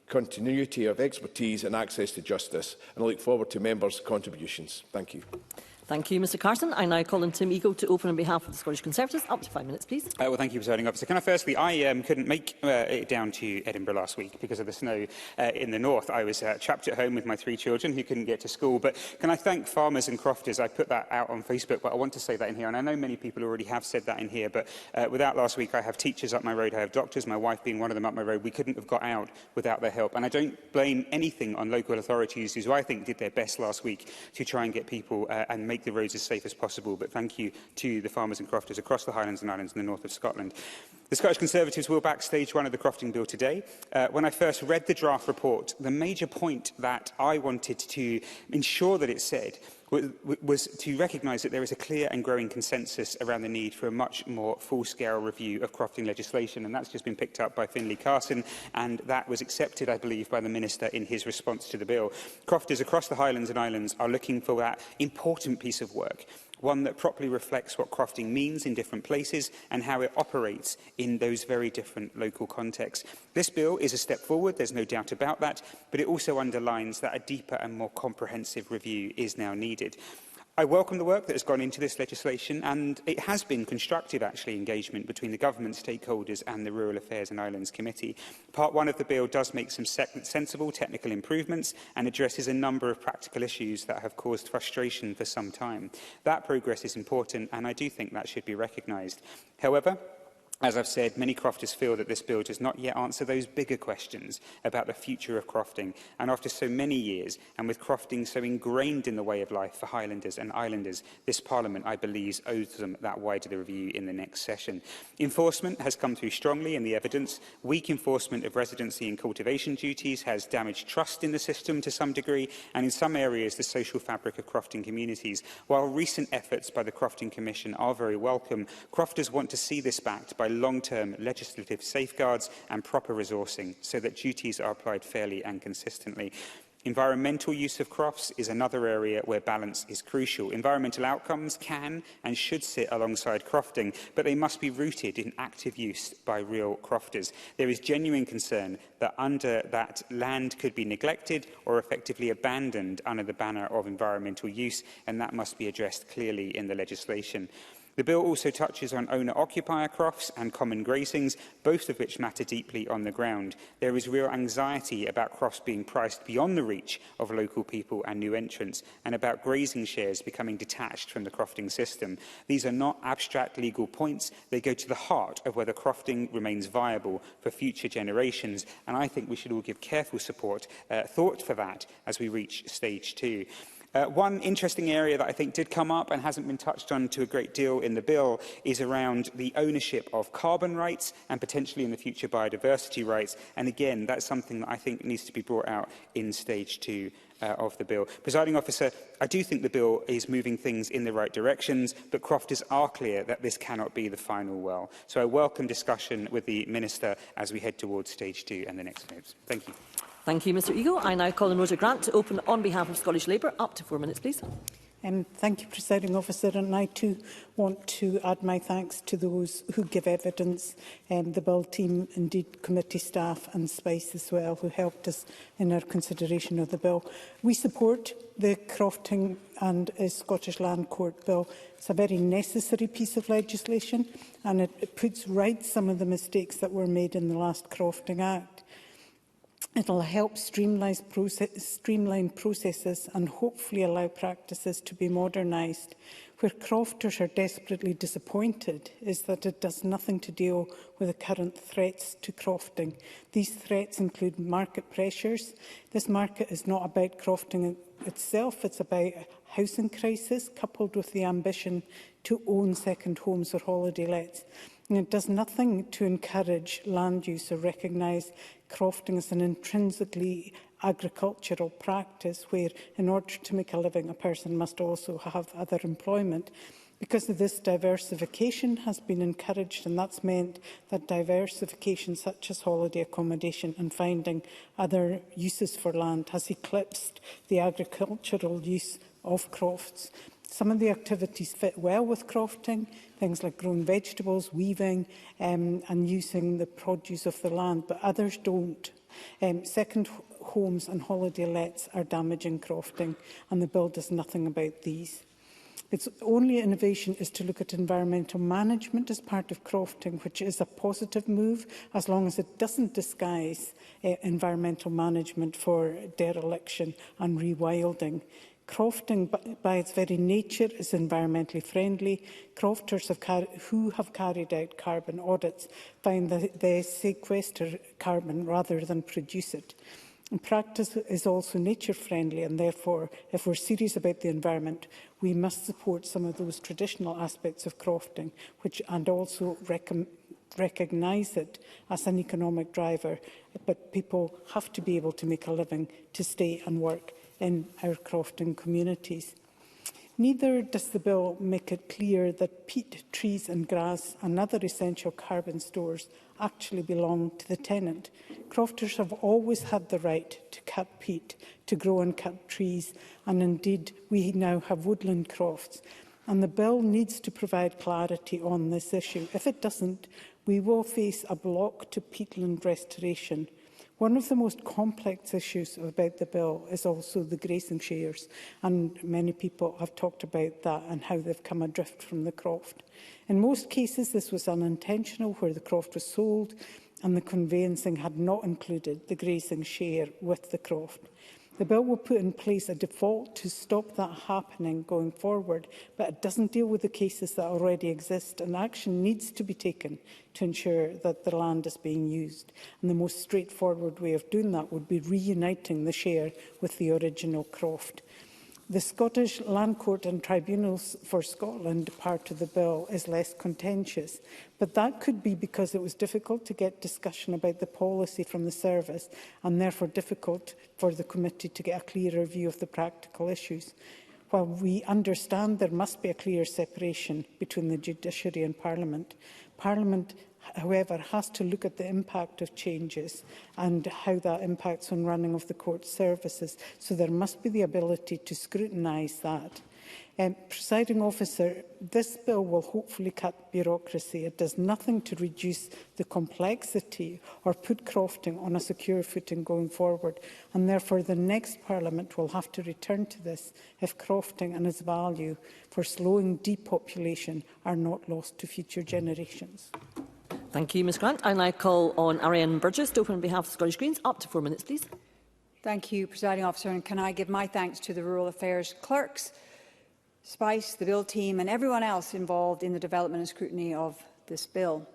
continuity of expertise and access to justice. And I look forward to members' contributions. Thank you. Thank you, Mr Carson. I now call on Tim Eagle to open on behalf of the Scottish Conservatives. Up to 5 minutes, please. Well, thank you, Presiding Officer. Can I firstly, I couldn't make it down to Edinburgh last week because of the snow in the north. I was trapped at home with my 3 children who couldn't get to school. But can I thank farmers and crofters? I put that out on Facebook, but I want to say that in here. And I know many people already have said that in here. But without last week, I have teachers up my road. I have doctors, my wife being one of them up my road. We couldn't have got out without their help. And I don't blame anything on local authorities who I think did their best last week to try and get people and make the roads as safe as possible, but thank you to the farmers and crofters across the Highlands and Islands in the north of Scotland. The Scottish Conservatives will back Stage 1 of the Crofting Bill today. When I first read the draft report, the major point that I wanted to ensure that it said was to recognise that there is a clear and growing consensus around the need for a much more full-scale review of crofting legislation, and that's just been picked up by Finlay Carson, and that was accepted, I believe, by the Minister in his response to the bill. Crofters across the Highlands and Islands are looking for that important piece of work, one that properly reflects what crofting means in different places and how it operates in those very different local contexts. This bill is a step forward, there's no doubt about that, but it also underlines that a deeper and more comprehensive review is now needed. I welcome the work that has gone into this legislation, and it has been constructive, actually, engagement between the government stakeholders and the Rural Affairs and Islands Committee. Part 1 of the bill does make some sensible technical improvements and addresses a number of practical issues that have caused frustration for some time. That progress is important, and I do think that should be recognised. However, as I've said, many crofters feel that this bill does not yet answer those bigger questions about the future of crofting. And after so many years, and with crofting so ingrained in the way of life for Highlanders and Islanders, this Parliament, I believe, owes them that wider review in the next session. Enforcement has come through strongly in the evidence. Weak enforcement of residency and cultivation duties has damaged trust in the system to some degree, and in some areas the social fabric of crofting communities. While recent efforts by the Crofting Commission are very welcome, crofters want to see this backed by long-term legislative safeguards and proper resourcing so that duties are applied fairly and consistently. Environmental use of crofts is another area where balance is crucial. Environmental outcomes can and should sit alongside crofting, but they must be rooted in active use by real crofters. There is genuine concern that under that land could be neglected or effectively abandoned under the banner of environmental use, and that must be addressed clearly in the legislation. The bill also touches on owner-occupier crofts and common grazings, both of which matter deeply on the ground. There is real anxiety about crofts being priced beyond the reach of local people and new entrants, and about grazing shares becoming detached from the crofting system. These are not abstract legal points. They go to the heart of whether crofting remains viable for future generations, and I think we should all give careful thought for that as we reach stage 2. One interesting area that I think did come up and hasn't been touched on to a great deal in the bill is around the ownership of carbon rights and potentially in the future biodiversity rights. And again, that's something that I think needs to be brought out in stage 2 of the bill. Presiding officer, I do think the bill is moving things in the right directions, but crofters are clear that this cannot be the final well. So I welcome discussion with the Minister as we head towards stage 2 and the next moves. Thank you. Thank you, Mr Eagle. I now call on Rhoda Grant to open on behalf of Scottish Labour. Up to 4 minutes, please. Thank you, Presiding Officer, and I too want to add my thanks to those who give evidence, the Bill team, indeed committee staff and SPICE as well, who helped us in our consideration of the bill. We support the Crofting and Scottish Land Court Bill. It's a very necessary piece of legislation, and it puts right some of the mistakes that were made in the last Crofting Act. It will help streamline processes and hopefully allow practices to be modernised. Where crofters are desperately disappointed is that it does nothing to deal with the current threats to crofting. These threats include market pressures. This market is not about crofting itself, it's about a housing crisis coupled with the ambition to own second homes or holiday lets. And it does nothing to encourage land use or recognise crofting as an intrinsically agricultural practice where, in order to make a living, a person must also have other employment. Because of this, diversification has been encouraged, and that's meant that diversification such as holiday accommodation and finding other uses for land has eclipsed the agricultural use of crofts. Some of the activities fit well with crofting, things like growing vegetables, weaving and using the produce of the land, but others don't. Second homes and holiday lets are damaging crofting, and the bill does nothing about these. Its only innovation is to look at environmental management as part of crofting, which is a positive move as long as it doesn't disguise environmental management for dereliction and rewilding. Crofting, by its very nature, is environmentally friendly. Crofters who have carried out carbon audits find that they sequester carbon rather than produce it. And practice is also nature-friendly, and therefore, if we're serious about the environment, we must support some of those traditional aspects of crofting, and also recognise it as an economic driver. But people have to be able to make a living to stay and work in our crofting communities. Neither does the bill make it clear that peat, trees and grass and other essential carbon stores actually belong to the tenant. Crofters have always had the right to cut peat, to grow and cut trees, and indeed we now have woodland crofts. And the bill needs to provide clarity on this issue. If it doesn't, we will face a block to peatland restoration. One of the most complex issues about the bill is also the grazing shares, and many people have talked about that and how they've come adrift from the croft. In most cases, this was unintentional, where the croft was sold and the conveyancing had not included the grazing share with the croft. The bill will put in place a default to stop that happening going forward, but it doesn't deal with the cases that already exist, and action needs to be taken to ensure that the land is being used. And the most straightforward way of doing that would be reuniting the share with the original croft. The Scottish Land Court and Tribunals for Scotland part of the bill is less contentious, but that could be because it was difficult to get discussion about the policy from the service, and therefore difficult for the committee to get a clearer view of the practical issues. While we understand there must be a clear separation between the judiciary and Parliament, Parliament, however, has to look at the impact of changes and how that impacts on running of the court services. So there must be the ability to scrutinise that. Presiding officer, this bill will hopefully cut bureaucracy. It does nothing to reduce the complexity or put Crofting on a secure footing going forward, and therefore the next Parliament will have to return to this if Crofting and its value for slowing depopulation are not lost to future generations. Thank you, Ms Grant. I now call on Ariane Burgess to open on behalf of the Scottish Greens. Up to 4 minutes, please. Thank you, Presiding Officer. And can I give my thanks to the Rural Affairs clerks, Spice, the Bill team and everyone else involved in the development and scrutiny of this bill.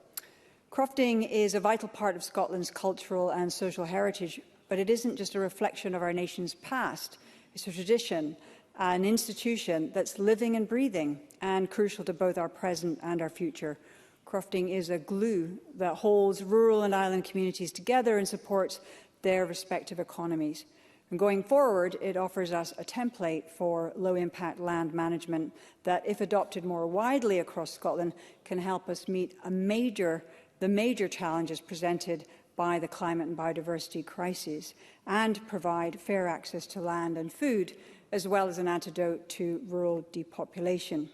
Crofting is a vital part of Scotland's cultural and social heritage, but it isn't just a reflection of our nation's past. It's a tradition, an institution that's living and breathing and crucial to both our present and our future. Crofting is a glue that holds rural and island communities together and supports their respective economies. And going forward, it offers us a template for low-impact land management that, if adopted more widely across Scotland, can help us meet the major challenges presented by the climate and biodiversity crises and provide fair access to land and food, as well as an antidote to rural depopulation.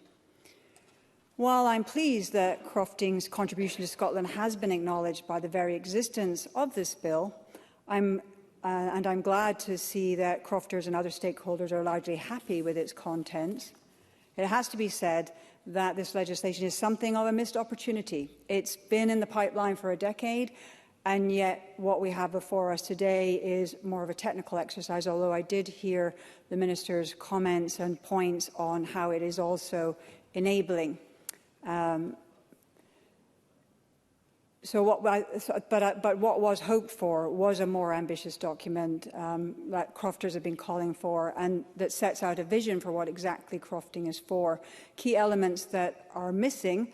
While I'm pleased that Crofting's contribution to Scotland has been acknowledged by the very existence of this bill, I'm glad to see that crofters and other stakeholders are largely happy with its contents. It has to be said that this legislation is something of a missed opportunity. It's been in the pipeline for a decade, and yet what we have before us today is more of a technical exercise, although I did hear the Minister's comments and points on how it is also enabling. But what was hoped for was a more ambitious document that crofters have been calling for, and that sets out a vision for what exactly crofting is for. Key elements that are missing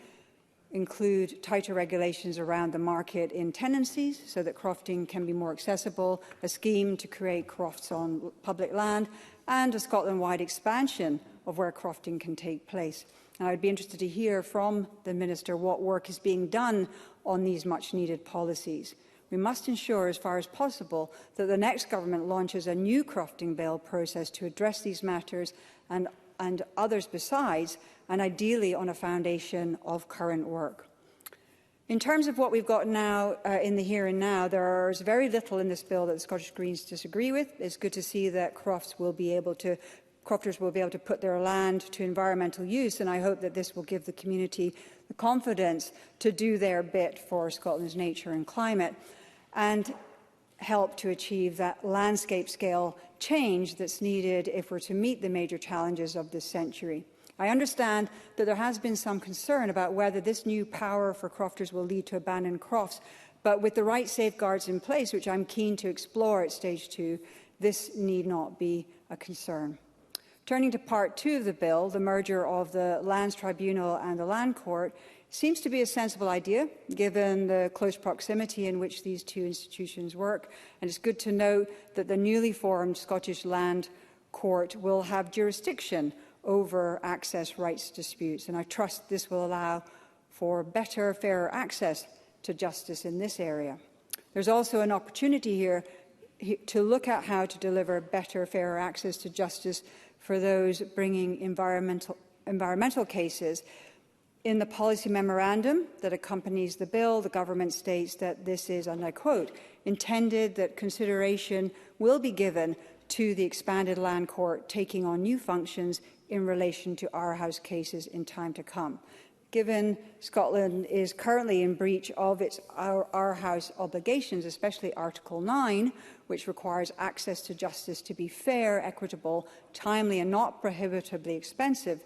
include tighter regulations around the market in tenancies so that crofting can be more accessible, a scheme to create crofts on public land, and a Scotland-wide expansion of where crofting can take place. And I'd be interested to hear from the Minister what work is being done on these much-needed policies. We must ensure, as far as possible, that the next government launches a new crofting bill process to address these matters and others besides, and ideally on a foundation of current work. In terms of what we've got now in the here and now, there is very little in this bill that the Scottish Greens disagree with. It's good to see that crofters will be able to put their land to environmental use, and I hope that this will give the community the confidence to do their bit for Scotland's nature and climate and help to achieve that landscape scale change that's needed if we're to meet the major challenges of this century. I understand that there has been some concern about whether this new power for crofters will lead to abandoned crofts, but with the right safeguards in place, which I'm keen to explore at stage 2, this need not be a concern. Turning to part 2 of the bill, the merger of the Lands Tribunal and the Land Court seems to be a sensible idea, given the close proximity in which these two institutions work. And it's good to note that the newly formed Scottish Land Court will have jurisdiction over access rights disputes. And I trust this will allow for better, fairer access to justice in this area. There's also an opportunity here to look at how to deliver better, fairer access to justice for those bringing environmental cases. In the policy memorandum that accompanies the bill, the government states that this is, and I quote, intended that consideration will be given to the expanded Land Court taking on new functions in relation to our House cases in time to come. Given Scotland is currently in breach of our House obligations, especially Article 9, which requires access to justice to be fair, equitable, timely and not prohibitively expensive,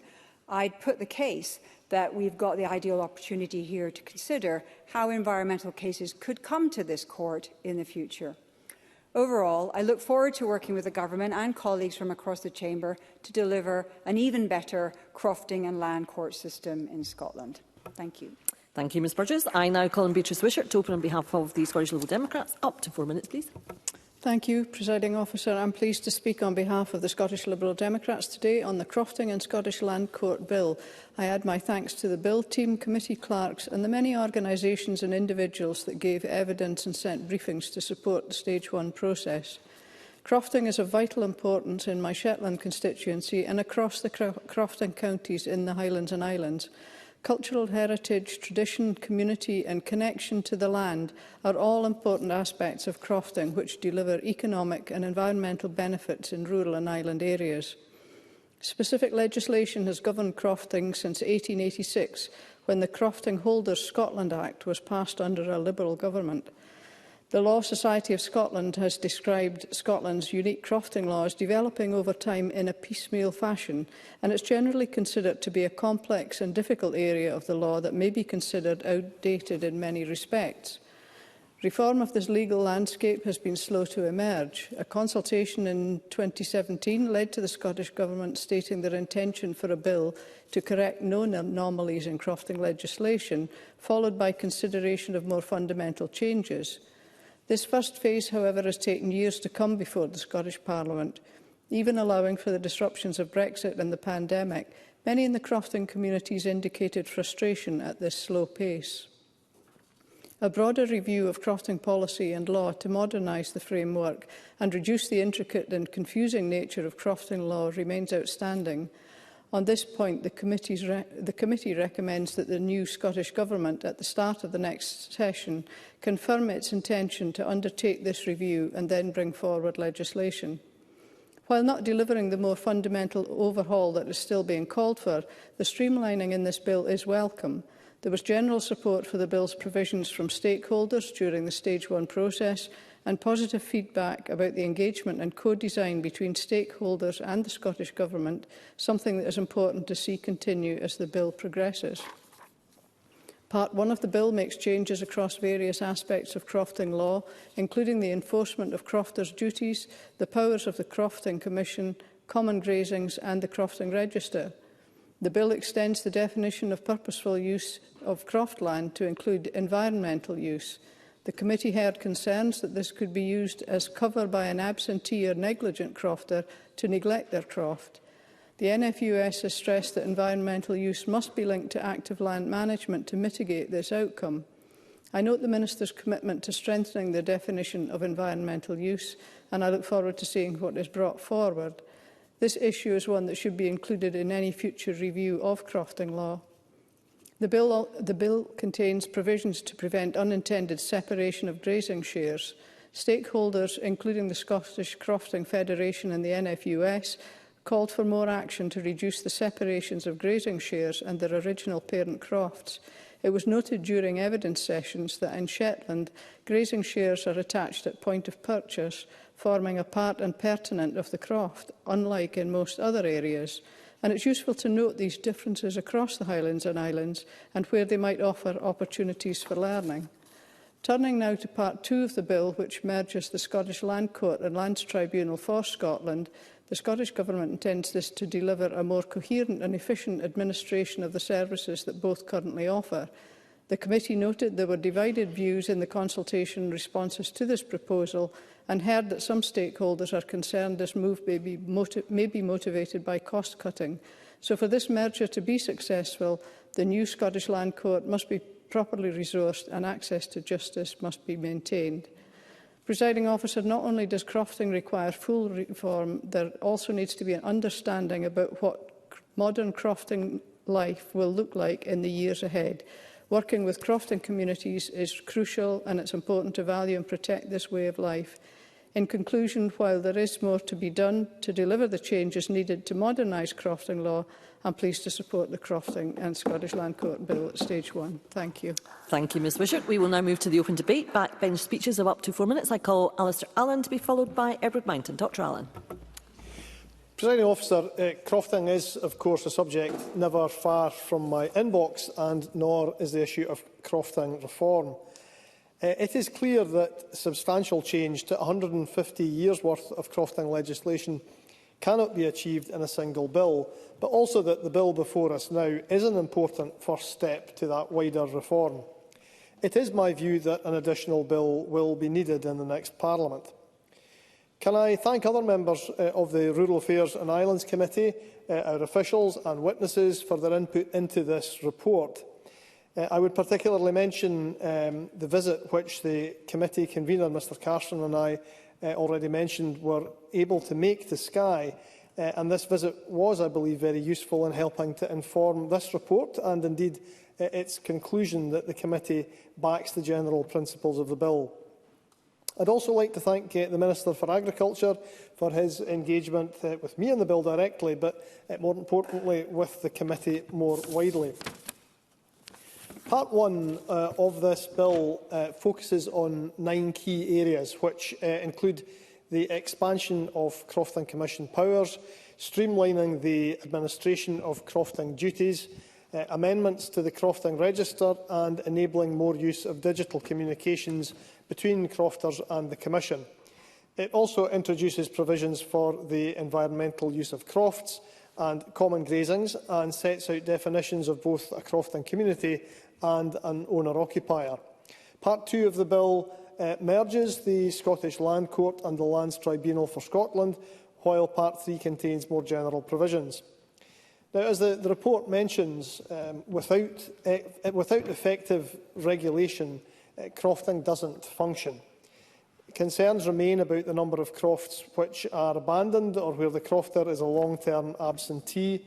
I'd put the case that we've got the ideal opportunity here to consider how environmental cases could come to this court in the future. Overall, I look forward to working with the Government and colleagues from across the Chamber to deliver an even better crofting and land court system in Scotland. Thank you. Thank you, Ms Burgess. I now call on Beatrice Wishart to open on behalf of the Scottish Liberal Democrats. Up to 4 minutes, please. Thank you, Presiding Officer. I'm pleased to speak on behalf of the Scottish Liberal Democrats today on the Crofting and Scottish Land Court Bill. I add my thanks to the Bill team, committee clerks and the many organisations and individuals that gave evidence and sent briefings to support the Stage 1 process. Crofting is of vital importance in my Shetland constituency and across the Crofting counties in the Highlands and Islands. Cultural heritage, tradition, community and connection to the land are all important aspects of crofting which deliver economic and environmental benefits in rural and island areas. Specific legislation has governed crofting since 1886, when the Crofting Holders Scotland Act was passed under a Liberal government. The Law Society of Scotland has described Scotland's unique crofting law as developing over time in a piecemeal fashion, and it's generally considered to be a complex and difficult area of the law that may be considered outdated in many respects. Reform of this legal landscape has been slow to emerge. A consultation in 2017 led to the Scottish Government stating their intention for a bill to correct known anomalies in crofting legislation, followed by consideration of more fundamental changes. This first phase, however, has taken years to come before the Scottish Parliament. Even allowing for the disruptions of Brexit and the pandemic, many in the crofting communities indicated frustration at this slow pace. A broader review of crofting policy and law to modernise the framework and reduce the intricate and confusing nature of crofting law remains outstanding. On this point, the committee recommends that the new Scottish Government, at the start of the next session, confirm its intention to undertake this review and then bring forward legislation. While not delivering the more fundamental overhaul that is still being called for, the streamlining in this bill is welcome. There was general support for the bill's provisions from stakeholders during the Stage 1 process, and positive feedback about the engagement and co-design between stakeholders and the Scottish Government, something that is important to see continue as the bill progresses. Part 1 of the bill makes changes across various aspects of crofting law, including the enforcement of crofters' duties, the powers of the Crofting Commission, common grazings and the Crofting Register. The bill extends the definition of purposeful use of croftland to include environmental use. The committee heard concerns that this could be used as cover by an absentee or negligent crofter to neglect their croft. The NFUS has stressed that environmental use must be linked to active land management to mitigate this outcome. I note the Minister's commitment to strengthening the definition of environmental use, and I look forward to seeing what is brought forward. This issue is one that should be included in any future review of crofting law. The bill contains provisions to prevent unintended separation of grazing shares. Stakeholders, including the Scottish Crofting Federation and the NFUS, called for more action to reduce the separations of grazing shares and their original parent crofts. It was noted during evidence sessions that in Shetland, grazing shares are attached at point of purchase, forming a part and pertinent of the croft, unlike in most other areas. And it's useful to note these differences across the Highlands and Islands and where they might offer opportunities for learning. Turning now to Part 2 of the bill, which merges the Scottish Land Court and Lands Tribunal for Scotland, the Scottish Government intends this to deliver a more coherent and efficient administration of the services that both currently offer. The committee noted there were divided views in the consultation responses to this proposal and heard that some stakeholders are concerned this move may be motivated by cost cutting. So for this merger to be successful, the new Scottish Land Court must be properly resourced and access to justice must be maintained. Presiding Officer, not only does crofting require full reform, there also needs to be an understanding about what modern crofting life will look like in the years ahead. Working with crofting communities is crucial, and it's important to value and protect this way of life. In conclusion, while there is more to be done to deliver the changes needed to modernise crofting law, I'm pleased to support the Crofting and Scottish Land Court Bill at Stage 1. Thank you. Thank you, Ms Wishart. We will now move to the open debate. Backbench speeches of up to 4 minutes. I call Alistair Allen to be followed by Edward Mountain. Dr Allen. Presiding Officer, crofting is, of course, a subject never far from my inbox, and nor is the issue of crofting reform. It is clear that substantial change to 150 years' worth of crofting legislation cannot be achieved in a single bill, but also that the bill before us now is an important first step to that wider reform. It is my view that an additional bill will be needed in the next Parliament. Can I thank other members of the Rural Affairs and Islands Committee, our officials and witnesses for their input into this report. I would particularly mention the visit which the committee convener, Mr Carson, and I already mentioned, were able to make to Skye. And this visit was, I believe, very useful in helping to inform this report and indeed its conclusion that the committee backs the general principles of the bill. I'd also like to thank the Minister for Agriculture for his engagement with me on the bill directly, but more importantly with the committee more widely. Part 1 of this bill focuses on 9 key areas, which include the expansion of Crofting Commission powers, streamlining the administration of Crofting duties, amendments to the Crofting Register and enabling more use of digital communications between crofters and the Commission. It also introduces provisions for the environmental use of crofts and common grazings and sets out definitions of both a crofting community and an owner-occupier. Part 2 of the bill merges the Scottish Land Court and the Lands Tribunal for Scotland, while Part 3 contains more general provisions. Now, as the report mentions, without effective regulation, crofting doesn't function. Concerns remain about the number of crofts which are abandoned or where the crofter is a long-term absentee,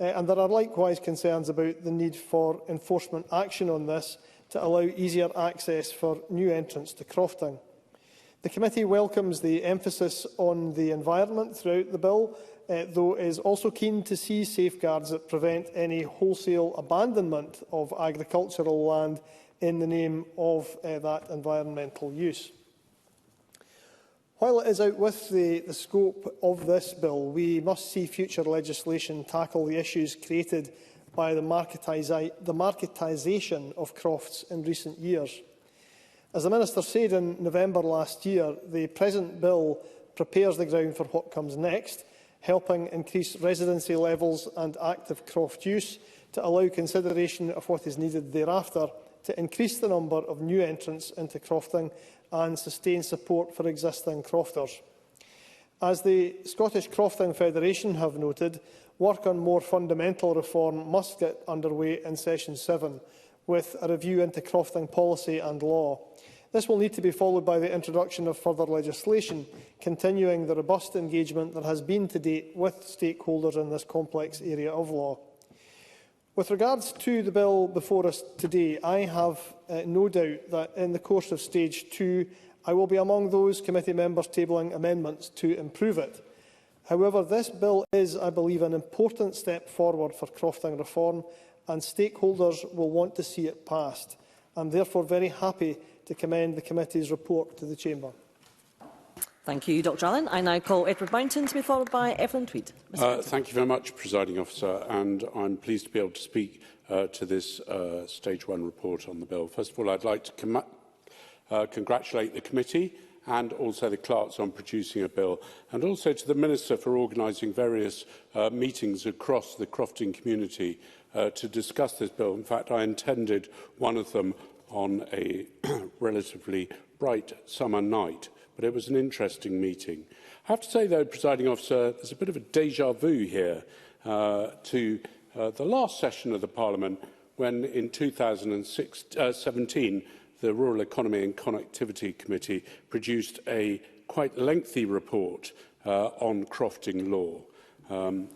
and there are likewise concerns about the need for enforcement action on this to allow easier access for new entrants to crofting. The committee welcomes the emphasis on the environment throughout the bill, though is also keen to see safeguards that prevent any wholesale abandonment of agricultural land in the name of that environmental use. While it is out with the scope of this bill, we must see future legislation tackle the issues created by the marketisation of crofts in recent years. As the Minister said in November last year, the present bill prepares the ground for what comes next, helping increase residency levels and active croft use to allow consideration of what is needed thereafter to increase the number of new entrants into crofting and sustain support for existing crofters. As the Scottish Crofting Federation have noted, work on more fundamental reform must get underway in Session 7, with a review into crofting policy and law. This will need to be followed by the introduction of further legislation, continuing the robust engagement there has been to date with stakeholders in this complex area of law. With regards to the bill before us today, I have no doubt that in the course of Stage 2, I will be among those committee members tabling amendments to improve it. However, this bill is, I believe, an important step forward for crofting reform, and stakeholders will want to see it passed. I am therefore very happy to commend the committee's report to the Chamber. Thank you, Dr Allen. I now call Edward Bounton to be followed by Evelyn Tweed. Thank you very much, Presiding Officer, and I'm pleased to be able to speak to this Stage 1 report on the bill. First of all, I'd like to congratulate the committee and also the clerks on producing a bill, and also to the Minister for organising various meetings across the crofting community to discuss this bill. In fact, I attended one of them on a relatively bright summer night, but it was an interesting meeting. I have to say, though, Presiding Officer, there's a bit of a déjà vu here to the last session of the Parliament, when in 2017 the Rural Economy and Connectivity Committee produced a quite lengthy report on crofting law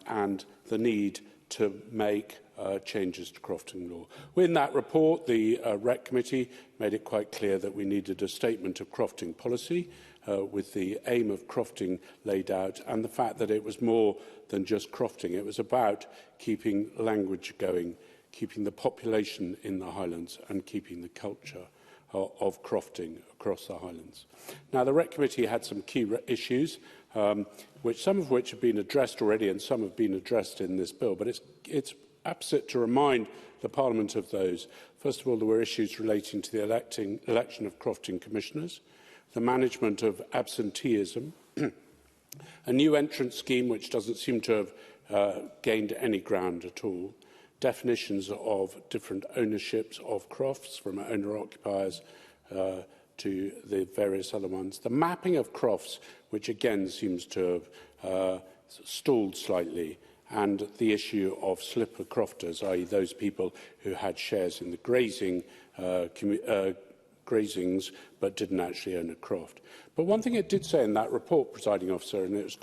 and the need to make changes to crofting law. In that report, the REC Committee made it quite clear that we needed a statement of crofting policy with the aim of crofting laid out, and the fact that it was more than just crofting. It was about keeping language going, keeping the population in the Highlands and keeping the culture of crofting across the Highlands. Now, the REC Committee had some key issues, some of which have been addressed already and some have been addressed in this bill, but it's apposite to remind the Parliament of those. First of all, there were issues relating to the election of crofting commissioners, the management of absenteeism, a new entrance scheme which doesn't seem to have gained any ground at all, definitions of different ownerships of crofts, from owner-occupiers to the various other ones, the mapping of crofts, which again seems to have stalled slightly, and the issue of slipper crofters, i.e. those people who had shares in the grazing grazings but didn't actually own a croft. But one thing it did say in that report, Presiding Officer, and it was